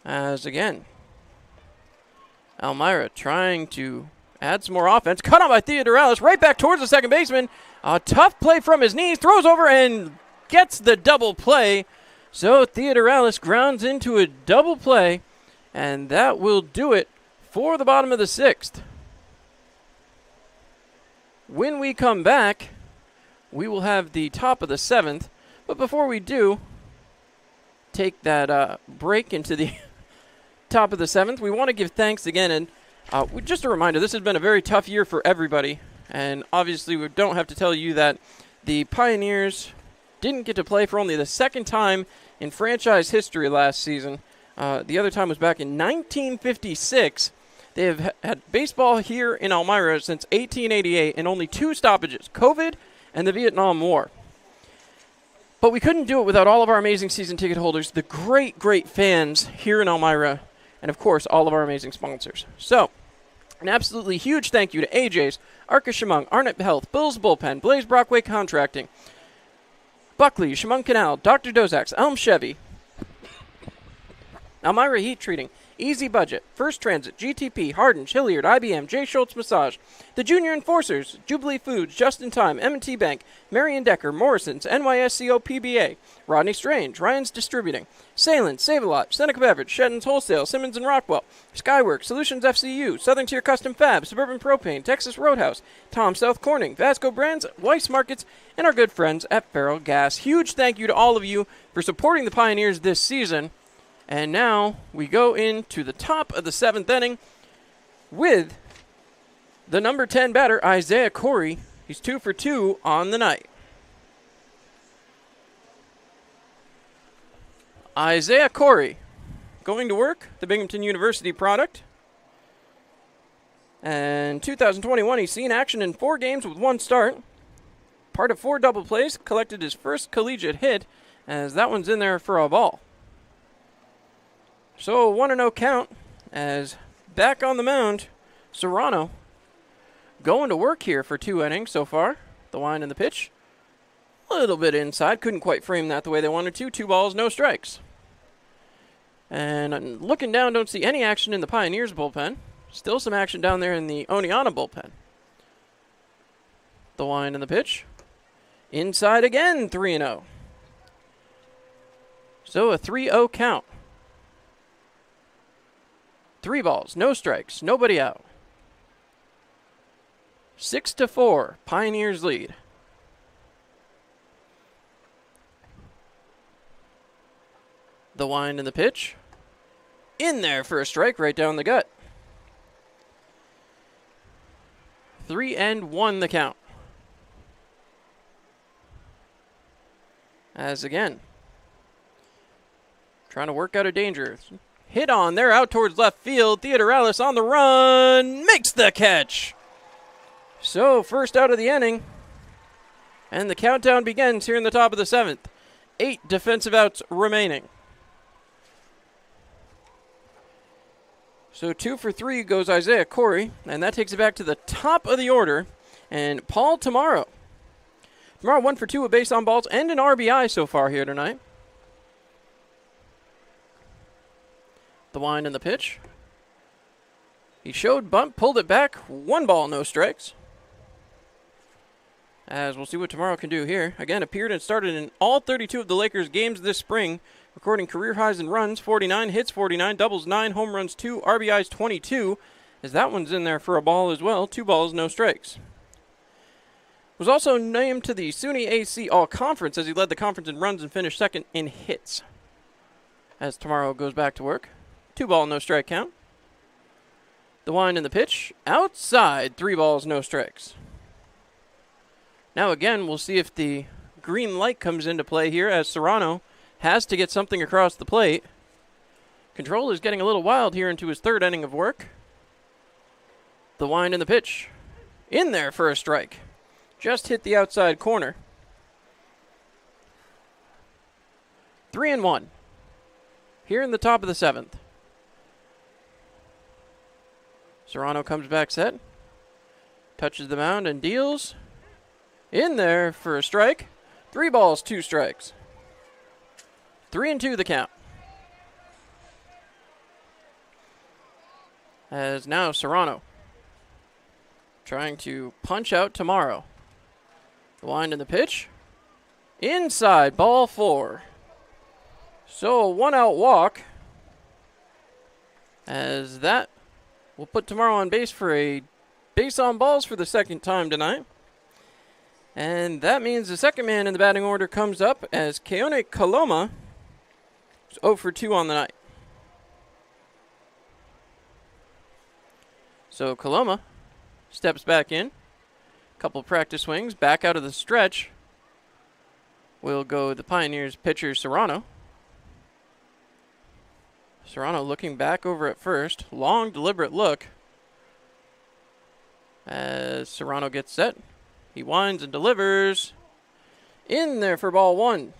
As again, Elmira trying to add some more offense. Cut on by Theodoralis. Right back towards the second baseman. A tough play from his knees. Throws over and gets the double play. So Theodoralis grounds into a double play. And that will do it for the bottom of the 6th. When we come back, we will have the top of the 7th. But before we do take that break into the top of the 7th, we want to give thanks again. And just a reminder, this has been a very tough year for everybody. And obviously we don't have to tell you that the Pioneers didn't get to play for only the 2nd time in franchise history last season. The other time was back in 1956. They have had baseball here in Elmira since 1888 and only 2 stoppages, COVID and the Vietnam War. But we couldn't do it without all of our amazing season ticket holders, the great, great fans here in Elmira, and of course, all of our amazing sponsors. So, an absolutely huge thank you to AJ's, Arca Chemung, Arnett Health, Bill's Bullpen, Blaze Brockway Contracting, Buckley, Chemung Canal, Dr. Dozak's, Elm Chevy, Elmira Heat Treating, Easy Budget, First Transit, GTP, Hardin, Hilliard, IBM, J. Schultz Massage, the Junior Enforcers, Jubilee Foods, Just in Time, M&T Bank, Marion Decker, Morrison's, NYSCO PBA, Rodney Strange, Ryan's Distributing, Salem, Save-A-Lot, Seneca Beverage, Shedden's Wholesale, Simmons and Rockwell, Skyworks, Solutions FCU, Southern Tier Custom Fab, Suburban Propane, Texas Roadhouse, Tom South Corning, Vasco Brands, Weiss Markets, and our good friends at Farrell Gas. Huge thank you to all of you for supporting the Pioneers this season. And now we go into the top of the 7th inning with the number 10 batter, Isaiah Corey. He's 2 for 2 on the night. Isaiah Corey going to work, the Binghamton University product. And 2021, he's seen action in 4 games with 1 start. Part of 4 double plays, collected his first collegiate hit, as that one's in there for a ball. So a 1-0 count as back on the mound, Serrano going to work here for 2 innings so far. The wind and the pitch. A little bit inside. Couldn't quite frame that the way they wanted to. 2 balls, no strikes. And I'm looking down, don't see any action in the Pioneers bullpen. Still some action down there in the Oneonta bullpen. The wind and the pitch. Inside again, 3-0. So a 3-0 count. 3 balls, no strikes, nobody out. 6-4, Pioneers lead. The wind and the pitch. In there for a strike right down the gut. 3-1 the count. As again, trying to work out a danger. Hit on there, out towards left field. Theodoralis on the run, makes the catch. So, first out of the inning. And the countdown begins here in the top of the 7th. 8 defensive outs remaining. So 2 for 3 goes Isaiah Corey, and that takes it back to the top of the order. And Paul Tomorrow. Tomorrow 1 for 2 with base on balls and an RBI so far here tonight. The wind and the pitch. He showed bunt, pulled it back. 1 ball, no strikes. As we'll see what Tomorrow can do here. Again, appeared and started in all 32 of the Lakers' games this spring, recording career highs in runs, 49, hits 49, doubles 9, home runs 2, RBIs 22, as that one's in there for a ball as well. 2 balls, no strikes. Was also named to the SUNY AC All-Conference as he led the conference in runs and finished second in hits. As Tomorrow goes back to work. 2 ball, no strike count. The wind and the pitch. Outside, 3 balls, no strikes. Now again, we'll see if the green light comes into play here as Serrano has to get something across the plate. Control is getting a little wild here into his 3rd inning of work. The wind and the pitch. In there for a strike. Just hit the outside corner. 3-1. Here in the top of the 7th. Serrano comes back set. Touches the mound and deals. In there for a strike. 3 balls, 2 strikes. 3-2 the count. As now Serrano trying to punch out Tomorrow. The wind and the pitch. Inside, ball 4. So a 1-out walk. As that will put Tomorrow on base for a base on balls for the 2nd time tonight. And that means the 2nd man in the batting order comes up as Keone Coloma is 0 for 2 on the night. So Coloma steps back in. Couple practice swings. Back out of the stretch will go the Pioneers pitcher Serrano. Serrano looking back over at first. Long, deliberate look. As Serrano gets set. He winds and delivers. In there for ball 1.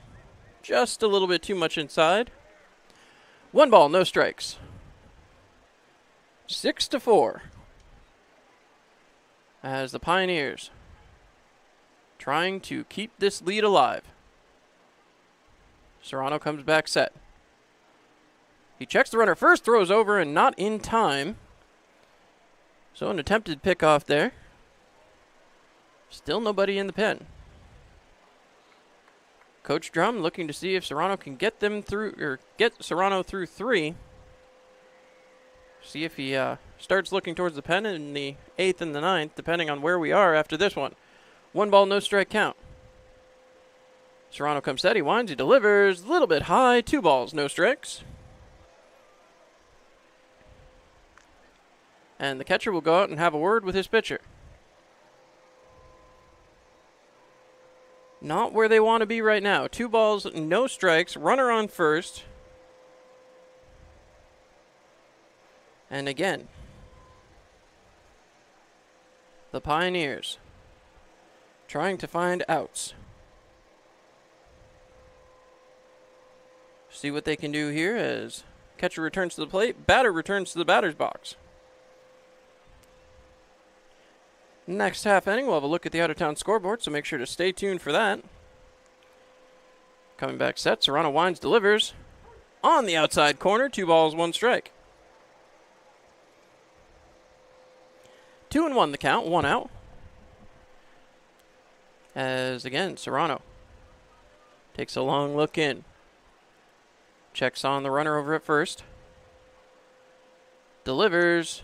Just a little bit too much inside. 1 ball, no strikes. 6-4. As the Pioneers trying to keep this lead alive. Serrano comes back set. He checks the runner first, throws over, and not in time. So an attempted pickoff there. Still nobody in the pen. Coach Drum looking to see if Serrano can get them through, or get Serrano through 3. See if he starts looking towards the pen in the 8th and the 9th, depending on where we are after this one. 1 ball, no strike count. Serrano comes set, he winds, he delivers, a little bit high, 2 balls, no strikes. And the catcher will go out and have a word with his pitcher. Not where they want to be right now. 2 balls, no strikes, runner on first. And again, the Pioneers trying to find outs. See what they can do here as catcher returns to the plate, batter returns to the batter's box. Next half inning, we'll have a look at the out-of-town scoreboard, so make sure to stay tuned for that. Coming back set, Serrano winds, delivers. On the outside corner, 2 balls, 1 strike. 2-1 the count, 1 out. As again, Serrano takes a long look in. Checks on the runner over at first. Delivers.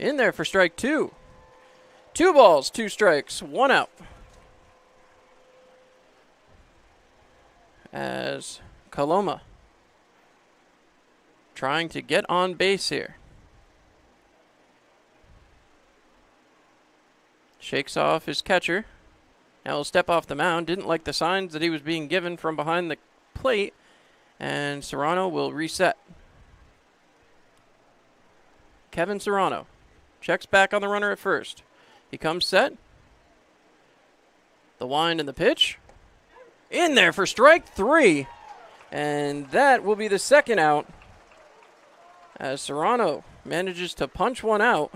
In there for strike 2. 2 balls, 2 strikes, 1 out. As Coloma trying to get on base here. Shakes off his catcher. Now he'll step off the mound. Didn't like the signs that he was being given from behind the plate. And Serrano will reset. Kevin Serrano checks back on the runner at first. He comes set. The wind and the pitch. In there for strike 3. And that will be the 2nd out. As Serrano manages to punch one out.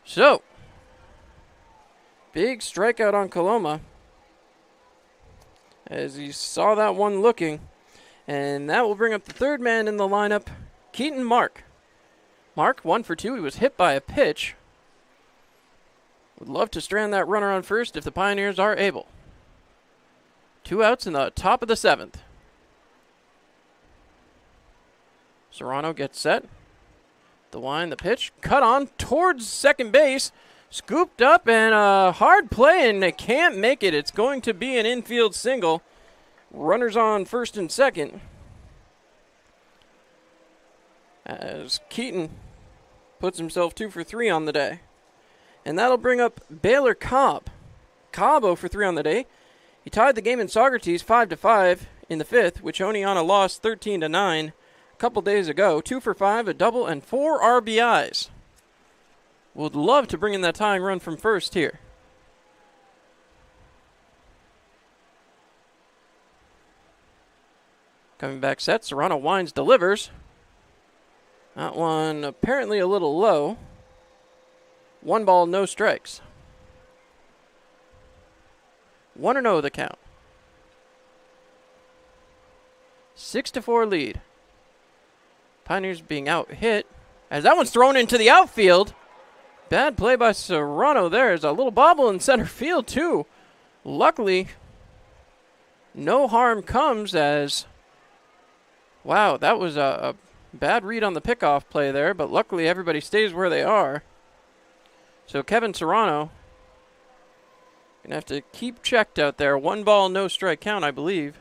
So, big strikeout on Coloma as he saw that one looking. And that will bring up the third man in the lineup, Keaton Mark. Mark, 1 for 2. He was hit by a pitch. Would love to strand that runner on first if the Pioneers are able. 2 outs in the top of the 7th. Serrano gets set. The wind, the pitch, cut on towards second base. Scooped up and a hard play, and they can't make it. It's going to be an infield single. Runners on first and second. As Keaton puts himself 2 for 3 on the day. And that'll bring up Baylor Cobb. Cobb 0 for 3 on the day. He tied the game in Saugerties 5-5 in the 5th, which Oneonta lost 13-9 a couple days ago. 2 for 5, a double, and 4 RBIs. Would love to bring in that tying run from first here. Coming back set, Serrano winds, delivers. That one apparently a little low. 1 ball, no strikes. 1-0 the count. 6-4 lead. Pioneers being out hit. As that one's thrown into the outfield. Bad play by Serrano there. There's a little bobble in center field too. Luckily, no harm comes as... Wow, that was a bad read on the pickoff play there, but luckily everybody stays where they are. So Kevin Serrano gonna have to keep checked out there. 1 ball, no strike count, I believe.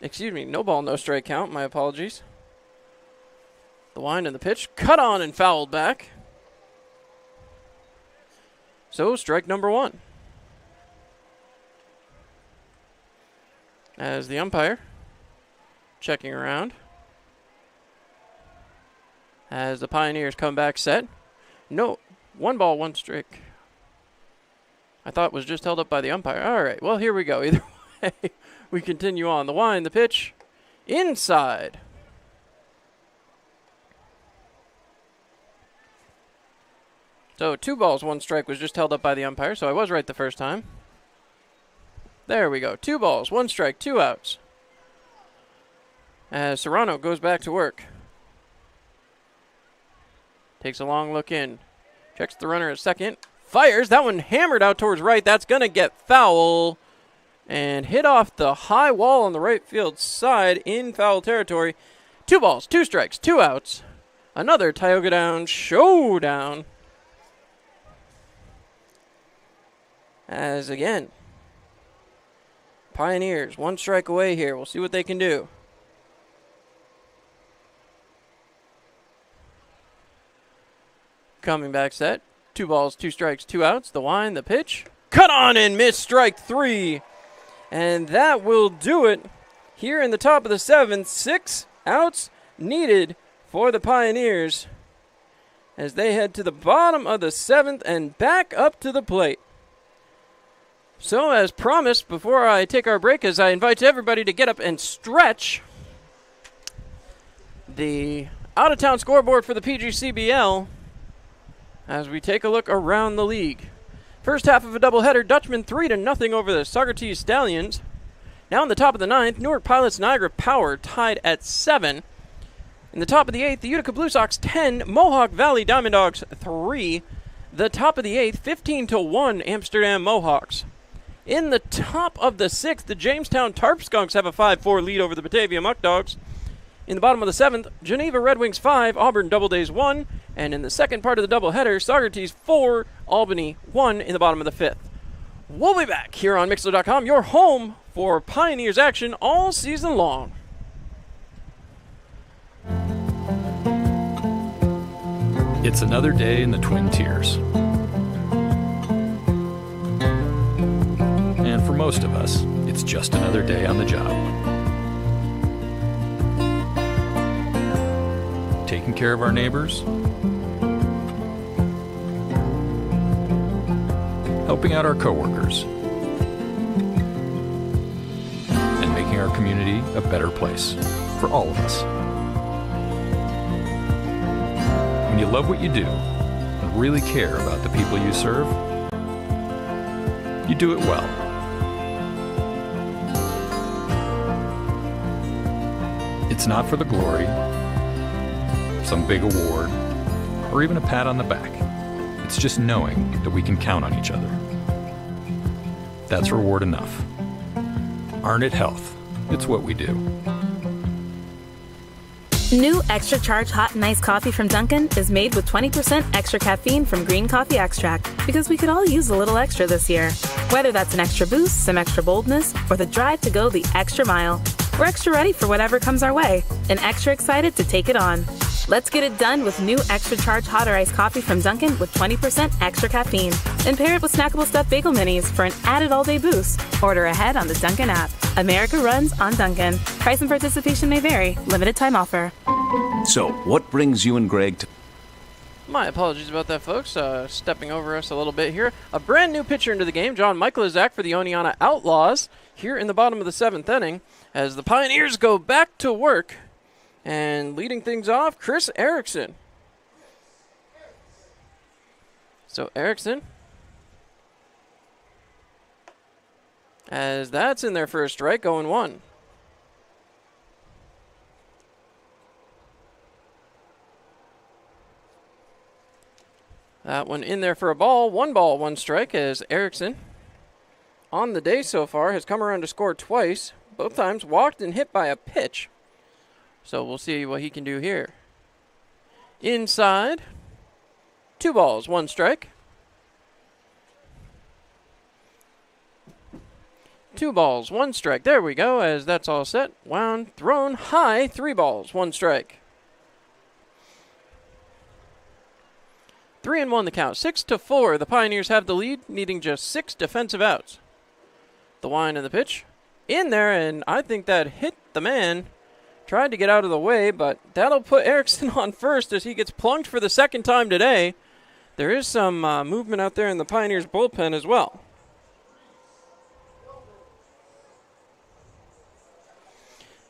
Excuse me, no ball, no strike count. My apologies. The wind and the pitch. Cut on and fouled back. So strike number 1. As the umpire checking around. As the Pioneers come back set. No, 1 ball, 1 strike. I thought it was just held up by the umpire. All right, well, here we go. Either way, we continue on. The wind, the pitch, inside. So 2 balls, 1 strike was just held up by the umpire, so I was right the first time. There we go. 2 balls, 1 strike, 2 outs. As Serrano goes back to work. Takes a long look in. Checks the runner at second. Fires. That one hammered out towards right. That's going to get foul. And hit off the high wall on the right field side in foul territory. 2 balls, 2 strikes, 2 outs. Another Tioga Down showdown. As again, Pioneers 1 strike away here. We'll see what they can do. Coming back set. 2 balls, 2 strikes, 2 outs. The wind, the pitch. Cut on and miss, strike 3. And that will do it here in the top of the 7th. 6 outs needed for the Pioneers as they head to the bottom of the 7th and back up to the plate. So as promised, before I take our break, as I invite everybody to get up and stretch, the out-of-town scoreboard for the PGCBL as we take a look around the league. First half of a doubleheader, Dutchman 3-0 over the Saugerties Stallions. Now in the top of the 9th, Newark Pilots Niagara Power tied at 7. In the top of the 8th, the Utica Blue Sox 10, Mohawk Valley Diamond Dogs 3. The top of the 8th, 15-1 Amsterdam Mohawks. In the top of the 6th, the Jamestown Tarp Skunks have a 5-4 lead over the Batavia Muck Dogs. In the bottom of the 7th, Geneva Red Wings 5, Auburn Doubledays 1. And in the second part of the doubleheader, Saugerties 4, Albany 1 in the bottom of the 5th. We'll be back here on Mixler.com, your home for Pioneers action all season long.
It's another day in the Twin Tiers. And for most of us, it's just another day on the job. Taking care of our neighbors, helping out our coworkers, and making our our community a better place for all of us. When you love what you do and really care about the people you serve, you do it well. It's not for the glory, some big award, or even a pat on the back. It's just knowing that we can count on each other. That's reward enough. Arn It Health. It's what we do.
New Extra Charge Hot and Iced Coffee from Dunkin' is made with 20% extra caffeine from green coffee extract because we could all use a little extra this year. Whether that's an extra boost, some extra boldness, or the drive to go the extra mile, we're extra ready for whatever comes our way and extra excited to take it on. Let's get it done with new Extra Charge Hot or Iced Coffee from Dunkin' with 20% extra caffeine. And pair it with snackable stuffed bagel minis for an added all-day boost. Order ahead on the Dunkin' app. America runs on Dunkin'. Price and participation may vary. Limited time offer.
So, what brings you and Greg to...
My apologies about that, folks. Stepping over us a little bit here. A brand new pitcher into the game, John Michalczak for the Oneonta Outlaws, here in the bottom of the 7th inning, as the Pioneers go back to work. And leading things off, Chris Erickson. So Erickson, as that's in there for a strike, 0-1. That one in there for a ball. 1 ball, 1 strike, as Erickson, on the day so far, has come around to score twice. Both times walked and hit by a pitch. So we'll see what he can do here. Inside, 2 balls, 1 strike. 2 balls, 1 strike. There we go, as that's all set. Wound, thrown high, 3 balls, 1 strike. 3-1 the count. 6-4. The Pioneers have the lead, needing just 6 defensive outs. The wind and the pitch in there, and I think that hit the man. Tried to get out of the way, but that'll put Erickson on first as he gets plunked for the 2nd time today. There is some movement out there in the Pioneers bullpen as well.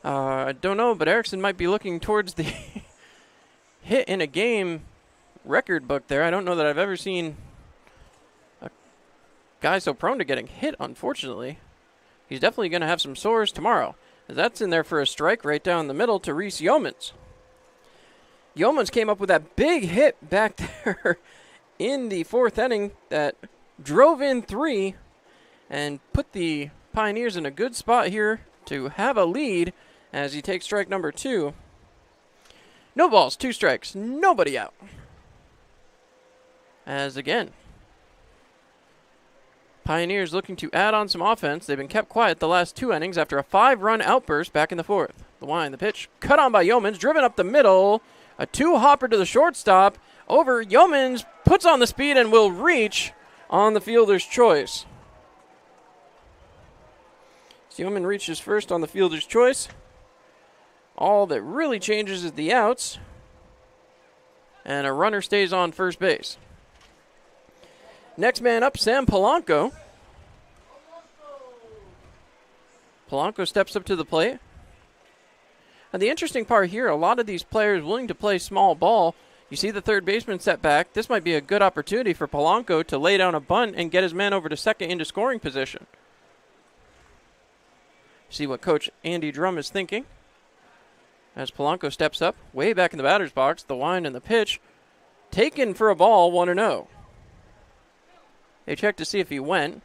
I don't know, but Erickson might be looking towards the hit in a game record book there. I don't know that I've ever seen a guy so prone to getting hit, unfortunately. He's definitely going to have some sores tomorrow. That's in there for a strike right down the middle to Reese Yeomans. Yeomans came up with that big hit back there in the 4th inning that drove in 3 and put the Pioneers in a good spot here to have a lead as he takes strike number 2. No balls, 2 strikes, nobody out. As again, Pioneers looking to add on some offense. They've been kept quiet the last 2 innings after a 5-run outburst back in the 4th. The wind, the pitch, cut on by Yeomans, driven up the middle. A 2-hopper to the shortstop. Over, Yeomans puts on the speed and will reach on the fielder's choice. So Yeoman reaches first on the fielder's choice. All that really changes is the outs. And a runner stays on first base. Next man up, Sam Polanco. Polanco steps up to the plate. And the interesting part here, a lot of these players willing to play small ball. You see the third baseman set back. This might be a good opportunity for Polanco to lay down a bunt and get his man over to second into scoring position. See what Coach Andy Drum is thinking. As Polanco steps up, way back in the batter's box, the wind and the pitch. Taken for a ball, 1-0. They checked to see if he went.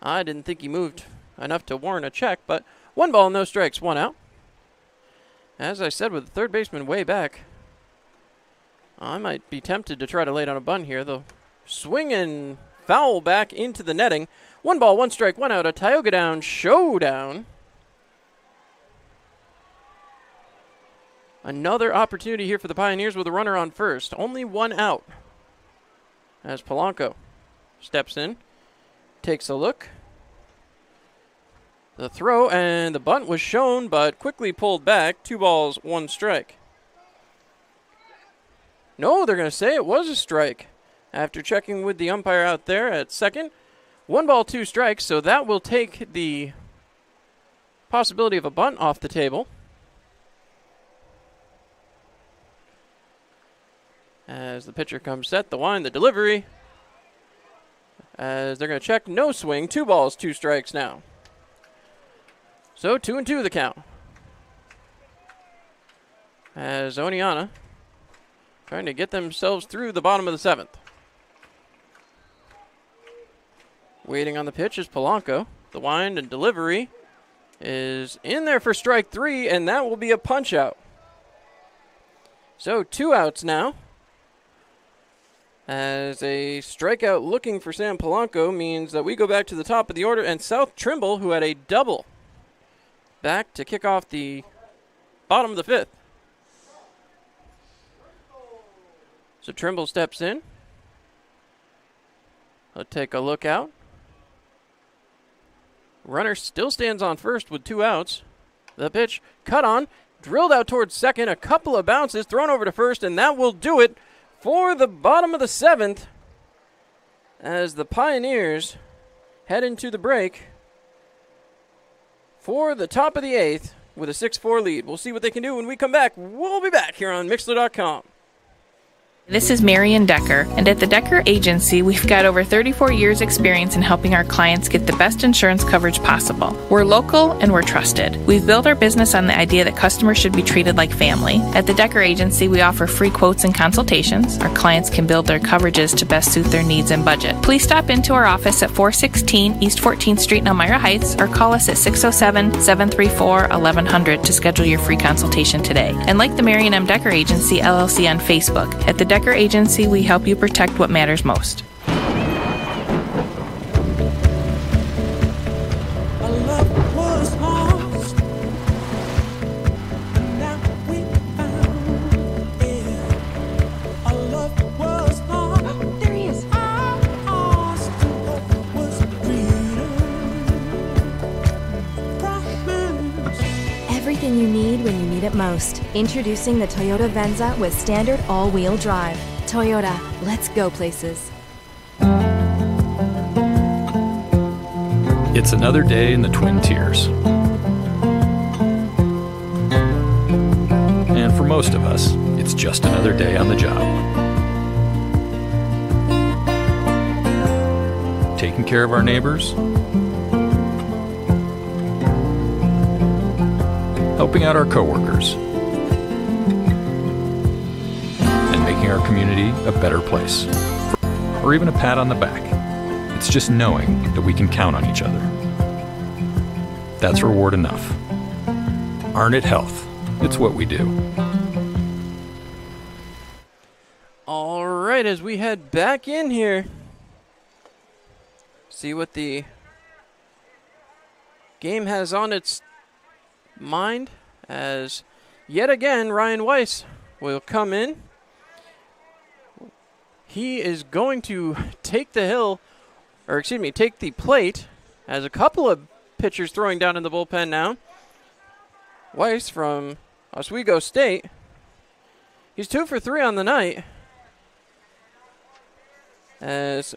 I didn't think he moved enough to warrant a check, but 1 ball, no strikes, 1 out. As I said, with the third baseman way back, I might be tempted to try to lay down a bunt here. The swing and foul back into the netting. 1 ball, 1 strike, 1 out. A Tioga Down showdown. Another opportunity here for the Pioneers with a runner on first. Only 1 out. As Polanco steps in, takes a look. The throw and the bunt was shown, but quickly pulled back. 2 balls, 1 strike. No, they're going to say it was a strike. After checking with the umpire out there at second. 1 ball, 2 strikes, so that will take the possibility of a bunt off the table. As the pitcher comes set, the wind, the delivery. As they're going to check, no swing, 2 balls, 2 strikes now. So 2-2 the count. As Oneonta trying to get themselves through the bottom of the 7th. Waiting on the pitch is Polanco. The wind and delivery is in there for strike 3, and that will be a punch out. So 2 outs now. As a strikeout looking for Sam Polanco means that we go back to the top of the order, and South Trimble, who had a double, back to kick off the bottom of the 5th. So Trimble steps in. Let's take a look out. Runner still stands on first with 2 outs. The pitch cut on, drilled out towards second, a couple of bounces, thrown over to first, and that will do it for the bottom of the 7th as the Pioneers head into the break for the top of the 8th with a 6-4 lead. We'll see what they can do when we come back. We'll be back here on Mixler.com.
This is Marion Decker, and at the Decker Agency, we've got over 34 years experience in helping our clients get the best insurance coverage possible. We're local and we're trusted. We've built our business on the idea that customers should be treated like family. At the Decker Agency, we offer free quotes and consultations. Our clients can build their coverages to best suit their needs and budget. Please stop into our office at 416 East 14th Street in Elmira Heights or call us at 607-734-1100 to schedule your free consultation today. And like the Marion M. Decker Agency, LLC on Facebook. At the Decker Agency, we help you protect what matters most.
Everything you need when you need it most. Introducing the Toyota Venza with standard all-wheel drive. Toyota, let's go places.
It's another day in the Twin Tiers. And for most of us, it's just another day on the job. Taking care of our neighbors, helping out our coworkers, and making our community a better place. Or even a pat on the back. It's just knowing that we can count on each other. That's reward enough. Arnett Health. It's what we do.
All right, as we head back in here, see what the game has on its mind, as yet again Ryan Weiss will come in. He is going to take the take the plate, as a couple of pitchers throwing down in the bullpen now. Weiss from Oswego State. He's 2 for 3 on the night, as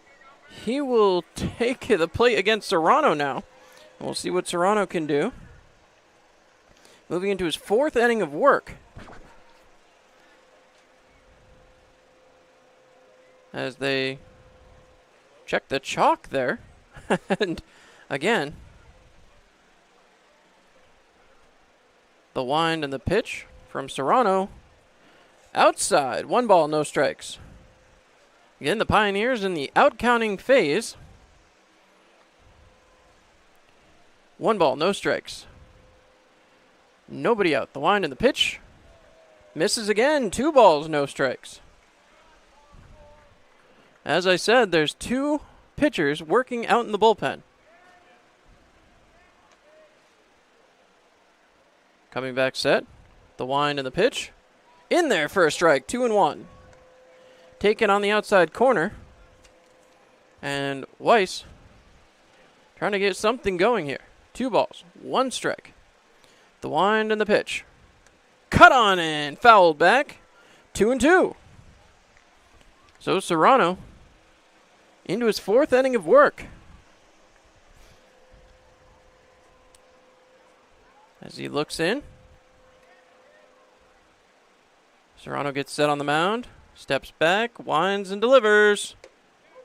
he will take the plate against Serrano now. We'll see what Serrano can do. Moving into his 4th inning of work. As they check the chalk there. And again, the wind and the pitch from Serrano. Outside, 1 ball, no strikes. Again, the Pioneers in the out-counting phase. 1 ball, no strikes. Nobody out. The wind and the pitch. Misses again. 2 balls, no strikes. As I said, there's 2 pitchers working out in the bullpen. Coming back set. The wind and the pitch. In there for a strike. 2-1. Taken on the outside corner. And Weiss trying to get something going here. 2 balls, 1 strike. The wind and the pitch. Cut on and fouled back. 2-2. So Serrano into his 4th inning of work. As he looks in. Serrano gets set on the mound. Steps back, winds and delivers.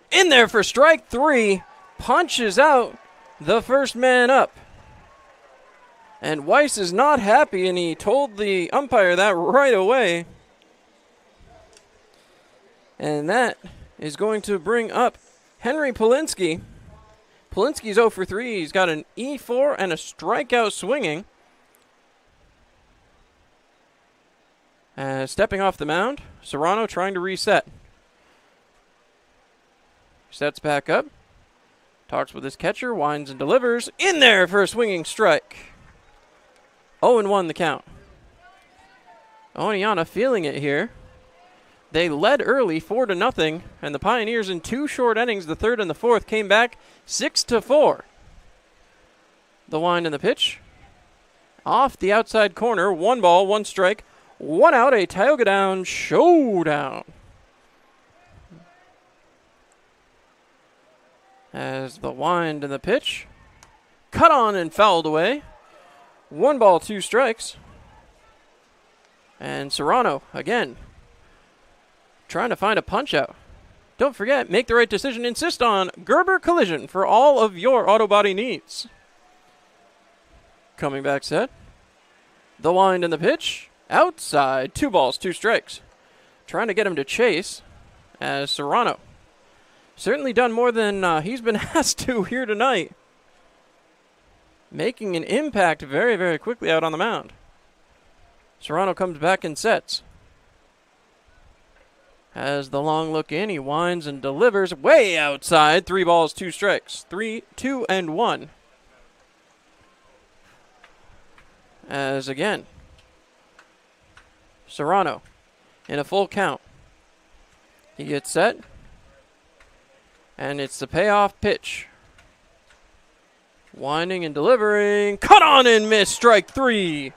In there for strike 3. Punches out the first man up. And Weiss is not happy, and he told the umpire that right away. And that is going to bring up Henry Polinsky. Polinsky's 0 for 3. He's got an E4 and a strikeout swinging. Stepping off the mound, Serrano trying to reset. Sets back up. Talks with his catcher, winds and delivers. In there for a swinging strike. 0-1 the count. Oneonta feeling it here. They led early 4-0, and the Pioneers in 2 short innings, the third and the fourth, came back 6-4. The wind and the pitch. Off the outside corner, 1 ball, 1 strike, 1 out, a Tioga Down showdown. As the wind and the pitch. Cut on and fouled away. 1 ball, 2 strikes. And Serrano, again, trying to find a punch-out. Don't forget, make the right decision. Insist on Gerber Collision for all of your auto body needs. Coming back set. The wind and the pitch. Outside. 2 balls, 2 strikes. Trying to get him to chase as Serrano. Certainly done more than he's been asked to here tonight. Making an impact very, very quickly out on the mound. Serrano comes back and sets. Has the long look in, he winds and delivers way outside. 3 balls, 2 strikes. 3-2-1. As again, Serrano in a full count. He gets set. And it's the payoff pitch. Winding and delivering. Cut on and miss. Strike 3.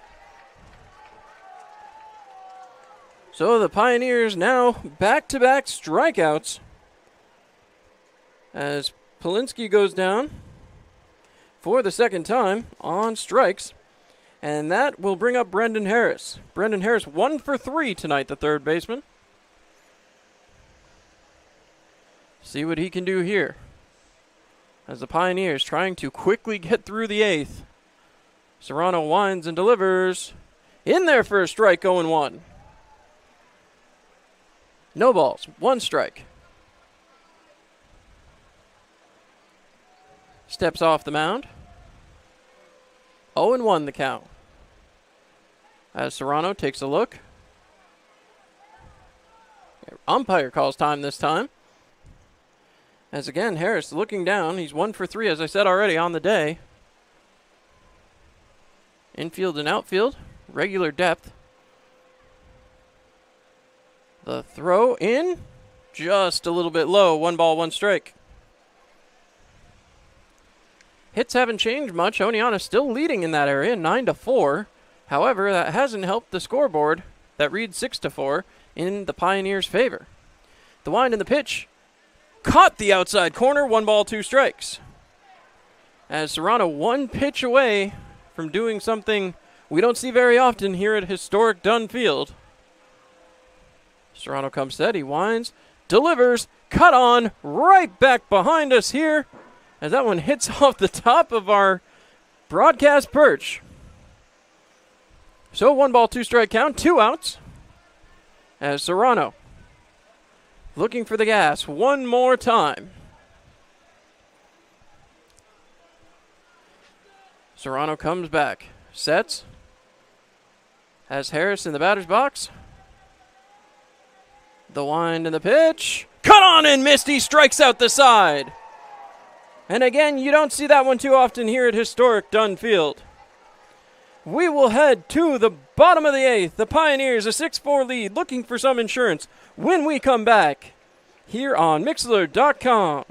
So the Pioneers now back-to-back strikeouts as Polinsky goes down for the second time on strikes. And that will bring up Brendan Harris. Brendan Harris 1 for 3 tonight, the third baseman. See what he can do here as the Pioneers trying to quickly get through the 8th. Serrano winds and delivers. In there for a strike, 0-1. No balls, 1 strike. Steps off the mound. 0-1 the count. As Serrano takes a look. Umpire calls time this time. As again, Harris looking down. He's 1 for 3, as I said already, on the day. Infield and outfield. Regular depth. The throw in. Just a little bit low. 1 ball, 1 strike. Hits haven't changed much. Oneonta still leading in that area, 9-4. However, that hasn't helped the scoreboard that reads 6-4 in the Pioneers' favor. The wind and the pitch. Caught the outside corner. 1 ball, 2 strikes. As Serrano 1 pitch away from doing something we don't see very often here at historic Dunn Field. Serrano comes set. He winds. Delivers. Cut on. Right back behind us here. As that one hits off the top of our broadcast perch. So 1 ball, 2 strike count. 2 outs. As Serrano looking for the gas 1 more time. Serrano comes back. Sets. Has Harris in the batter's box. The wind and the pitch. Cut on and missed. He strikes out the side. And again, you don't see that one too often here at historic Dunn Field. We will head to the bottom of the 8th. The Pioneers, a 6-4 lead, looking for some insurance when we come back here on Mixlr.com.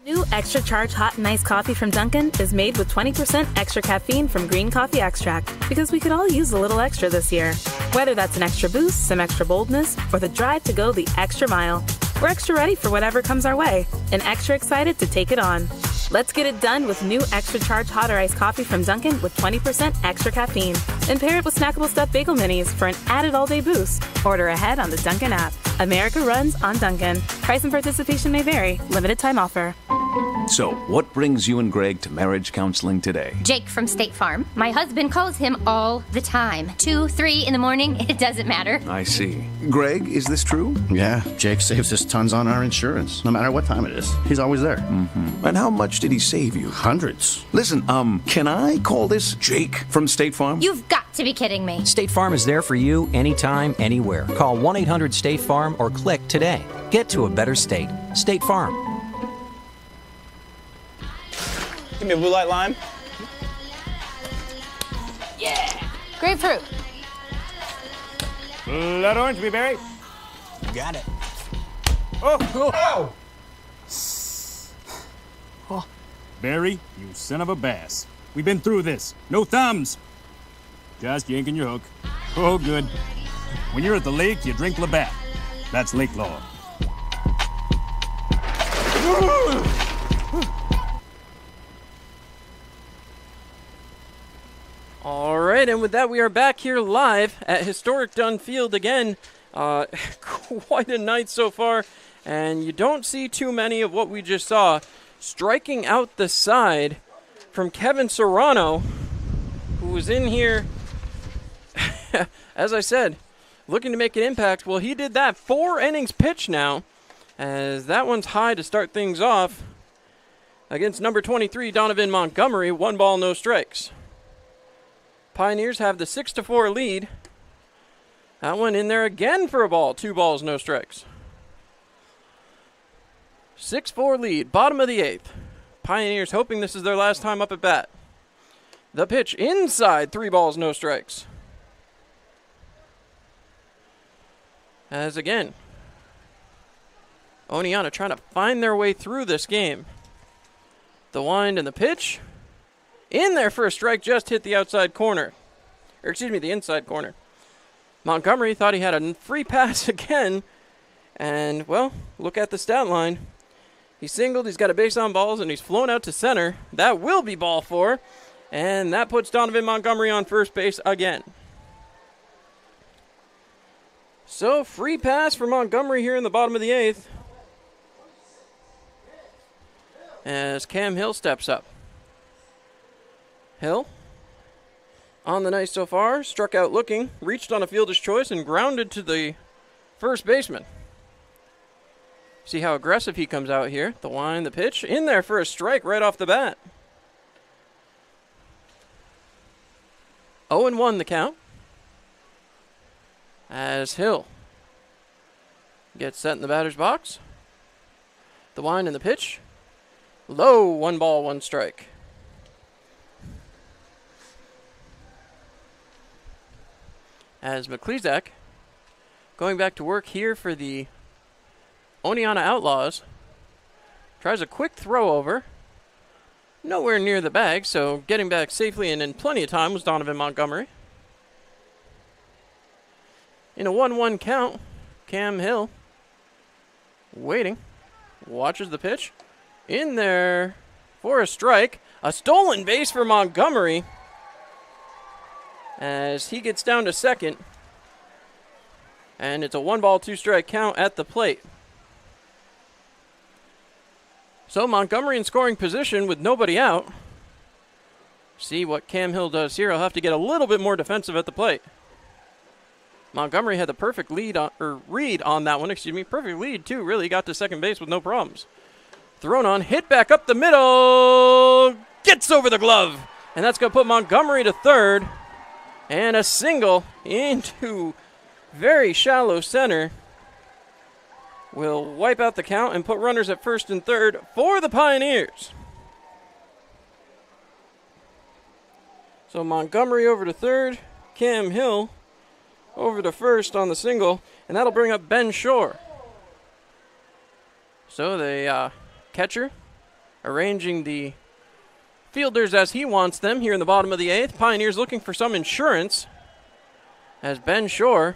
New Extra Charge Hot and Iced Coffee from Dunkin' is made with 20% extra caffeine from green coffee extract, because we could all use a little extra this year. Whether that's an extra boost, some extra boldness, or the drive to go the extra mile, we're extra ready for whatever comes our way and extra excited to take it on. Let's get it done with new extra charge hot or iced coffee from Dunkin' with 20% extra caffeine. And pair it with snackable stuffed bagel minis for an added all-day boost. Order ahead on the Dunkin' app. America runs on Dunkin'. Price and participation may vary. Limited time offer.
So, what brings you and Greg to marriage counseling today?
Jake from State Farm. My husband calls him all the time. 2, 3 in the morning, it doesn't matter.
I see. Greg, is this true?
Yeah, Jake saves us tons on our insurance. No matter what time it is, he's always there.
Mm-hmm. And how much did he save you?
Hundreds.
Listen, can I call this Jake from State Farm?
You've got to be kidding me.
State Farm is there for you anytime, anywhere. Call 1-800-STATE-FARM or click today. Get to a better state. State Farm.
Give me a blue light lime.
Yeah! Grapefruit.
Blood orange, blueberry. Got it. Oh!
Barry, you son of a bass. We've been through this. No thumbs. Just yanking your hook. Oh, good. When you're at the lake, you drink Labatt. That's lake law.
All right, and with that, we are back here live at historic Dunn Field again. Quite a night so far, and you don't see too many of what we just saw. Striking out the side from Kevin Serrano, who was in here, as I said, looking to make an impact. Well, he did that. 4 innings pitched now, as that one's high to start things off against number 23, Donovan Montgomery. 1 ball, no strikes. Pioneers have the 6-4 lead. That one in there again for a ball. 2 balls, no strikes. 6-4 lead, bottom of the 8th. Pioneers hoping this is their last time up at bat. The pitch inside, 3 balls, no strikes. As again, Oneonta trying to find their way through this game. The wind and the pitch. In there for a strike, just hit the outside corner. Or excuse me, the inside corner. Montgomery thought he had a free pass again. And, well, look at the stat line. He singled, he's got a base on balls, and he's flown out to center. That will be ball 4. And that puts Donovan Montgomery on first base again. So, free pass for Montgomery here in the bottom of the 8th. As Cam Hill steps up. Hill, on the night so far, struck out looking, reached on a fielder's choice, and grounded to the first baseman. See how aggressive he comes out here. The wind, the pitch, in there for a strike right off the bat. 0-1 the count. As Hill gets set in the batter's box. The wind and the pitch. Low, 1 ball, 1 strike. As McClezak going back to work here for the Oneonta Outlaws. Tries a quick throw over. Nowhere near the bag, so getting back safely and in plenty of time was Donovan Montgomery. In a 1-1 count, Cam Hill waiting. Watches the pitch. In there for a strike. A stolen base for Montgomery. As he gets down to second. And it's a 1 ball, 2 strike count at the plate. So Montgomery in scoring position with nobody out. See what Cam Hill does here. He'll have to get a little bit more defensive at the plate. Montgomery had the perfect read on that one. Perfect lead too. Really got to second base with no problems. Thrown on, hit back up the middle. Gets over the glove. And that's going to put Montgomery to third. And a single into very shallow center will wipe out the count and put runners at first and third for the Pioneers. So Montgomery over to third, Cam Hill over to first on the single, and that'll bring up Ben Shore. So the catcher arranging the fielders as he wants them here in the bottom of the 8th. Pioneers looking for some insurance as Ben Shore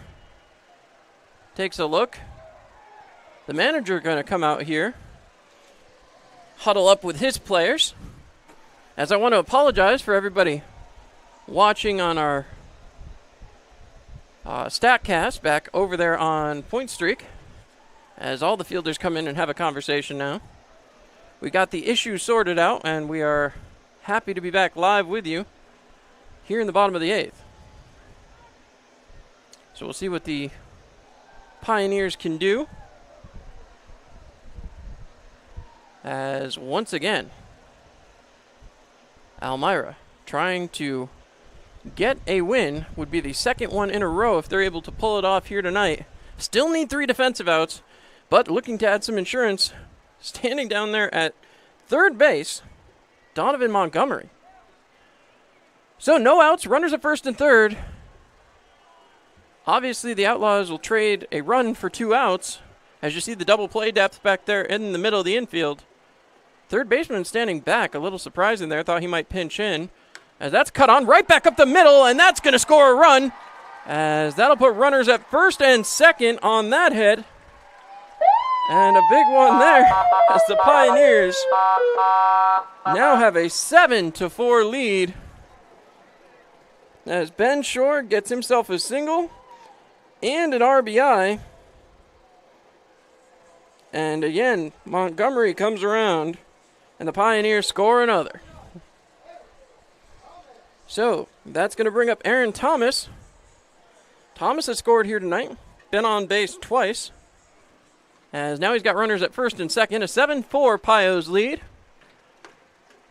takes a look. The manager going to come out here. huddle up with his players. As I want to apologize for everybody watching on our StatCast back over there on Point Streak, as all the fielders come in and have a conversation now. We got the issue sorted out, and we are happy to be back live with you here in the bottom of the 8th. So we'll see what the Pioneers can do. As once again, Elmira trying to get a win, would be the second one in a row if they're able to pull it off here tonight. Still need 3 defensive outs, but looking to add some insurance. Standing down there at third base, Donovan Montgomery. So no outs, runners at first and third. Obviously the Outlaws will trade a run for 2 outs, as you see the double play depth back there in the middle of the infield. Third baseman standing back, a little surprising there, thought he might pinch in. As that's cut on right back up the middle, and that's going to score a run, as that'll put runners at first and second on that hit. And a big one there, as the Pioneers now have a 7-4 lead. As Ben Shore gets himself a single and an RBI. And again, Montgomery comes around, and the Pioneers score another. So, that's going to bring up Aaron Thomas. Thomas has scored here tonight, been on base twice. As now he's got runners at first and second, a 7-4 Pios lead.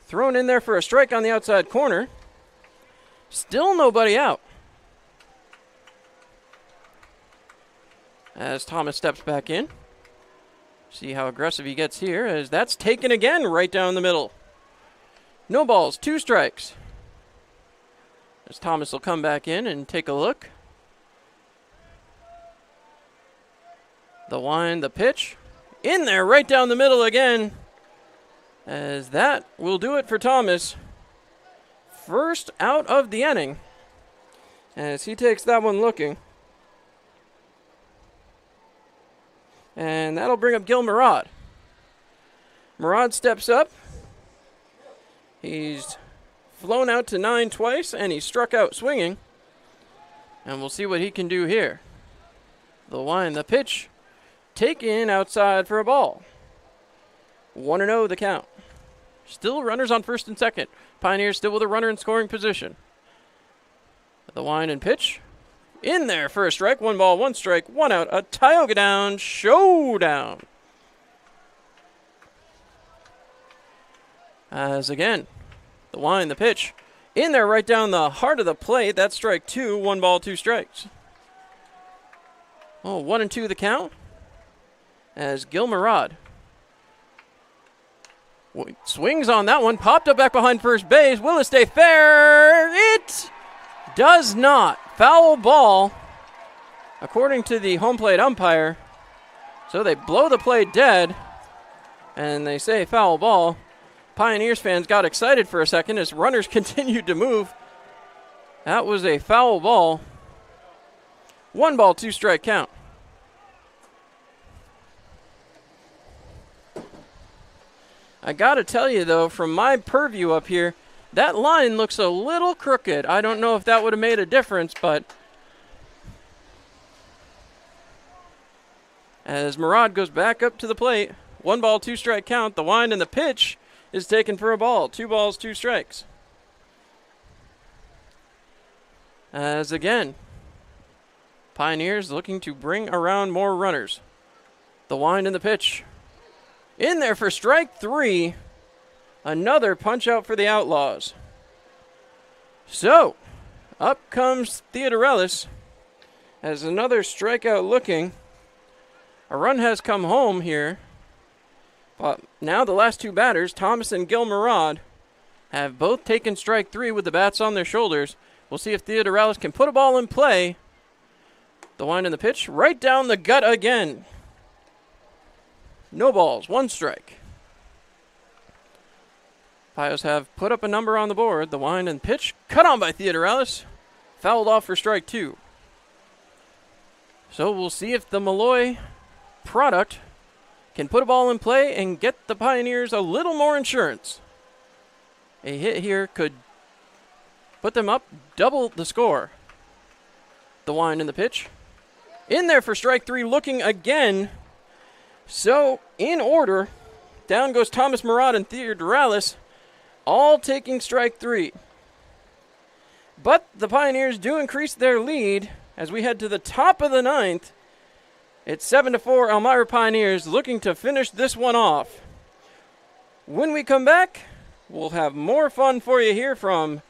Thrown in there for a strike on the outside corner. Still nobody out. As Thomas steps back in. See how aggressive he gets here, as that's taken again right down the middle. No balls, 2 strikes. As Thomas will come back in and take a look. The wind, the pitch. In there, right down the middle again. As that will do it for Thomas. First out of the inning. As he takes that one looking. And that'll bring up Gil Murad. Murad steps up. He's flown out to 9 twice, and he struck out swinging. And we'll see what he can do here. The wind, the pitch. Taken outside for a ball. 1-0 the count. Still runners on first and second. Pioneers still with a runner in scoring position. The wind and pitch. In there for a strike. 1 ball, 1 strike, 1 out. A Tioga down showdown. As again, the wind, the pitch. In there right down the heart of the plate. That's strike 2. 1 ball, 2 strikes. Oh, 1-2 the count. As Gil Murad swings on that one. Popped up back behind first base. Will it stay fair? It does not. Foul ball, according to the home plate umpire. So they blow the play dead, and they say foul ball. Pioneers fans got excited for a second as runners continued to move. That was a foul ball. 1 ball, 2 strike count. I gotta tell you though, from my purview up here, that line looks a little crooked. I don't know if that would have made a difference, but as Murad goes back up to the plate, 1 ball, 2 strike count. The wind and the pitch is taken for a ball. 2 balls, 2 strikes. As again, Pioneers looking to bring around more runners. The wind and the pitch. In there for strike 3. Another punch out for the Outlaws. So, up comes Theodorellis as another strikeout looking. A run has come home here. But now the last 2 batters, Thomas and Gil Murad, have both taken strike 3 with the bats on their shoulders. We'll see if Theodorellis can put a ball in play. The wind and the pitch right down the gut again. No balls, 1 strike. Pios have put up a number on the board. The wind and pitch cut on by Theodorellis. Fouled off for strike 2. So we'll see if the Malloy product can put a ball in play and get the Pioneers a little more insurance. A hit here could put them up, double the score. The wind and the pitch. In there for strike three, looking again. So, in order, down goes Thomas Murad and Theodoralis, all taking strike three. But the Pioneers do increase their lead as we head to the top of the ninth. It's 7-4, Elmira Pioneers looking to finish this one off. When we come back, we'll have more fun for you here from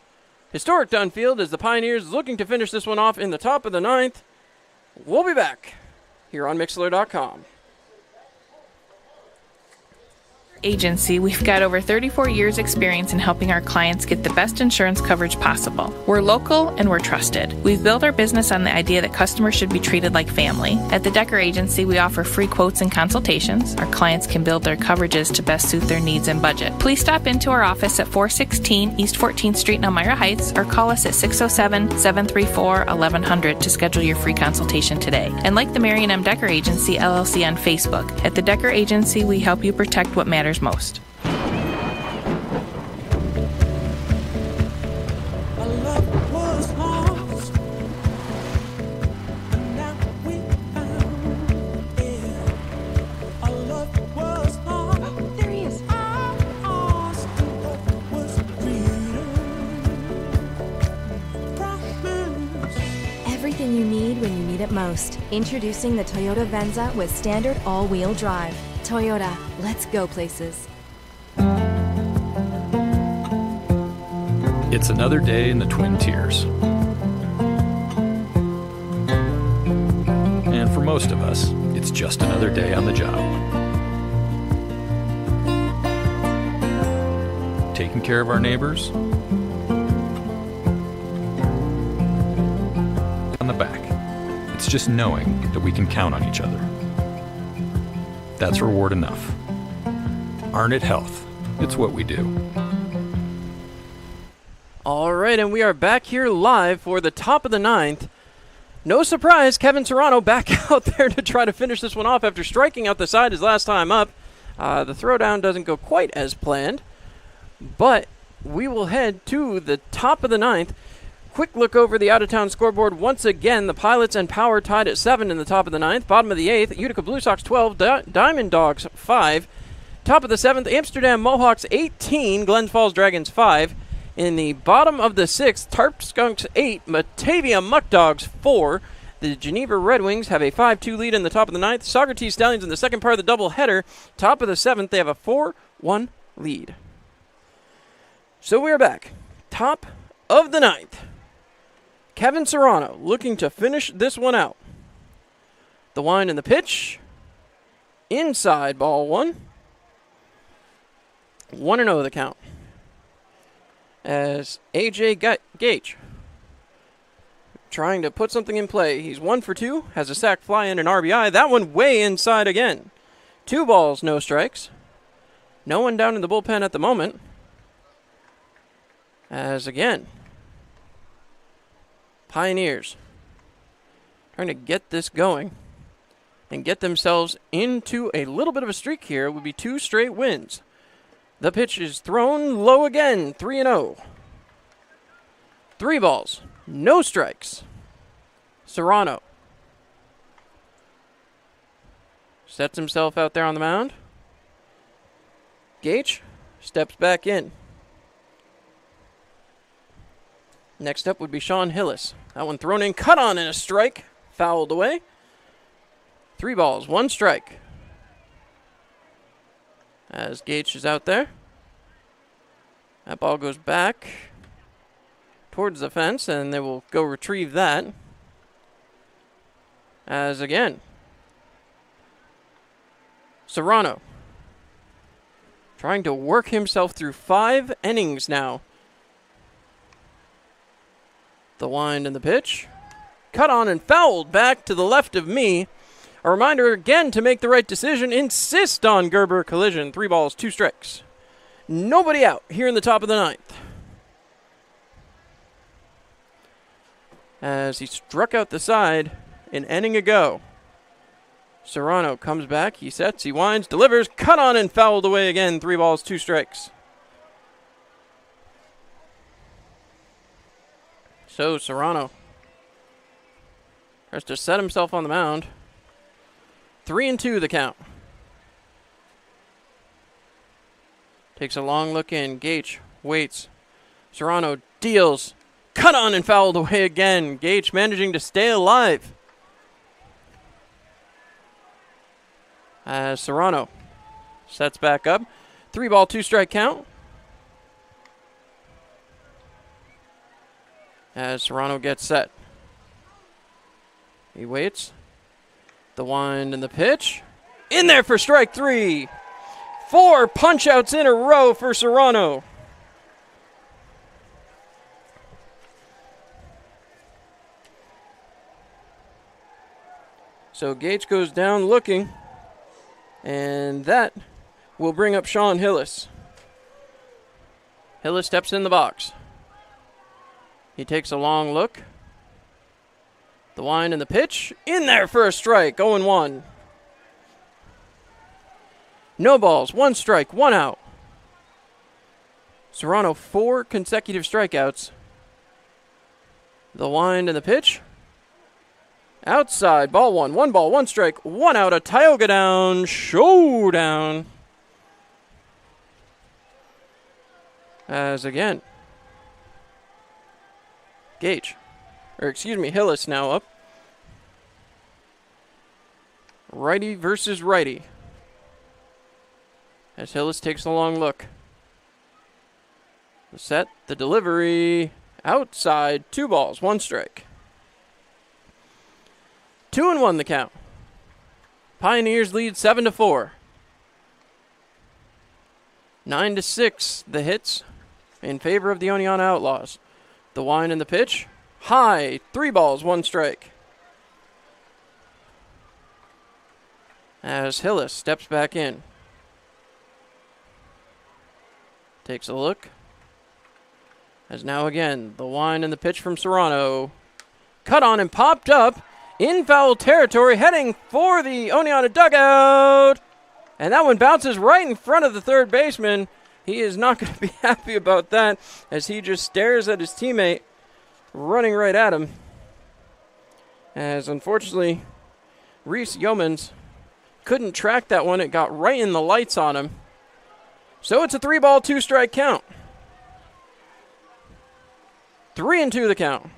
historic Dunfield as the Pioneers looking to finish this one off in the top of the ninth. We'll be back here on Mixlr.com.
Agency, we've got over 34 years experience in helping our clients get the best insurance coverage possible. We're local and we're trusted. We've built our business on the idea that customers should be treated like family. At the Decker Agency, we offer free quotes and consultations. Our clients can build their coverages to best suit their needs and budget. Please stop into our office at 416 East 14th Street in Elmira Heights or call us at 607-734-1100 to schedule your free consultation today. And like the Marion M. Decker Agency, LLC on Facebook. At the Decker Agency, we help you protect what matters most.
Everything you need when you need it most. Introducing the Toyota Venza with standard all-wheel drive. Toyota, let's go places.
It's another day in the Twin Tiers. And for most of us, it's just another day on the job. Taking care of our neighbors. On the back. It's just knowing that we can count on each other. That's reward enough. Arnett Health. It's what we do.
All right, and we are back here live for the top of the ninth. No surprise, Kevin Serrano back out there to try to finish this one off after striking out the side his last time up. The throwdown doesn't go quite as planned, but we will head to the top of the ninth. Quick look over the out-of-town scoreboard. Once again, the Pilots and Power tied at 7 in the top of the ninth. Bottom of the eighth, Utica Blue Sox 12, Diamond Dogs 5. Top of the seventh, Amsterdam Mohawks 18, Glens Falls Dragons 5. In the bottom of the sixth, Tarp Skunks 8, Batavia Muck Dogs 4. The Geneva Red Wings have a 5-2 lead in the top of the ninth. Saugerties Stallions in the second part of the doubleheader. Top of the seventh, they have a 4-1 lead. So we are back. Top of the ninth. Kevin Serrano looking to finish this one out. The wind and the pitch. Inside ball one. 1-0 the count. As A.J. Gage trying to put something in play. He's 1 for 2, has a sac fly and an RBI. That one way inside again. 2 balls, no strikes. No one down in the bullpen at the moment. As again, Pioneers trying to get this going and get themselves into a little bit of a streak here. It would be 2 straight wins. The pitch is thrown low again, 3-0. 3 balls, no strikes. Serrano sets himself out there on the mound. Gage steps back in. Next up would be Sean Hillis. That one thrown in, cut on, and a strike. Fouled away. 3 balls, 1 strike. As Gage is out there. That ball goes back towards the fence, and they will go retrieve that. As again, Serrano trying to work himself through 5 innings now. The wind and the pitch. Cut on and fouled back to the left of me. A reminder again to make the right decision. Insist on Gerber collision. 3 balls, 2 strikes. Nobody out here in the top of the ninth. As he struck out the side an inning ago. Serrano comes back. He sets, he winds, delivers, cut on and fouled away again. 3 balls, 2 strikes. So Serrano tries to set himself on the mound. 3-2 the count. Takes a long look in. Gage waits. Serrano deals. Cut on and fouled away again. Gage managing to stay alive. As Serrano sets back up. 3 ball, 2 strike count. As Serrano gets set. He waits. The wind and the pitch. In there for strike 3. 4 punch-outs in a row for Serrano. So Gage goes down looking. And that will bring up Sean Hillis. Hillis steps in the box. He takes a long look. The wind and the pitch. In there for a strike. 0-1. No balls. 1 strike. 1 out. Serrano 4 consecutive strikeouts. The wind and the pitch. Outside. Ball 1. 1 ball. 1 strike. 1 out. A Tioga down. Showdown. As again. Hillis now up. Righty versus righty. As Hillis takes a long look. The set, the delivery, outside, 2 balls, 1 strike. 2-1 the count. Pioneers lead 7-4. 9-6 the hits in favor of the Oneonta Outlaws. The wind and the pitch. High. 3 balls, 1 strike. As Hillis steps back in. Takes a look. As now again, the wind and the pitch from Serrano. Cut on and popped up in foul territory, heading for the Oneonta dugout. And that one bounces right in front of the third baseman. He is not going to be happy about that as he just stares at his teammate running right at him. As unfortunately, Reese Yeomans couldn't track that one. It got right in the lights on him. So it's a 3 ball, 2 strike count. 3-2 the count.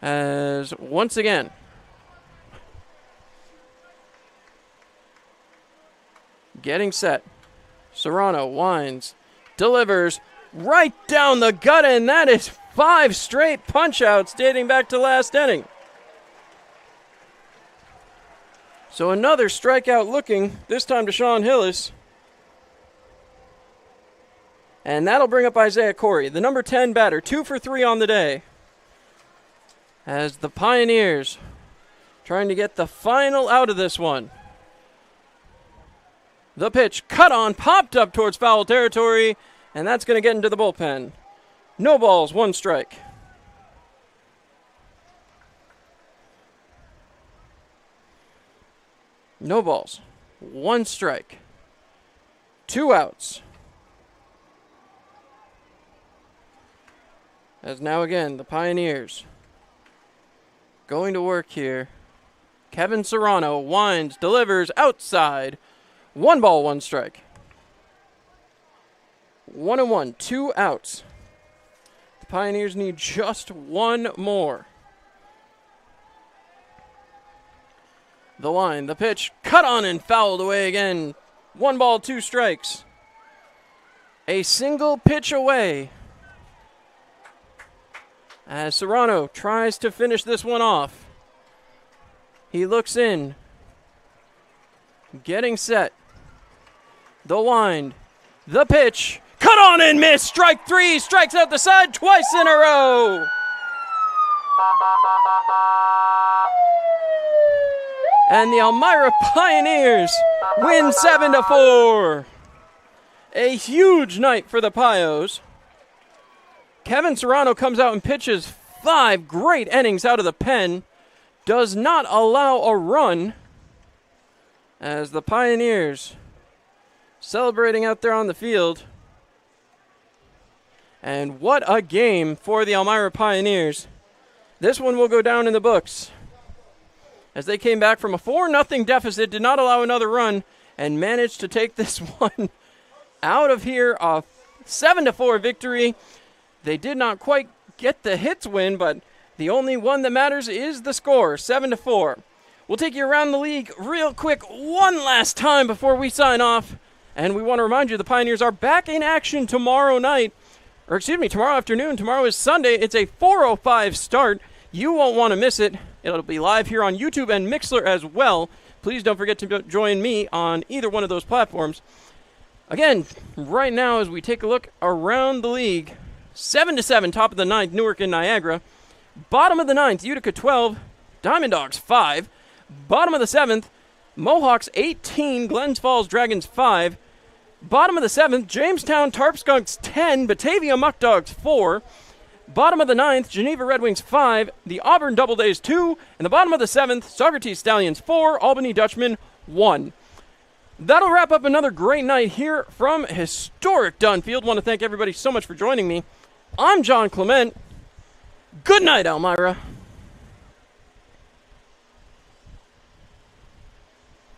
As once again, getting set. Serrano winds, delivers right down the gut, and that is 5 straight punch-outs dating back to last inning. So another strikeout looking, this time to Sean Hillis. And that'll bring up Isaiah Corey, the number 10 batter, 2 for 3 on the day. As the Pioneers trying to get the final out of this one. The pitch cut on, popped up towards foul territory, and that's going to get into the bullpen. No balls, 1 strike. No balls, 1 strike. 2 outs. As now again, the Pioneers going to work here. Kevin Serrano winds, delivers outside. 1 ball, 1 strike. 1-1, 2 outs. The Pioneers need just 1 more. The line, the pitch, cut on and fouled away again. 1 ball, 2 strikes. A single pitch away. As Serrano tries to finish this one off. He looks in. Getting set. The wind. The pitch. Cut on and miss. Strike 3. Strikes out the side twice in a row. And the Elmira Pioneers win 7-4. A huge night for the Pios. Kevin Serrano comes out and pitches 5 great innings out of the pen. does not allow a run as the Pioneers celebrating out there on the field. And what a game for the Elmira Pioneers. This one will go down in the books as they came back from a 4-0 deficit, did not allow another run, and managed to take this one out of here. A 7-4 victory. They did not quite get the hits win, but the only one that matters is the score, 7-4. We'll take you around the league real quick one last time before we sign off. And we want to remind you the Pioneers are back in action tomorrow night. Or excuse me, tomorrow afternoon. Tomorrow is Sunday. It's a 4:05 start. You won't want to miss it. It'll be live here on YouTube and Mixlr as well. Please don't forget to join me on either one of those platforms. Again, right now as we take a look around the league, 7-7, top of the 9th, Newark and Niagara. Bottom of the 9th, Utica 12, Diamond Dogs 5. Bottom of the 7th, Mohawks 18, Glens Falls Dragons 5. Bottom of the 7th, Jamestown Tarp Skunks 10, Batavia Muck Dogs 4. Bottom of the 9th, Geneva Red Wings 5, the Auburn Doubledays 2, and the bottom of the 7th, Socrates Stallions 4, Albany Dutchmen 1. That'll wrap up another great night here from historic Dunfield. Want to thank everybody so much for joining me. I'm John Clement. Good night, Elmira.